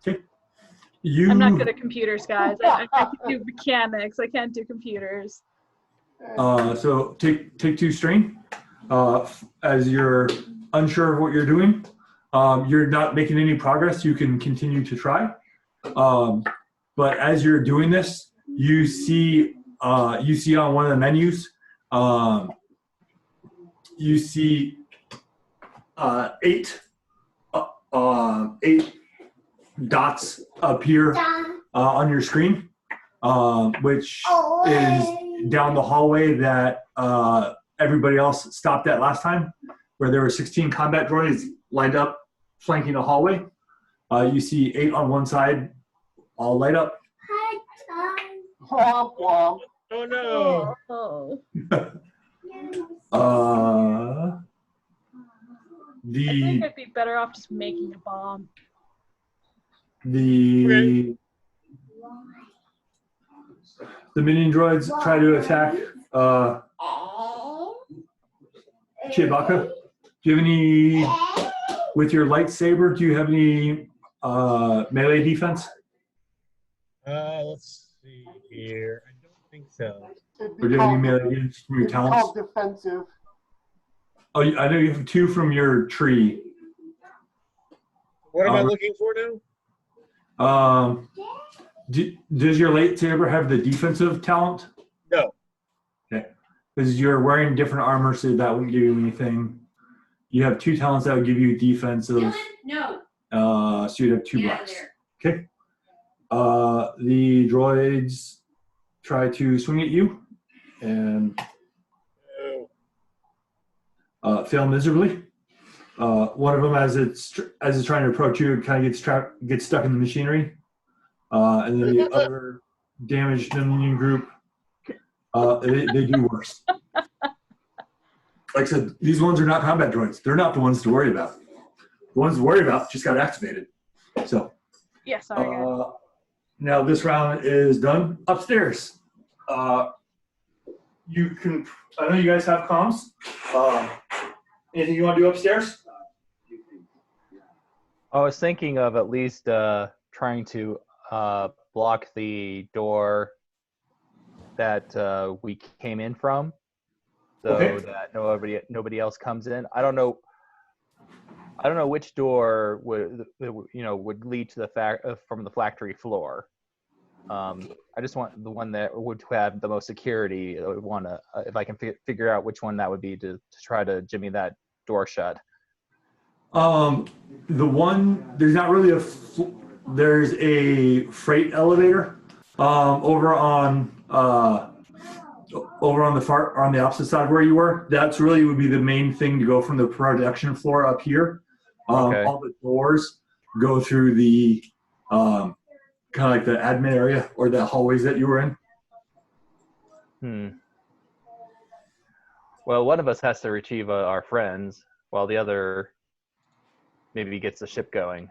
You. I'm not good at computers, guys. I can do mechanics. I can't do computers. So take 2 strain. As you're unsure of what you're doing, you're not making any progress. You can continue to try. But as you're doing this, you see on one of the menus, you see 8 dots appear on your screen, which is down the hallway that everybody else stopped at last time, where there were 16 combat droids lined up flanking a hallway. You see 8 on one side, all light up. Womp womp. Oh no! Oh. Uh, I think the I'd be better off just making a bomb. the minion droids try to attack Chewbacca. Do you have any, with your lightsaber, do you have any melee defense? Let's see here. I don't think so. It'd Or do be you have any called, melee defense from your it'd be talents? called defensive. Oh, I know you have 2 from your tree. What am I looking for now? Does your lightsaber have the defensive talent? No. Okay. Because you're wearing different armor, so that wouldn't give you anything. You have 2 talents that would give you defensive. No. So you'd have 2 Get out of blacks. there. Okay. The droids try to swing at you and fail miserably. One of them, as it's trying to approach you, it kind of gets stuck in the machinery, and then the other damaged minion group, they do worse. Like I said, these ones are not combat droids. They're not the ones to worry about. The ones to worry about just got activated. So. Yeah, sorry, guys. Now this round is done. Upstairs, you can. I know you guys have comms. Anything you want to do upstairs? I was thinking of at least trying to block the door that we came in from, so Okay. that nobody else comes in. I don't know which door would lead to the from the factory floor. I just want the one that would have the most security. I would want to, if I can figure out which one that would be, to try to jimmy that door shut. The one, there's not really there's a freight elevator over on the opposite side where you were. That's really would be the main thing to go from the production floor up here. Okay. All the doors go through the kind of like the admin area or the hallways that you were in? Well, one of us has to retrieve our friends, while the other maybe gets the ship going.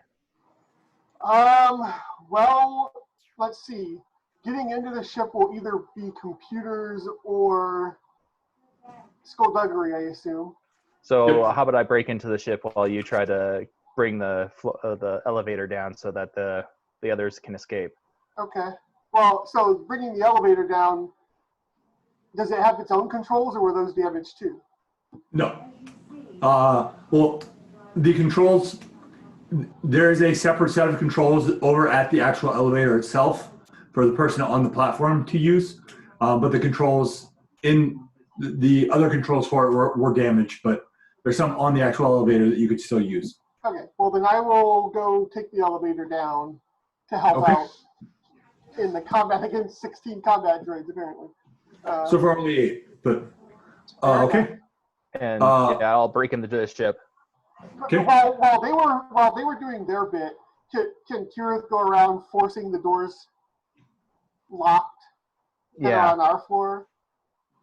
Well, let's see. Getting into the ship will either be computers or skullduggery, I assume. So how about I break into the ship while you try to bring the elevator down so that the others can escape? Okay. Well, so bringing the elevator down, does it have its own controls, or were those damaged too? No. Well, the controls, there's a separate set of controls over at the actual elevator itself for the person on the platform to use. But the controls the other controls for it were damaged, but there's some on the actual elevator that you could still use. Okay. Well, then I will go take the elevator down to help out in the combat against 16 combat droids, apparently. So far only 8, but okay. And yeah, I'll break into the ship. Okay. While they were doing their bit, can Kirith go around forcing the doors locked that are on our floor?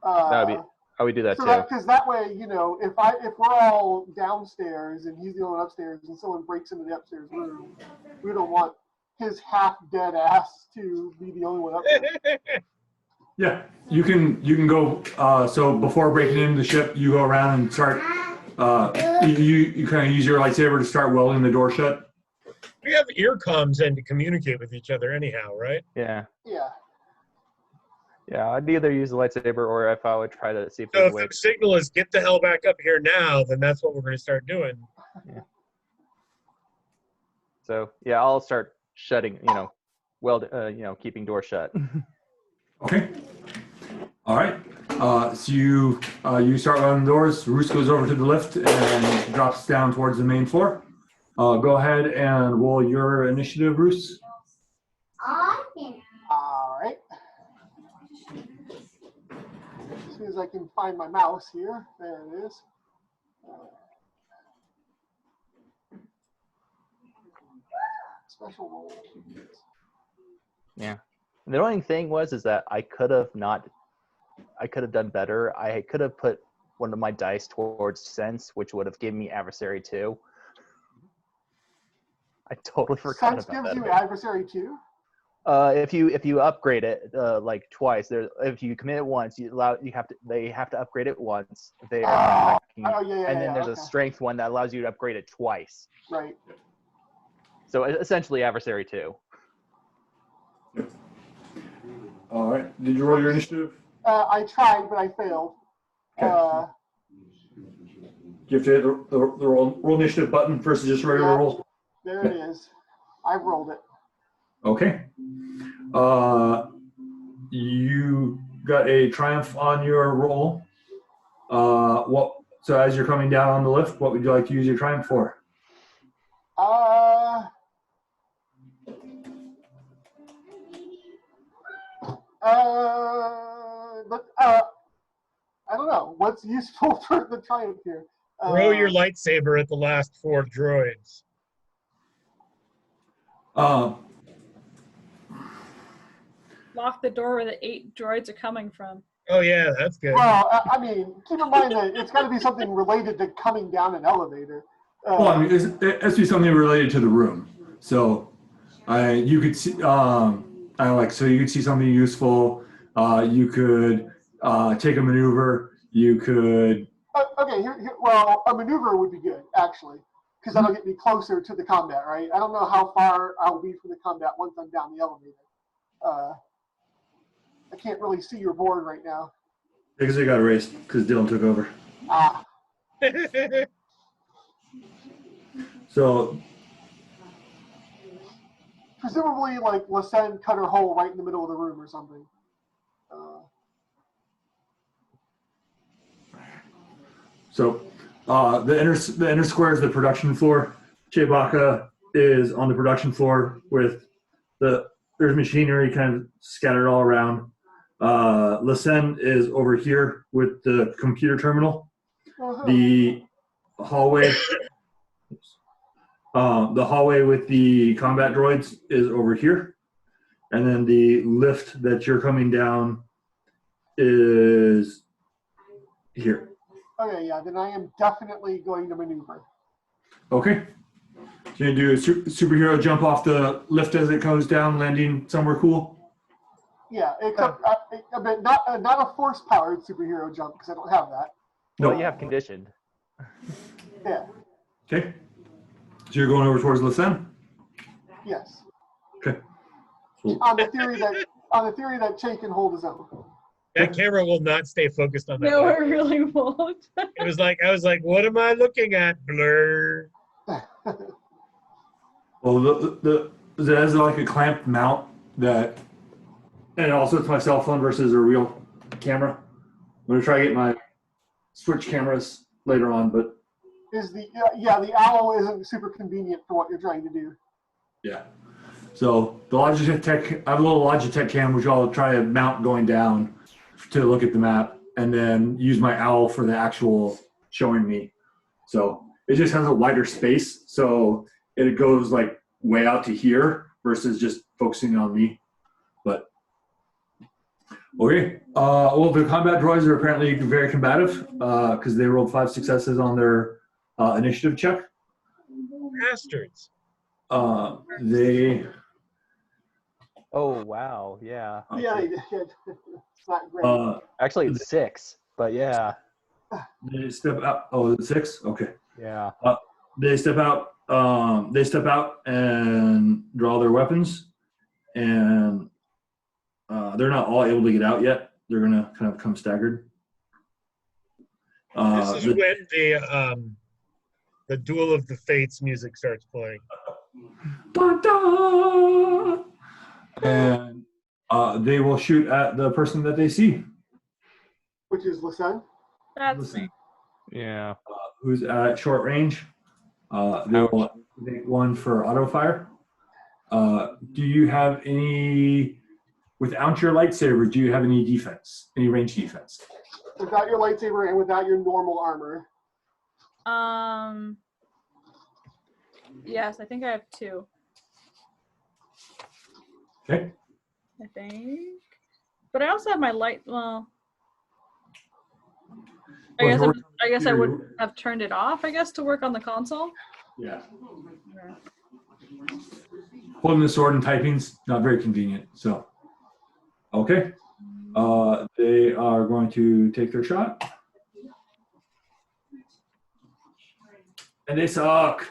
I would do that too. Because that way, you know, if we're all downstairs and he's the only one upstairs, and someone breaks into the upstairs room, we don't want his half dead ass to be the only one up there. Yeah, you can go. So before breaking into the ship, you go around and start. You kind of use your lightsaber to start welding the door shut. We have ear comms and to communicate with each other anyhow, right? Yeah. Yeah. Yeah, I'd either use the lightsaber or if I would try to see if So there's if a way. the signal is get the hell back up here now, then that's what we're going to start doing. Yeah. So yeah, I'll start shutting. Keeping doors shut. Okay. All right. So you start running the doors. Roos goes over to the lift and drops down towards the main floor. Go ahead and roll your initiative, Roos. All right. As soon as I can find my mouse here, there it is. Special roll. Yeah. The only thing is that I could have done better. I could have put one of my dice towards sense, which would have given me adversary 2. I totally forgot Sense about gives that. you adversary 2? If you upgrade it like twice, if you commit it once, they have to upgrade it once. If they are and then there's a strength one that allows you to upgrade it twice. Right. So essentially adversary 2. All right. Did you roll your initiative? I tried, but I failed. Okay. You have to hit the roll initiative button versus just regular roll. There it is. I rolled it. Okay. You got a triumph on your roll. So as you're coming down on the lift, what would you like to use your triumph for? I don't know. What's useful for the triumph here? Throw your lightsaber at the last 4 droids. Lock the door where the 8 droids are coming from. Oh yeah, that's good. Well, I mean, keep in mind that it's got to be something related to coming down an elevator. Well, I mean, it has to be something related to the room. So, you could see, so you could see something useful. You could take a maneuver. You could. Okay, well, a maneuver would be good actually, because that'll get me closer to the combat, right? I don't know how far I'll be from the combat once I'm down the elevator. I can't really see your board right now. Because it got erased because Dylan took over. Ah. So. Presumably, like, Lisanne cut her hole right in the middle of the room or something. So, the inner square is the production floor. Chewbacca is on the production floor with there's machinery kind of scattered all around. Lisanne is over here with the computer terminal. The hallway The hallway with the combat droids is over here. And then the lift that you're coming down is here. Okay, yeah, then I am definitely going to maneuver. Okay. So you do a superhero jump off the lift as it goes down, landing somewhere cool? Yeah, except but not a force-powered superhero jump because I don't have that. No. Well, you have conditioned. Yeah. Okay. So you're going over towards Lisanne? Yes. Okay. Cool. On the theory that Che can hold his own. That camera will not stay focused on that. No, light. it really won't. It was like I was like, what am I looking at? Blur. Well, that is like a clamped mount that, and also it's my cell phone versus a real camera. I'm going to try to get my switch cameras later on, but. The owl isn't super convenient for what you're trying to do. Yeah. So the Logitech, I have a little Logitech cam, which I'll try to mount going down to look at the map, and then use my owl for the actual showing me. So it just has a wider space, so it goes like way out to here versus just focusing on me. But okay. Well, the combat droids are apparently very combative because they rolled 5 successes on their initiative check. Bastards. They. Oh wow, yeah. Yeah, it's not great. Actually, it's 6, but yeah. They step out. Oh, is it 6? Okay. Yeah. They step out. They step out and draw their weapons, and they're not all able to get out yet. They're gonna kind of come staggered. This is when the Duel of the Fates music starts playing. Da, da! And they will shoot at the person that they see. Which is Lisanne? That's me. Yeah. Who's at short range. They will make one for auto fire. Do you have any, without your lightsaber, do you have any defense? Any range defense? Without your lightsaber and without your normal armor. Yes, I think I have 2. Okay. I think. But I also have my light. Well, I guess I would have turned it off, I guess, to work on the console. Yeah. Yeah. Holding the sword and typing's not very convenient. So, okay. They are going to take their shot. And they suck.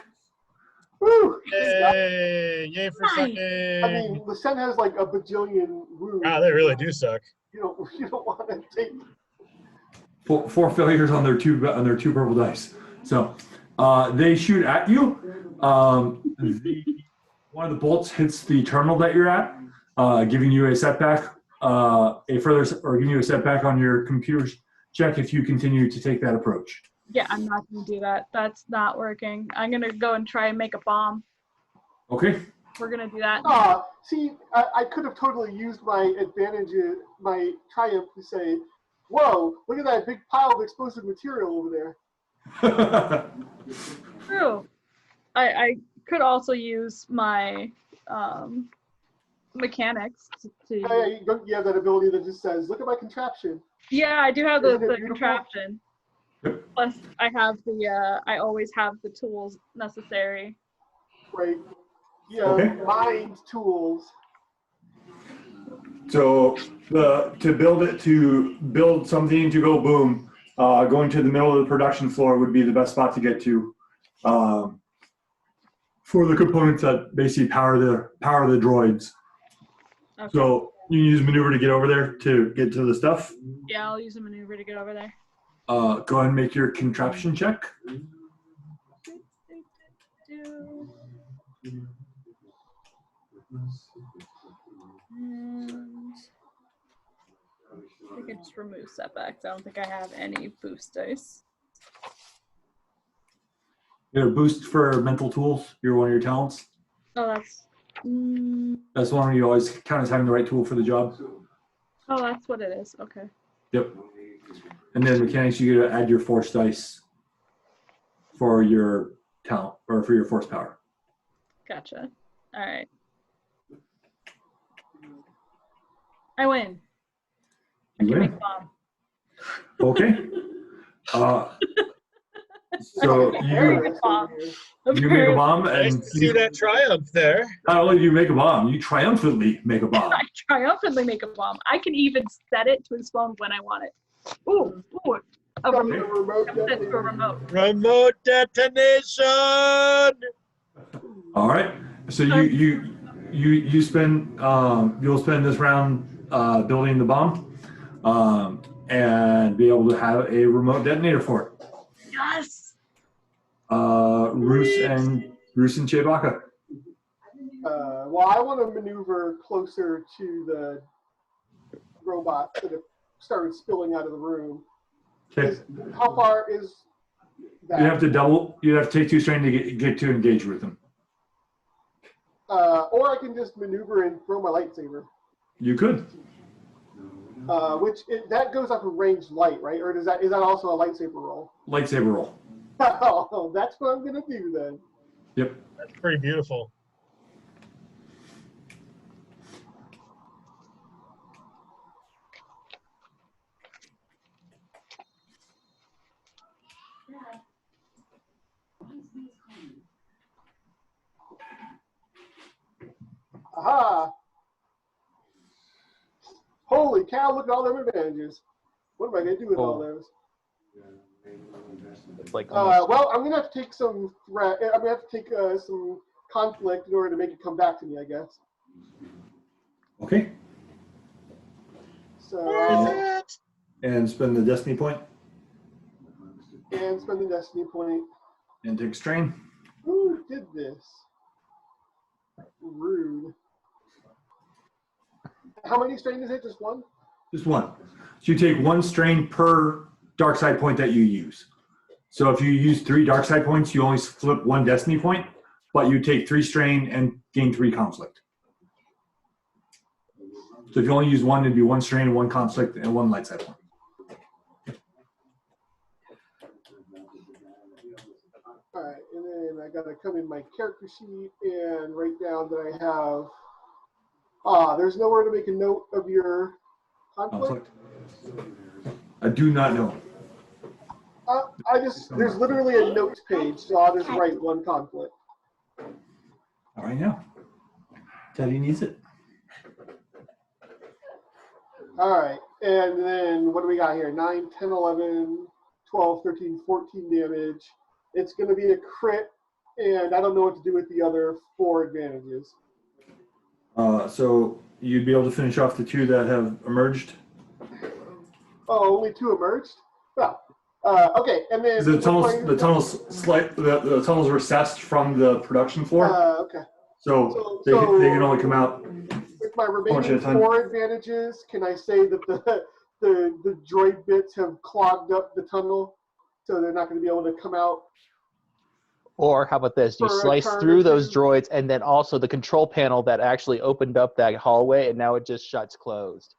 Woo! Yay! Yay for sucking! I mean, Lisanne has like a bajillion wounds. Wow, they really do suck. You don't want to take. Four failures on their two purple dice. So they shoot at you. One of the bolts hits the terminal that you're at, giving you a setback, giving you a setback on your computer's check if you continue to take that approach. Yeah, I'm not going to do that. That's not working. I'm going to go and try and make a bomb. Okay. We're going to do that. See, I could have totally used my advantage, my triumph to say, whoa, look at that big pile of explosive material over there. True. I could also use my mechanics to You have that ability that just says, look at my contraption. Yeah, I do have Isn't the it beautiful? contraption. Plus, I have I always have the tools necessary. Right. Yeah, Okay. mind tools. So to build something to go boom, going to the middle of the production floor would be the best spot to get to for the components that basically power the droids. Okay. So you use maneuver to get over there to get to the stuff. Yeah, I'll use a maneuver to get over there. Go ahead and make your contraption check. And I can just remove setbacks. I don't think I have any boost dice. You have a boost for mental tools. You're one of your talents. Oh, That's one where you always count as having the right tool for the job. oh, that's what it is. Okay. Yep. And then mechanics, you get to add your force dice for your talent or for your force power. Gotcha. All right. I win. I You can win. make a bomb. Okay. So Very good bomb. you make a bomb, Nice and to see that triumph there. not only do you make a bomb, you triumphantly make a bomb. I triumphantly make a bomb. I can even set it to explode when I want it. Ooh, a remote. I'm set to a remote. Remote detonation. All right. So you spend you'll spend this round building the bomb, and be able to have a remote detonator for it. Yes. Roos and Chewbacca. Well, I want to maneuver closer to the robots that have started spilling out of the room. Okay. How far is that? You have to take 2 strain to get to engage with them. Or I can just maneuver and throw my lightsaber. You could. That goes up a ranged light, right? Or is that also a lightsaber roll? Lightsaber roll. Oh, that's what I'm gonna do then. Yep. That's pretty beautiful. Aha! Holy cow, look at all them advantages. What am I going to do with all those? It's like well, I'm going to have to take some threat. I'm going to have to take some conflict in order to make it come back to me, I guess. Okay. So, and spend the destiny point. And spend the destiny point. And take strain. Who did this? Rude. How many strain is it? Just one? Just one. So you take 1 strain per dark side point that you use. So if you use 3 dark side points, you only flip 1 destiny point, but you take 3 strain and gain 3 conflict. So if you only use 1, it'd be 1 strain, 1 conflict, and 1 light side point. All right, and then I gotta come in my character sheet and write down that I have. There's nowhere to make a note of your conflict. I do not know. There's literally a notes page, so I'll just write 1 conflict. All right, now. Teddy needs it. All right, and then what do we got here? 9, 10, 11, 12, 13, 14 damage. It's going to be a crit, and I don't know what to do with the other 4 advantages. So you'd be able to finish off the 2 that have emerged. Oh, only 2 emerged? Well, okay, and then The tunnels recessed from the production floor. Okay. So they can only come out. With my remaining 4 advantages, can I say that the droid bits have clogged up the tunnel, so they're not going to be able to come out? Or how about this? You slice through those droids, and then also the control panel that actually opened up that hallway, and now it just shuts closed.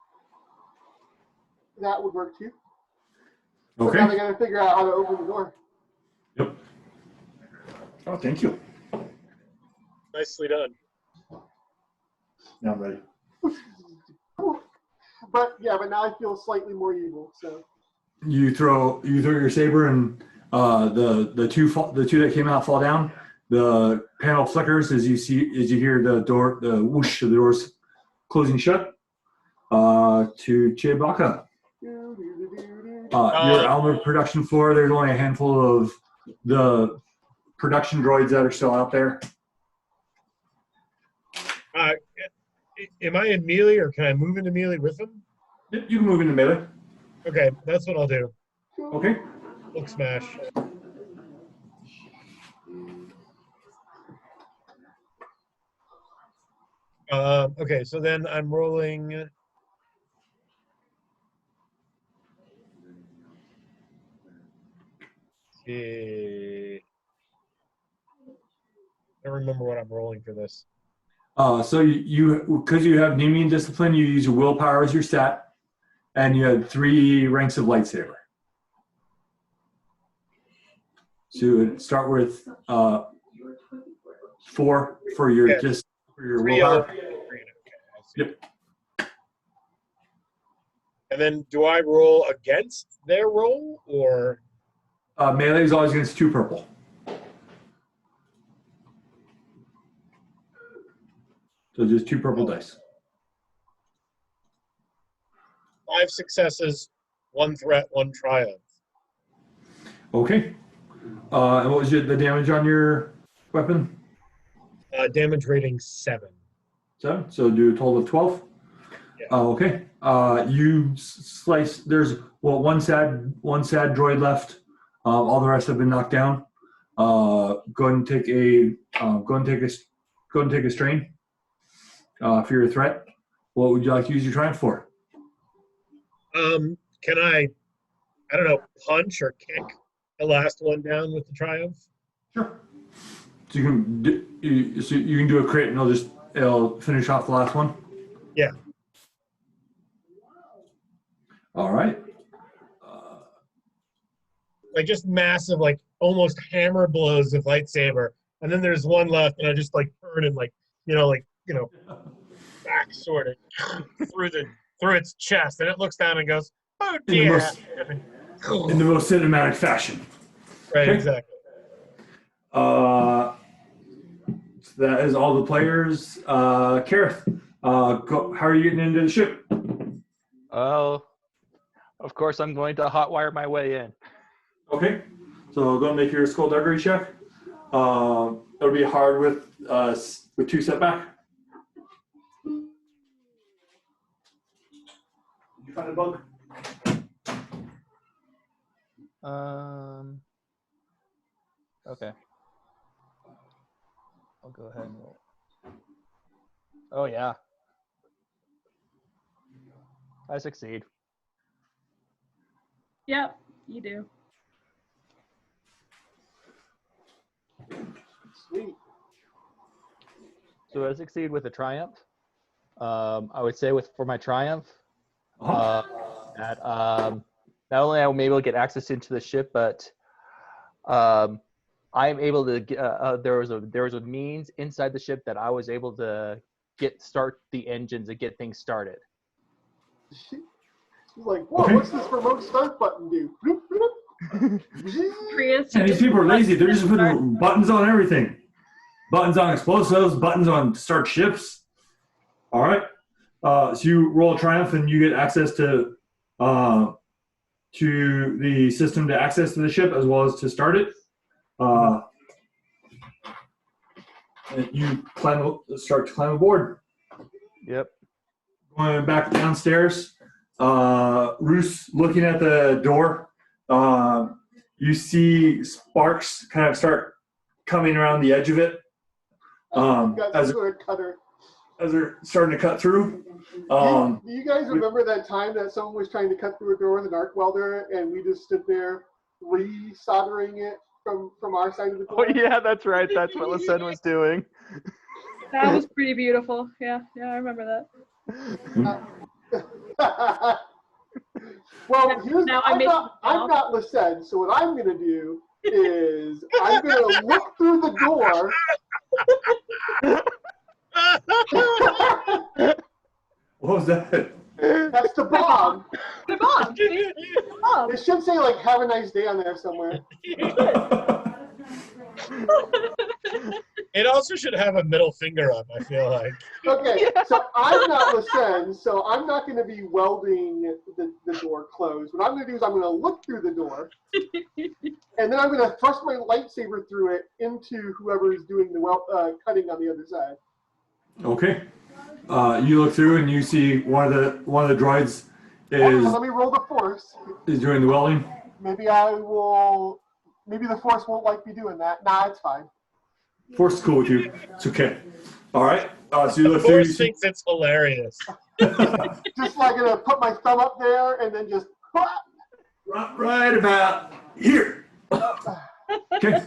That would work too. Okay. But now they got to figure out how to open the door. Yep. Oh, thank you. Nicely done. Now I'm ready. But now I feel slightly more evil. So You throw your saber, and the two that came out fall down. The panel flickers as you hear the whoosh of the doors closing shut. To Chewbacca. Your armored production floor. There's only a handful of the production droids that are still out there. Am I in melee, or can I move into melee with them? You can move into melee. Okay, that's what I'll do. Okay. Look smash. Okay, so then I'm rolling. I don't remember what I'm rolling for this. So because you have Nemean discipline, you use your willpower as your stat, and you had 3 ranks of lightsaber. So start with 4 for your Yeah. just for your 3 yellow, willpower. 3 green. Okay, I see. Yep. And then do I roll against their roll or? Melee is always against 2 purple. So just 2 purple dice. 5 successes, 1 threat, 1 triumph. Okay. And what was the damage on your weapon? Damage rating 7. 7. So do a total of 12. Yeah. Okay. You slice. There's one sad droid left. All the rest have been knocked down. Go ahead and take a strain for your threat. What would you like to use your triumph for? Can I don't know, punch or kick the last one down with the triumph? Sure. So you can do a crit and it'll finish off the last one. Yeah. All right. Like just massive, like almost hammer blows of lightsaber, and then there's one left, and I just like turn and back sword it through its chest, and it looks down and goes, "Oh dear." In the most cinematic fashion. Right, Okay. exactly. So that is all the players. Kareth, how are you getting into the ship? Oh, of course I'm going to hotwire my way in. Okay. So go and make your skullduggery check. It'll be hard with 2 setback. Did you find a bug? Okay. I'll go ahead and roll. Oh yeah. I succeed. Yep, you do. Sweet. So I succeed with a triumph. I would say for my triumph, that not only am I able to get access into the ship, but I'm able to there was a means inside the ship that I was able to start the engines and get things started. She's like, whoa, what's this remote start button do? Bloop, bloop. And these people are lazy. They're just putting buttons on everything. Buttons on explosives, buttons on start ships. All right. So you roll a triumph and you get access to the system to access to the ship as well as to start it. And you start to climb aboard. Yep. Going back downstairs. Roos looking at the door. You see sparks kind of start coming around the edge of it as they're starting to cut through. Do you guys remember that time that someone was trying to cut through a door with an arc welder and we just stood there re-soldering it from our side of the door? Oh yeah, that's right. That's what Lisanne was doing. That was pretty beautiful. Yeah, I remember that. Well, I'm I'm not Lisanne, so what I'm going to do is I'm going to look through the door. What was that? That's the bomb. The bomb. The bomb. It should say, like, have a nice day on there somewhere. It also should have a middle finger up, I feel like. Okay, so I'm not Lisanne, so I'm not going to be welding the door closed. What I'm going to do is I'm going to look through the door, and then I'm going to thrust my lightsaber through it into whoever is doing the cutting on the other side. Okay. You look through and you see one of the droids Let me roll the force. is doing the welding. Maybe the force won't like me doing that. Nah, it's fine. Force is cool with you. It's okay. All right. So you look The through. Force thinks it's hilarious. Just like gonna put my thumb up there and then just. Right about here. Okay.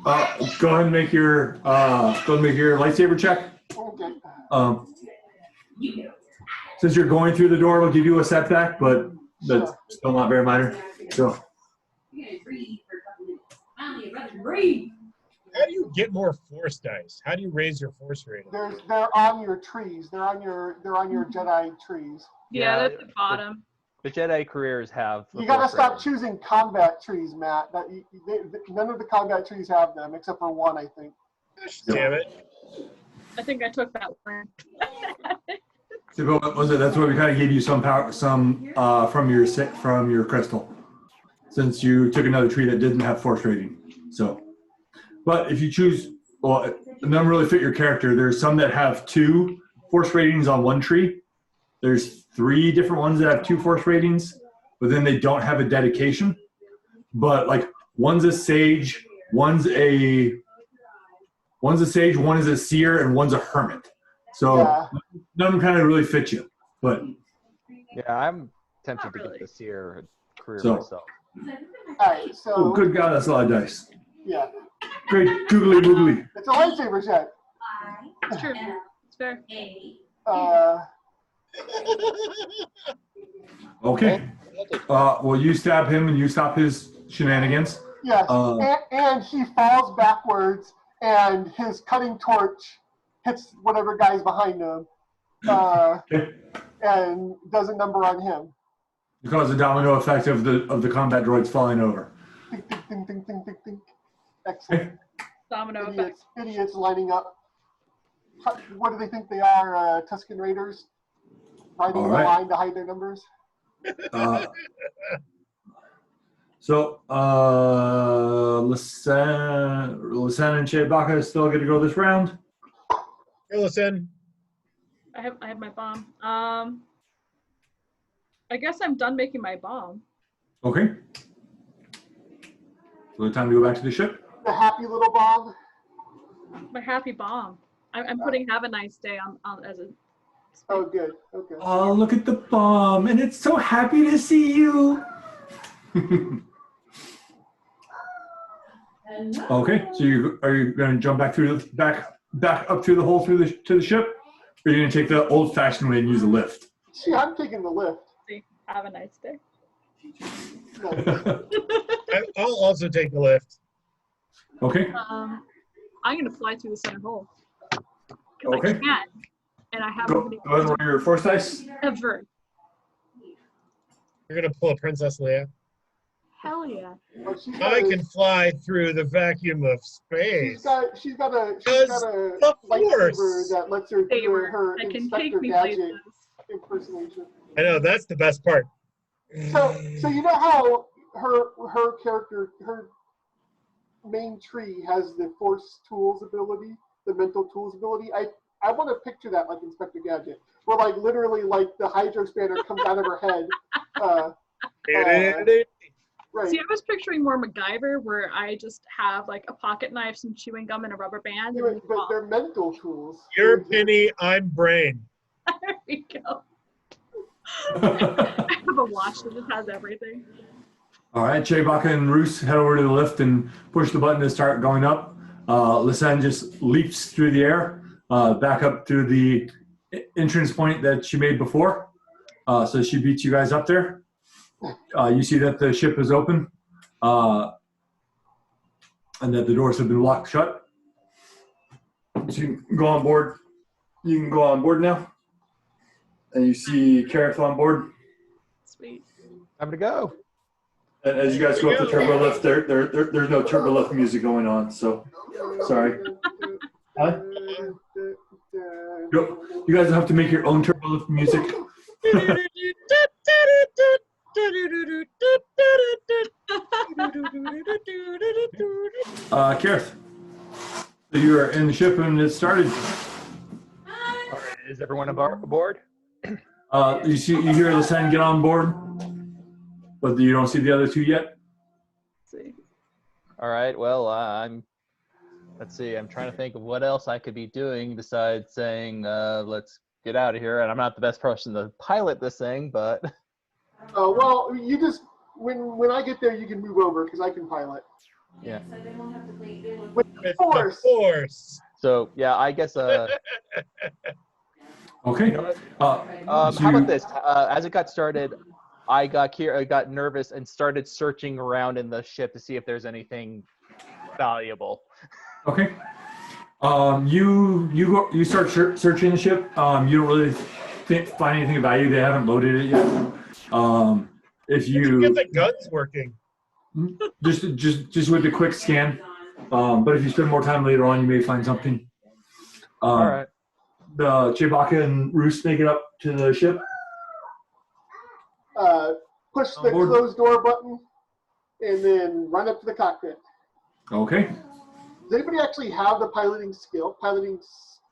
Go ahead and make your lightsaber check. Okay. Since you're going through the door, it'll give you a setback, but that's still not very minor. So. You gotta breathe for a couple minutes. Finally, I'd rather breathe. How do you get more force dice? How do you raise your force rating? They're on your trees. They're on your Jedi trees. Yeah, Yeah, that's the bottom. The Jedi careers have. the You gotta force stop rating. choosing combat trees, Matt. None of the combat trees have them except for one, I think. Gosh, damn it. I think I took that one. So what was it? That's why we kind of gave you some power, some from your crystal, since you took another tree that didn't have force rating. So, but if you choose, well, none really fit your character. There's some that have 2 force ratings on one tree. There's 3 different ones that have 2 force ratings, but then they don't have a dedication. But like one's a sage, one is a seer, and one's a hermit. So Yeah. none of them kind of really fit you. But Yeah, I'm tempted Not to really. get the seer career So- myself. All right, so oh, good God, that's a lot of dice. yeah, Great googly boogly. it's a lightsaber check. It's true. It's fair. Okay. Well, you stab him and you stop his shenanigans. Yes, Uh, and he falls backwards, and his cutting torch hits whatever guy's behind him, Okay. and does a number on him. You cause the domino effect of the combat droids falling over. Ding, ding, ding, ding, ding, ding, ding. Excellent. Domino effect. Idiots lining up. What do they think they are? Tusken Raiders riding All the right. line to hide their numbers. So Lisanne and Chewbacca still get to go this round. Hey, listen. I have my bomb. I guess I'm done making my bomb. Okay. So it's time to go back to the ship. The happy little bomb. My happy bomb. I'm putting "Have a nice day" on as a. Oh, good. Okay. Oh, look at the bomb, and it's so happy to see you. Okay, so are you going to jump back back up through the hole to the ship, or are you going to take the old-fashioned way and use a lift? See, I'm taking the lift. See, have a nice day. No. I'll also take the lift. Okay. I'm gonna fly through the center hole. 'Cause Okay. I can, and I Go haven't ahead and roll your force dice. ever. You're gonna pull a Princess Leia. Hell yeah. Oh, she's got I a- can fly through the vacuum of space. She's got a The lightsaber Force. that lets her do Saber her that can Inspector take me Gadget places. impersonation. I know, that's the best part. So you know how her character, her main tree has the force tools ability, the mental tools ability. I want to picture that like Inspector Gadget, where like literally like the hydro spanner comes out of her head. Right. See, I was picturing more MacGyver, where I just have like a pocket knife, some chewing gum, and a rubber band. Yeah, And but they're mental tools. You're Penny, I'm Brain. there we go. I have a watch that just has everything. All right, Chewbacca and Roos head over to the lift and push the button to start going up. Lisanne just leaps through the air, back up through the entrance point that she made before. So she beats you guys up there. You see that the ship is open, and that the doors have been locked shut. So you can go on board. You can go on board now. And you see Kareth on board. Sweet. Time to go. And as you guys go up the turbo lift, there's no turbo lift music going on, so sorry. Huh? You guys have to make your own turbo lift music. Kareth, so you are in the ship and it started. All right, is everyone aboard? You hear Lisanne get on board, but you don't see the other two yet. Let's see. All right. Well, let's see. I'm trying to think of what else I could be doing besides saying, "Let's get out of here." And I'm not the best person to pilot this thing, but. Well, you just when I get there, you can move over because I can pilot. Yeah. So they won't have to wait. They will. With With force. the Force. So yeah, I guess. Okay. How about this? As it got started, I got nervous and started searching around in the ship to see if there's anything valuable. Okay. You start searching the ship. You don't really find anything of value. They haven't loaded it yet. If you get the guns working. just with a quick scan. But if you spend more time later on, you may find something. All right. The Chewbacca and Roos make it up to the ship. Push the closed door button and then run up to the cockpit. Okay. Does anybody actually have the piloting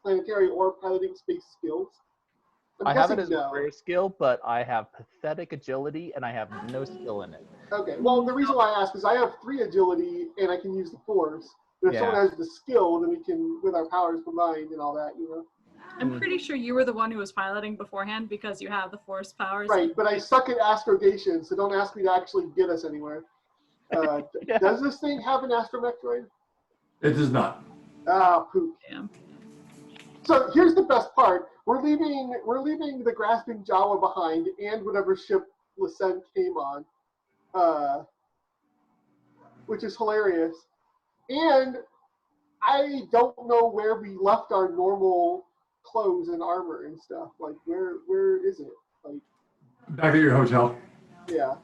planetary or piloting space skills? I have it as a rare skill, but I have pathetic agility and I have no skill in it. Okay. Well, the reason why I ask is I have 3 agility and I can use the Force. But if someone has the skill, then we can, with our powers combined and all that, you know. I'm pretty sure you were the one who was piloting beforehand because you have the Force powers. Right, but I suck at astrogation, so don't ask me to actually get us anywhere. Does this thing have an astromech droid? It does not. Ah, poop. Damn. So here's the best part. We're leaving the grasping Jawa behind and whatever ship Lisanne came on, which is hilarious. And I don't know where we left our normal clothes and armor and stuff. Like, where is it? Like, back at your hotel. Yeah.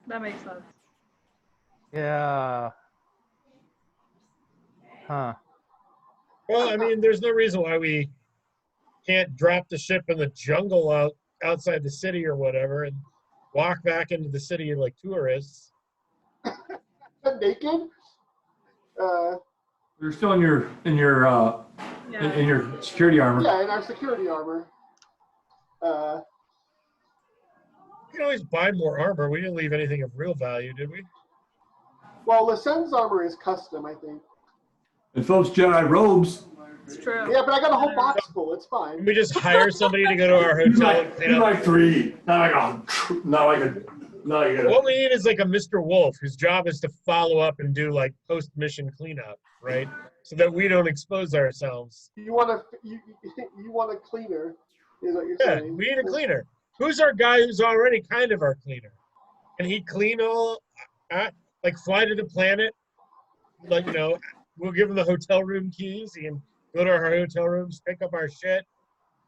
That makes sense. Yeah. Huh. Well, I mean, there's no reason why we can't drop the ship in the jungle outside the city or whatever and walk back into the city like tourists. Naked? You're still in your security armor. Yeah, in our security armor. You can always buy more armor. We didn't leave anything of real value, did we? Well, Lisanne's armor is custom, I think. And Philip's Jedi robes. It's true. Yeah, but I got a whole box full. It's fine. Can we just hire somebody to go to our hotel and clean up? Like 3. Not like a. What we need is like a Mr. Wolf whose job is to follow up and do like post-mission cleanup, right? So that we don't expose ourselves. You want a cleaner, is what you're saying. Yeah, we need a cleaner. Who's our guy who's already kind of our cleaner? Can he clean all, like fly to the planet? Like, you know, we'll give him the hotel room keys. He can go to our hotel rooms, pick up our shit,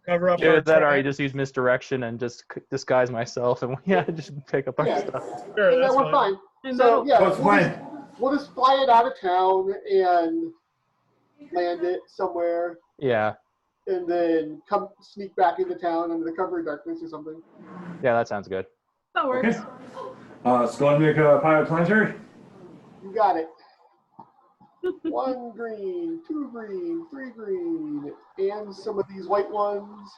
cover up our That or I just use misdirection and just disguise myself and just pick up our stuff. Sure, and that's then we're fine. And So yeah, fine. we'll just fly it out of town and land it somewhere, Yeah. and then come sneak back into town under the cover of darkness or something. Yeah, that sounds good. That works. Okay. Let's go ahead and make a pilot planetary. You got it. 1 green, 2 green, 3 green, and some of these white ones.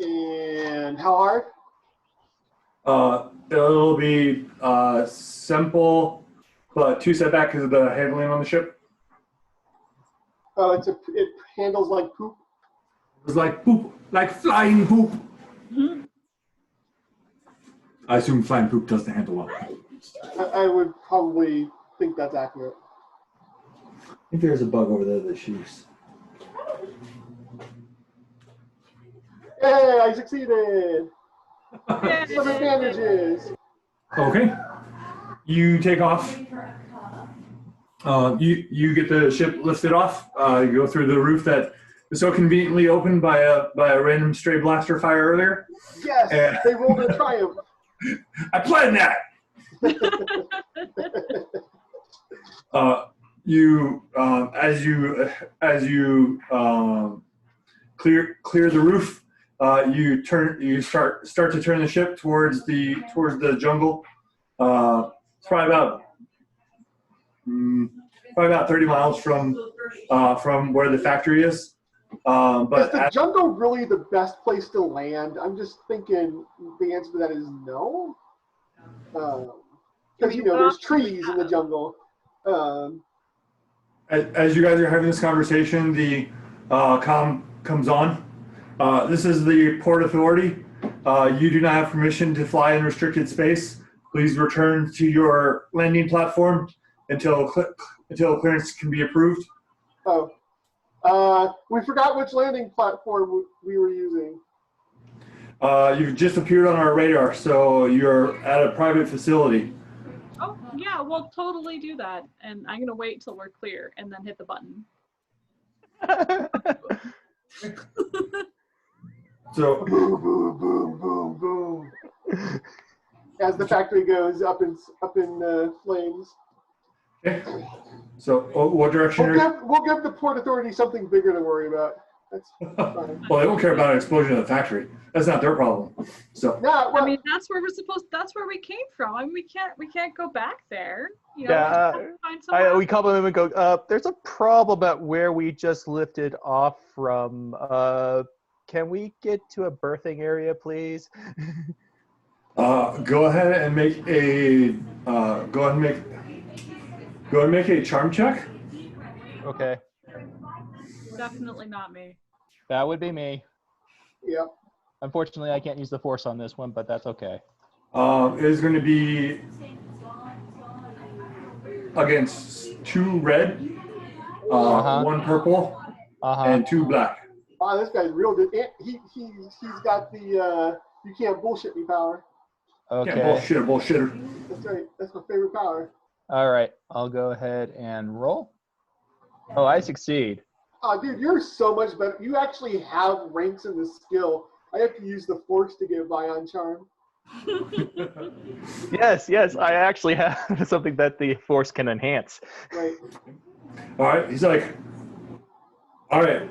And how hard? It'll be simple, but 2 setback because of the handling on the ship. Oh, it handles like poop. It's like poop, like flying poop. Mm-hmm. I assume flying poop does the handle well. I would probably think that's accurate. I think there's a bug over there that shoots. Hey, I succeeded! Some advantages. Okay. You take off. You get the ship lifted off. You go through the roof that was so conveniently opened by a random stray blaster fire earlier. Yes, they rolled a triumph. I planned that. As you clear the roof, you start to turn the ship towards the jungle. It's probably about 30 miles from where the factory is. But is the jungle really the best place to land? I'm just thinking the answer to that is no. Because there's trees in the jungle. As you guys are having this conversation, the comm comes on. This is the Port Authority. You do not have permission to fly in restricted space. Please return to your landing platform until clearance can be approved. Oh. We forgot which landing platform we were using. You've just appeared on our radar, so you're at a private facility. Oh, yeah, we'll totally do that. And I'm going to wait till we're clear and then hit the button. So, Boom, boom, boom, boom, boom. As the factory goes up in flames. okay. So, what direction We'll give the Port Authority something bigger to worry about. That's fine. Well, they don't care about an explosion in the factory. That's not their problem. So, No, well, I mean, that's where that's where we came from. I mean, we can't go back there. You know, Yeah, we have to find somewhere we call them and go, there's a problem at where we just lifted off from. Can we get to a birthing area, please? go ahead and make a charm check. Okay, Definitely not me. that would be me. yeah. Unfortunately, I can't use the force on this one, but that's okay. It is going to be against 2 red, one purple, and 2 black. Wow, this guy's real good. He's got the you can't bullshit me power. Okay. Yeah, bullshitter. That's right. That's my favorite power. All right, I'll go ahead and roll. Oh, I succeed. Oh, dude, you're so much better. You actually have ranks in the skill. I have to use the force to get by on charm. Yes, I actually have something that the force can enhance. Right. All right, he's like, all right,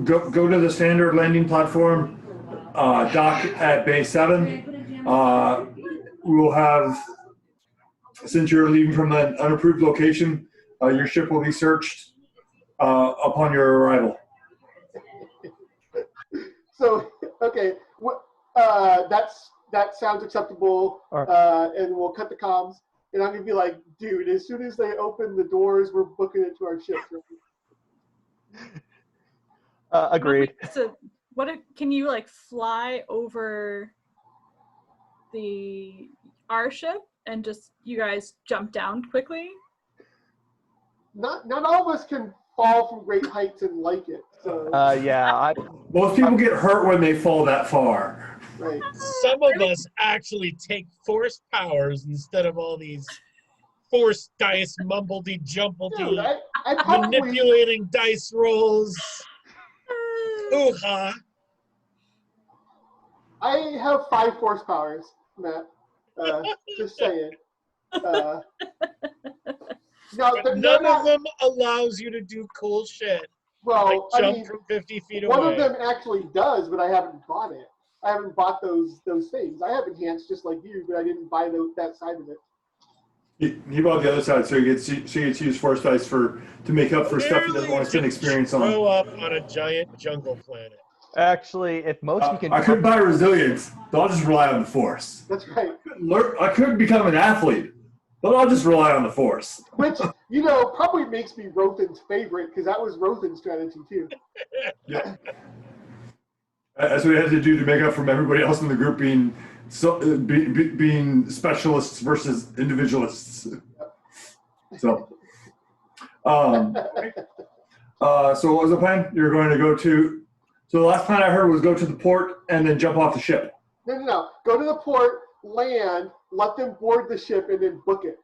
go to the standard landing platform, dock at Bay 7. We'll have, since you're leaving from an unapproved location, your ship will be searched upon your arrival. So, okay, that sounds acceptable, and we'll cut the comms. And I'm gonna be like, dude, as soon as they open the doors, we're booking it to our ship. Agreed. So, can you like fly over our ship and just you guys jump down quickly? Not all of us can fall from great heights and like it. So yeah. Most people get hurt when they fall that far. right. Some of us actually take force powers instead of all these force dice, mumbledy-jumbledy, Dude, I probably, manipulating dice rolls. Hoo-ha. I have 5 force powers, Matt. Just saying. No, But none of them allows you to do cool shit. Well, Like I jump mean, from 50 feet one away. of them actually does, but I haven't bought it. I haven't bought those things. I have enhanced just like you, but I didn't buy that side of it. He bought the other side, so he gets to use force dice to make up for stuff he doesn't want to spend experience on. Grow up on a giant jungle planet. Actually, if most you can... I could buy resilience, but I'll just rely on the force. That's right. I could become an athlete, but I'll just rely on the force. Which, probably makes me Rothan's favorite, because that was Rothan's strategy, too. Yeah. That's what he had to do to make up from everybody else in the group being specialists versus individualists. So, so what was the plan? You're going to go to... So the last plan I heard was go to the port and then jump off the ship. No. Go to the port, land, let them board the ship, and then book it.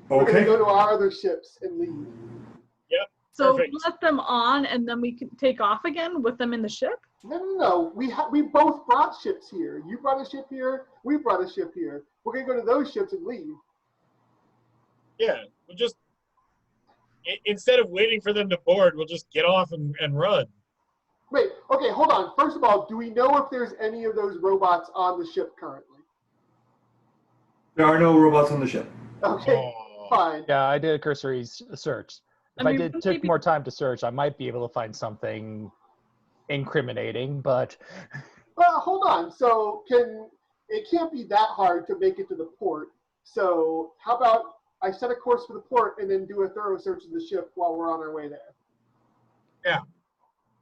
Okay. We're going to go to our other ships and leave. Yep. So Perfect. let them on, and then we can take off again with them in the ship? No. We both brought ships here. You brought a ship here. We brought a ship here. We're going to go to those ships and leave. Yeah, we'll just, instead of waiting for them to board, we'll just get off and run. Wait, okay, hold on. First of all, do we know if there's any of those robots on the ship currently? There are no robots on the ship. Okay, fine. Yeah, I did a cursory search. If I took more time to search, I might be able to find something incriminating, but... Well, hold on. So it can't be that hard to make it to the port. So how about I set a course for the port and then do a thorough search of the ship while we're on our way there? Yeah.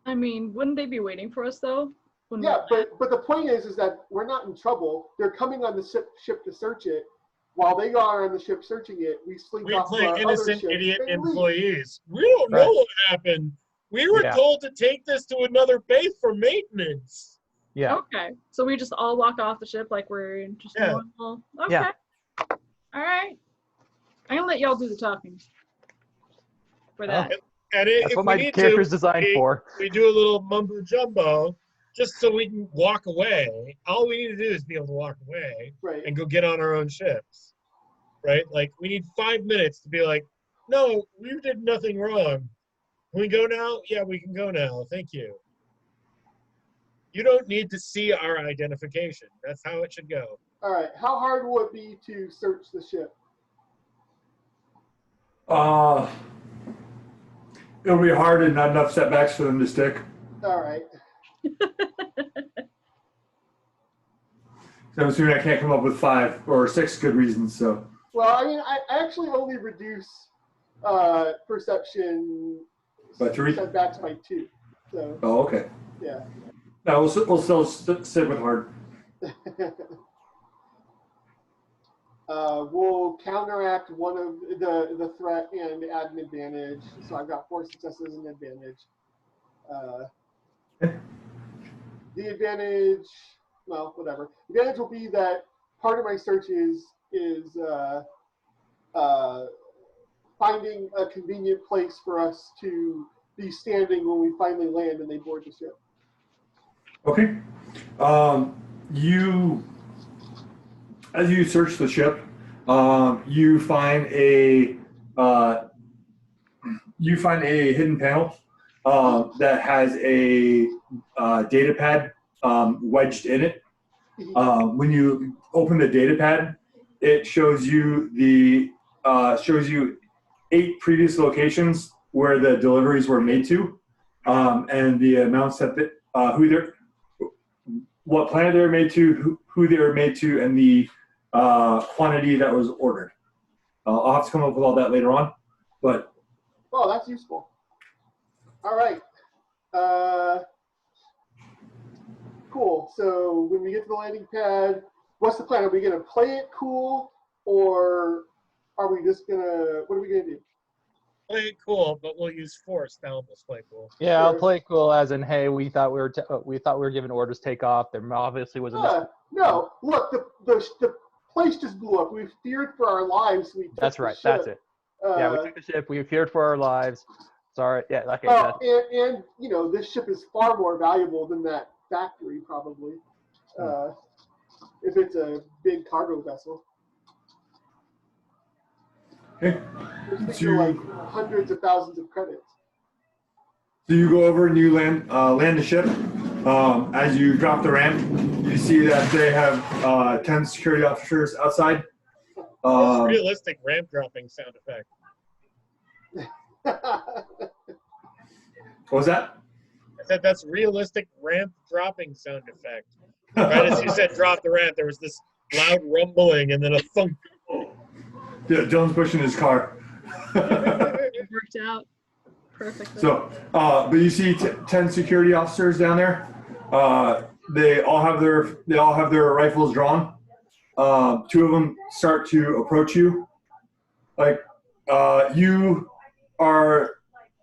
I mean, wouldn't they be waiting for us, though? Yeah, but the point is that we're not in trouble. They're coming on the ship to search it. While they are on the ship searching it, we sleep off We play our innocent other idiot ship and leave. employees. We don't know what happened. We were told to take this to another base for maintenance. Yeah. Okay, so we just all walk off the ship like we're just normal. Okay. Yeah. All right. I'm gonna let y'all do the talking. For that. And That's if what we my need character's to, designed for. we do a little mumbo jumbo just so we can walk away. All we need to do is be able to walk away Right. and go get on our own ships. Right? Like, we need 5 minutes to be like, no, we did nothing wrong. Can we go now? Yeah, we can go now. Thank you. You don't need to see our identification. That's how it should go. All right. How hard will it be to search the ship? It'll be hard and not enough setbacks for them to stick. All right. So I'm assuming I can't come up with 5 or 6 good reasons. So. Well, I mean, I actually only reduce perception By 3? setbacks by 2. So Oh, okay. yeah. No, we'll still sit with hard. We'll counteract one of the threat and add an advantage. So I've got 4 successes and advantage. The advantage, well, whatever. The advantage will be that part of my search is finding a convenient place for us to be standing when we finally land and they board the ship. Okay. As you search the ship, you find a hidden panel that has a data pad wedged in it. When you open the data pad, it shows you 8 previous locations where the deliveries were made to, and the amounts that what planet they were made to, who they were made to, and the quantity that was ordered. I'll have to come up with all that later on, but. Oh, that's useful. All right. Cool. So when we get to the landing pad, what's the plan? Are we going to play it cool, or are we just going to, what are we going to do? Play it cool, but we'll use force to help us play cool. Yeah, I'll Sure. play cool as in, hey, we thought we were given orders to take off. There obviously was a mistake. No, look, the place just blew up. We feared for our lives. We took That's the right. ship. That's it. Yeah, we took the ship. We feared for our lives. Sorry. Yeah. Okay. And you know, this ship is far more valuable than that factory, probably, if it's a big cargo vessel. Okay. These are like hundreds of thousands of credits. So you go over and you land the ship. As you drop the ramp, you see that they have 10 security officers outside. It's realistic ramp dropping sound effect. What was that? I said that's realistic ramp dropping sound effect. Right as you said drop the ramp, there was this loud rumbling and then a thunk. Yeah, John's pushing his car. It worked out perfectly. So, but you see 10 security officers down there. They all have their rifles drawn. 2 of them start to approach you. Like, you are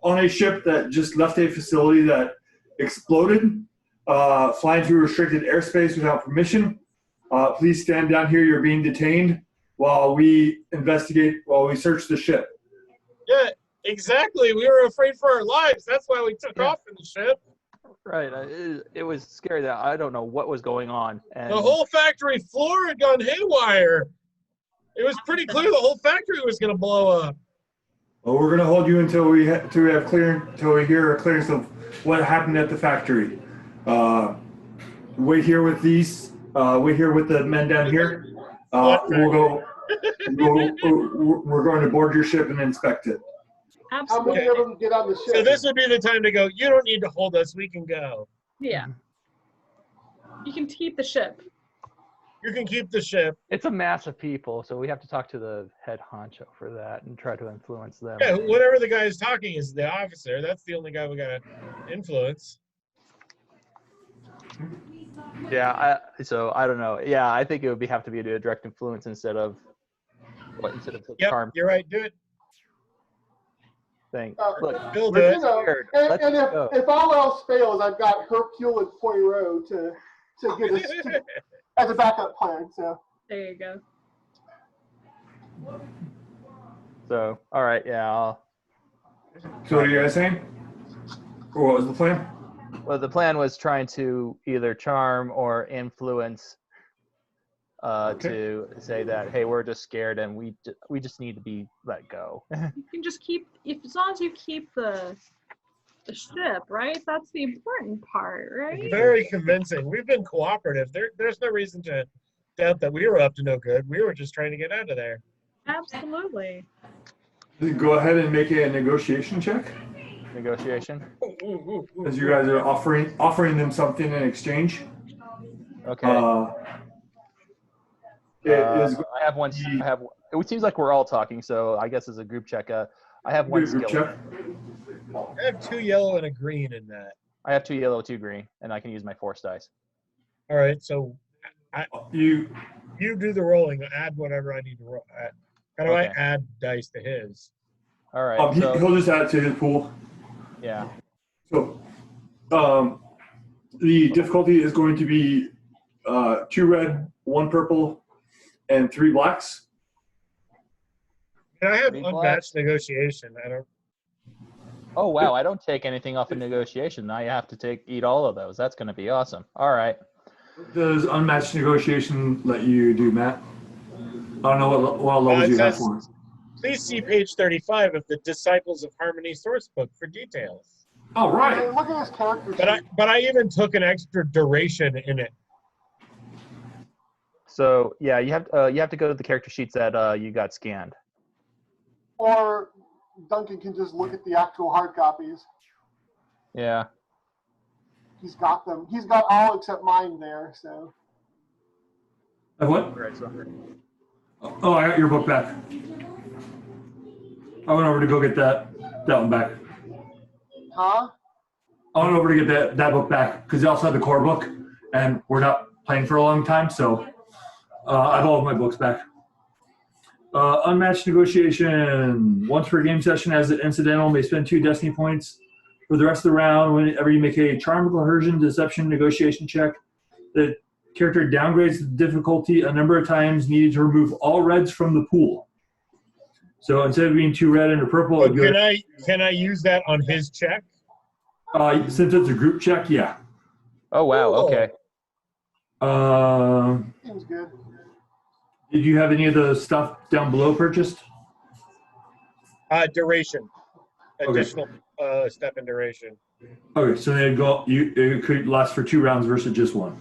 on a ship that just left a facility that exploded, flying through restricted airspace without permission. Please stand down here. You're being detained while we search the ship. Yeah, exactly. We were afraid for our lives. That's why we took off from the ship. Right. It was scary that I don't know what was going on. And The whole factory floor had gone haywire. It was pretty clear the whole factory was going to blow up. Well, we're going to hold you until we hear a clearance of what happened at the factory. Wait here with these. Wait here with the men down here. We're going to board your ship and inspect it. How many of them get on the ship? So this would be the time to go, you don't need to hold us. We can go. Yeah. You can keep the ship. You can keep the ship. it's a mass of people, so we have to talk to the head honcho for that and try to influence them. Yeah, whatever the guy is talking is the officer. That's the only guy we got to influence. Yeah, so I don't know. Yeah, I think it would have to be a direct influence instead of Yep, charm you're right. Do it. thing. Look, Bill, do it. You know, and if all else fails, I've got Hercule and Poirot to get us as a backup plan. So There you go. So, all right, yeah. So what are you guys saying? Or what was the plan? Well, the plan was trying to either charm or influence to say that, hey, we're just scared and we just need to be let go. You can just keep, as long as you keep the ship, right? That's the important part, right? Very convincing. We've been cooperative. There's no reason to doubt that we were up to no good. We were just trying to get out of there. Absolutely. Go ahead and make a negotiation check. Negotiation. As you guys are offering them something in exchange. Okay. I have one. It seems like we're all talking, so I guess as a group check, I have one skill. Check. I have 2 yellow and a green in that. I have 2 yellow, 2 green, and I can use my force dice. All right, so You do the rolling. Add whatever I need to roll. How do I add dice to his? All right. So, he'll just add it to his pool. yeah. So, the difficulty is going to be 2 red, 1 purple, and 3 blacks. And I have unmatched negotiation. I don't. Oh wow! I don't take anything off of negotiation. Now you have to eat all of those. That's going to be awesome. All right. Does unmatched negotiation let you do, Matt? I don't know what levels you have for it. Please see page 35 of the Disciples of Harmony sourcebook for details. Oh, right. Look at his character. But I even took an extra duration in it. So yeah, you have to go to the character sheets that you got scanned. Or Duncan can just look at the actual hard copies. Yeah. He's got them. He's got all except mine there, so. What? Right, so. Oh, I got your book back. I went over to go get that one back. Huh? I went over to get that book back because they also had the core book, and we're not playing for a long time, so I have all of my books back. Unmatched negotiation. Once per game session as an incidental, may spend 2 destiny points for the rest of the round. Whenever you make a charm, coercion, deception, negotiation check, the character downgrades the difficulty a number of times, needed to remove all reds from the pool. So instead of being 2 red and a purple, can I use that on his check? Since it's a group check, yeah. Oh wow! Okay. Seems good. Did you have any of the stuff down below purchased? Duration. Additional step in duration. Okay, so it could last for 2 rounds versus just 1.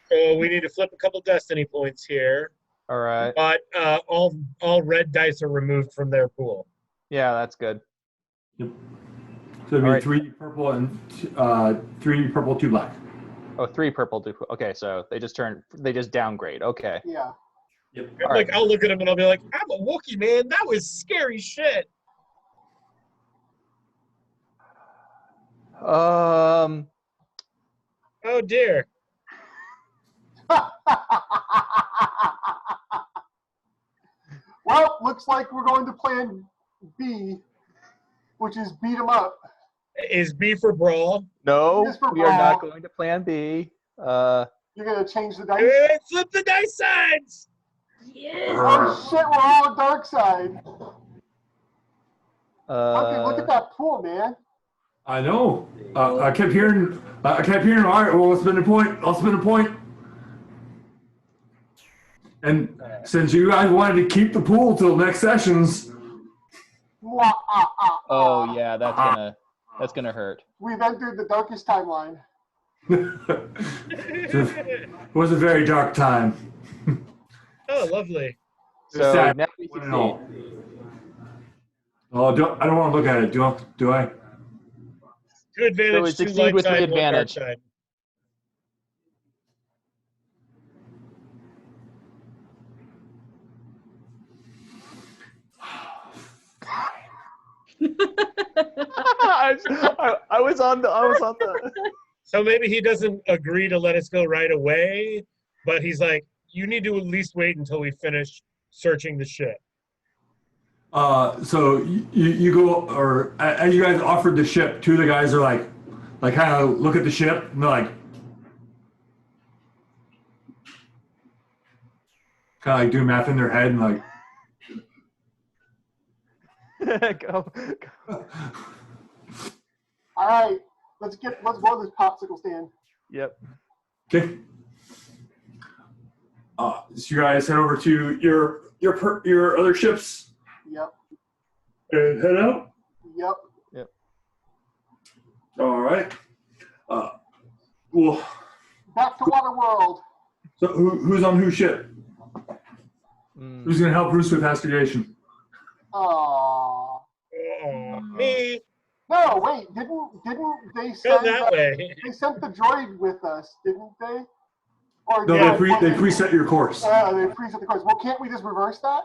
So we need to flip a couple destiny points here. All right. But all red dice are removed from their pool. Yeah, that's good. Yep. So it'd be 3 purple and 3 purple, 2 black. Oh, 3 purple, 2. Okay, so they just downgrade. Okay. Yeah. Yep. Like I'll look at him and I'll be like, I'm a Wookiee, man. That was scary shit. Oh dear. Well, looks like we're going to plan B, which is beat him up. Is B for brawl? No, Just for we are not brawl. going to plan B. You're going to change the dice? Hey, flip the dice sides! Yeah. Oh shit, we're all on dark side. Okay, look at Uh, that pool, man. I know. I kept hearing. All right, well, let's spend a point. I'll spend a point. And since you guys wanted to keep the pool till next sessions, oh yeah, that's gonna hurt. We've entered the darkest timeline. it was a very dark time. Oh, lovely. So Sad. now we can see. Oh, I don't want to look at it. Do I? 2 advantage, So we 2 succeed light with 3 side, 1 dark advantage. side. I was on the. So maybe he doesn't agree to let us go right away, but he's like, you need to at least wait until we finish searching the ship. So you go, or as you guys offered the ship, 2 of the guys are like kind of look at the ship and they're like, kind of like do math in their head and like, Go. All right, let's blow this popsicle stand. Yep. Okay. So you guys head over to your other ships Yep. and head out. Yep. All right. Well, Back to Waterworld. so who's on whose ship? Who's going to help Bruce with astrogation? Aww. Me. No, wait. Didn't they Go send that way. They sent the droid with us, didn't they? Or No, Yeah, they preset your course. They preset the course. Well, can't we just reverse that?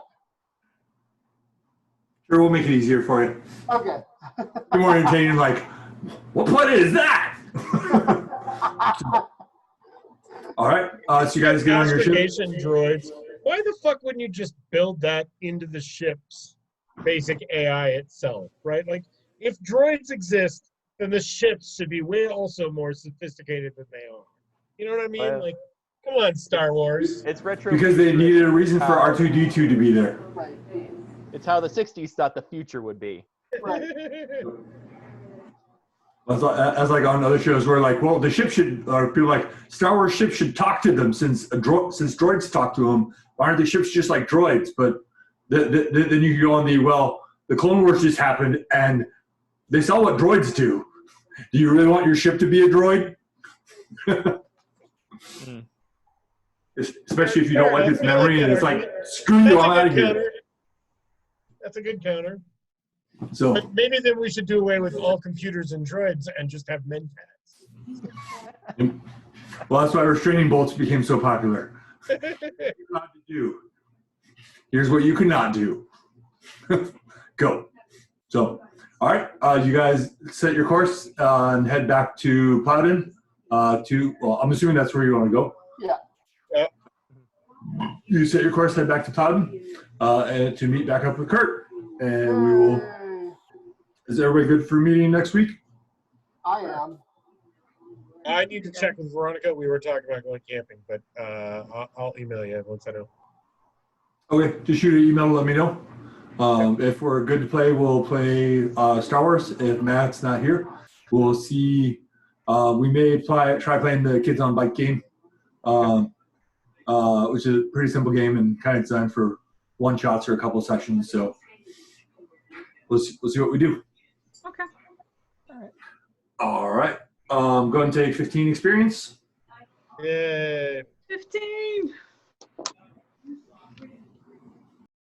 Sure, we'll make it easier for you. Okay. Be more entertaining, like, what planet is that? All right. So you guys get on your ship. Astrogation droids. Why the fuck wouldn't you just build that into the ship's basic AI itself, right? Like, if droids exist, then the ships should be way also more sophisticated than they are. You know what I mean? Well, Like, come on, Star Wars. It's retro. Because they needed a reason for R2-D2 to be there. Right. It's how the 60s thought the future would be. Right. As like on other shows where like, well, the ship should, or people like, Star Wars ships should talk to them since droids talk to them. Why aren't the ships just like droids? But then you go on the Clone Wars just happened and they saw what droids do. Do you really want your ship to be a droid? Especially if you don't like its memory and it's like, screw you, I'm out of here. That's a good counter. So But maybe then we should do away with all computers and droids and just have mentats. well, that's why restraining bolts became so popular. Not to do. Here's what you cannot do. Go. So, all right, you guys set your course and head back to Plowden. Well, I'm assuming that's where you want to go. Yeah. You set your course, head back to Plowden, and to meet back up with Kurt, and we will. Is everybody good for a meeting next week? I am. I need to check with Veronica. We were talking about going camping, but I'll email you once I know. Okay, just shoot an email to let me know. If we're good to play, we'll play Star Wars. If Matt's not here, we'll see. We may try playing the Kids on Bike game, which is a pretty simple game and kind of designed for one shots or a couple sessions. So we'll see what we do. Okay. All right. Go ahead and take 15 experience. Yay. 15.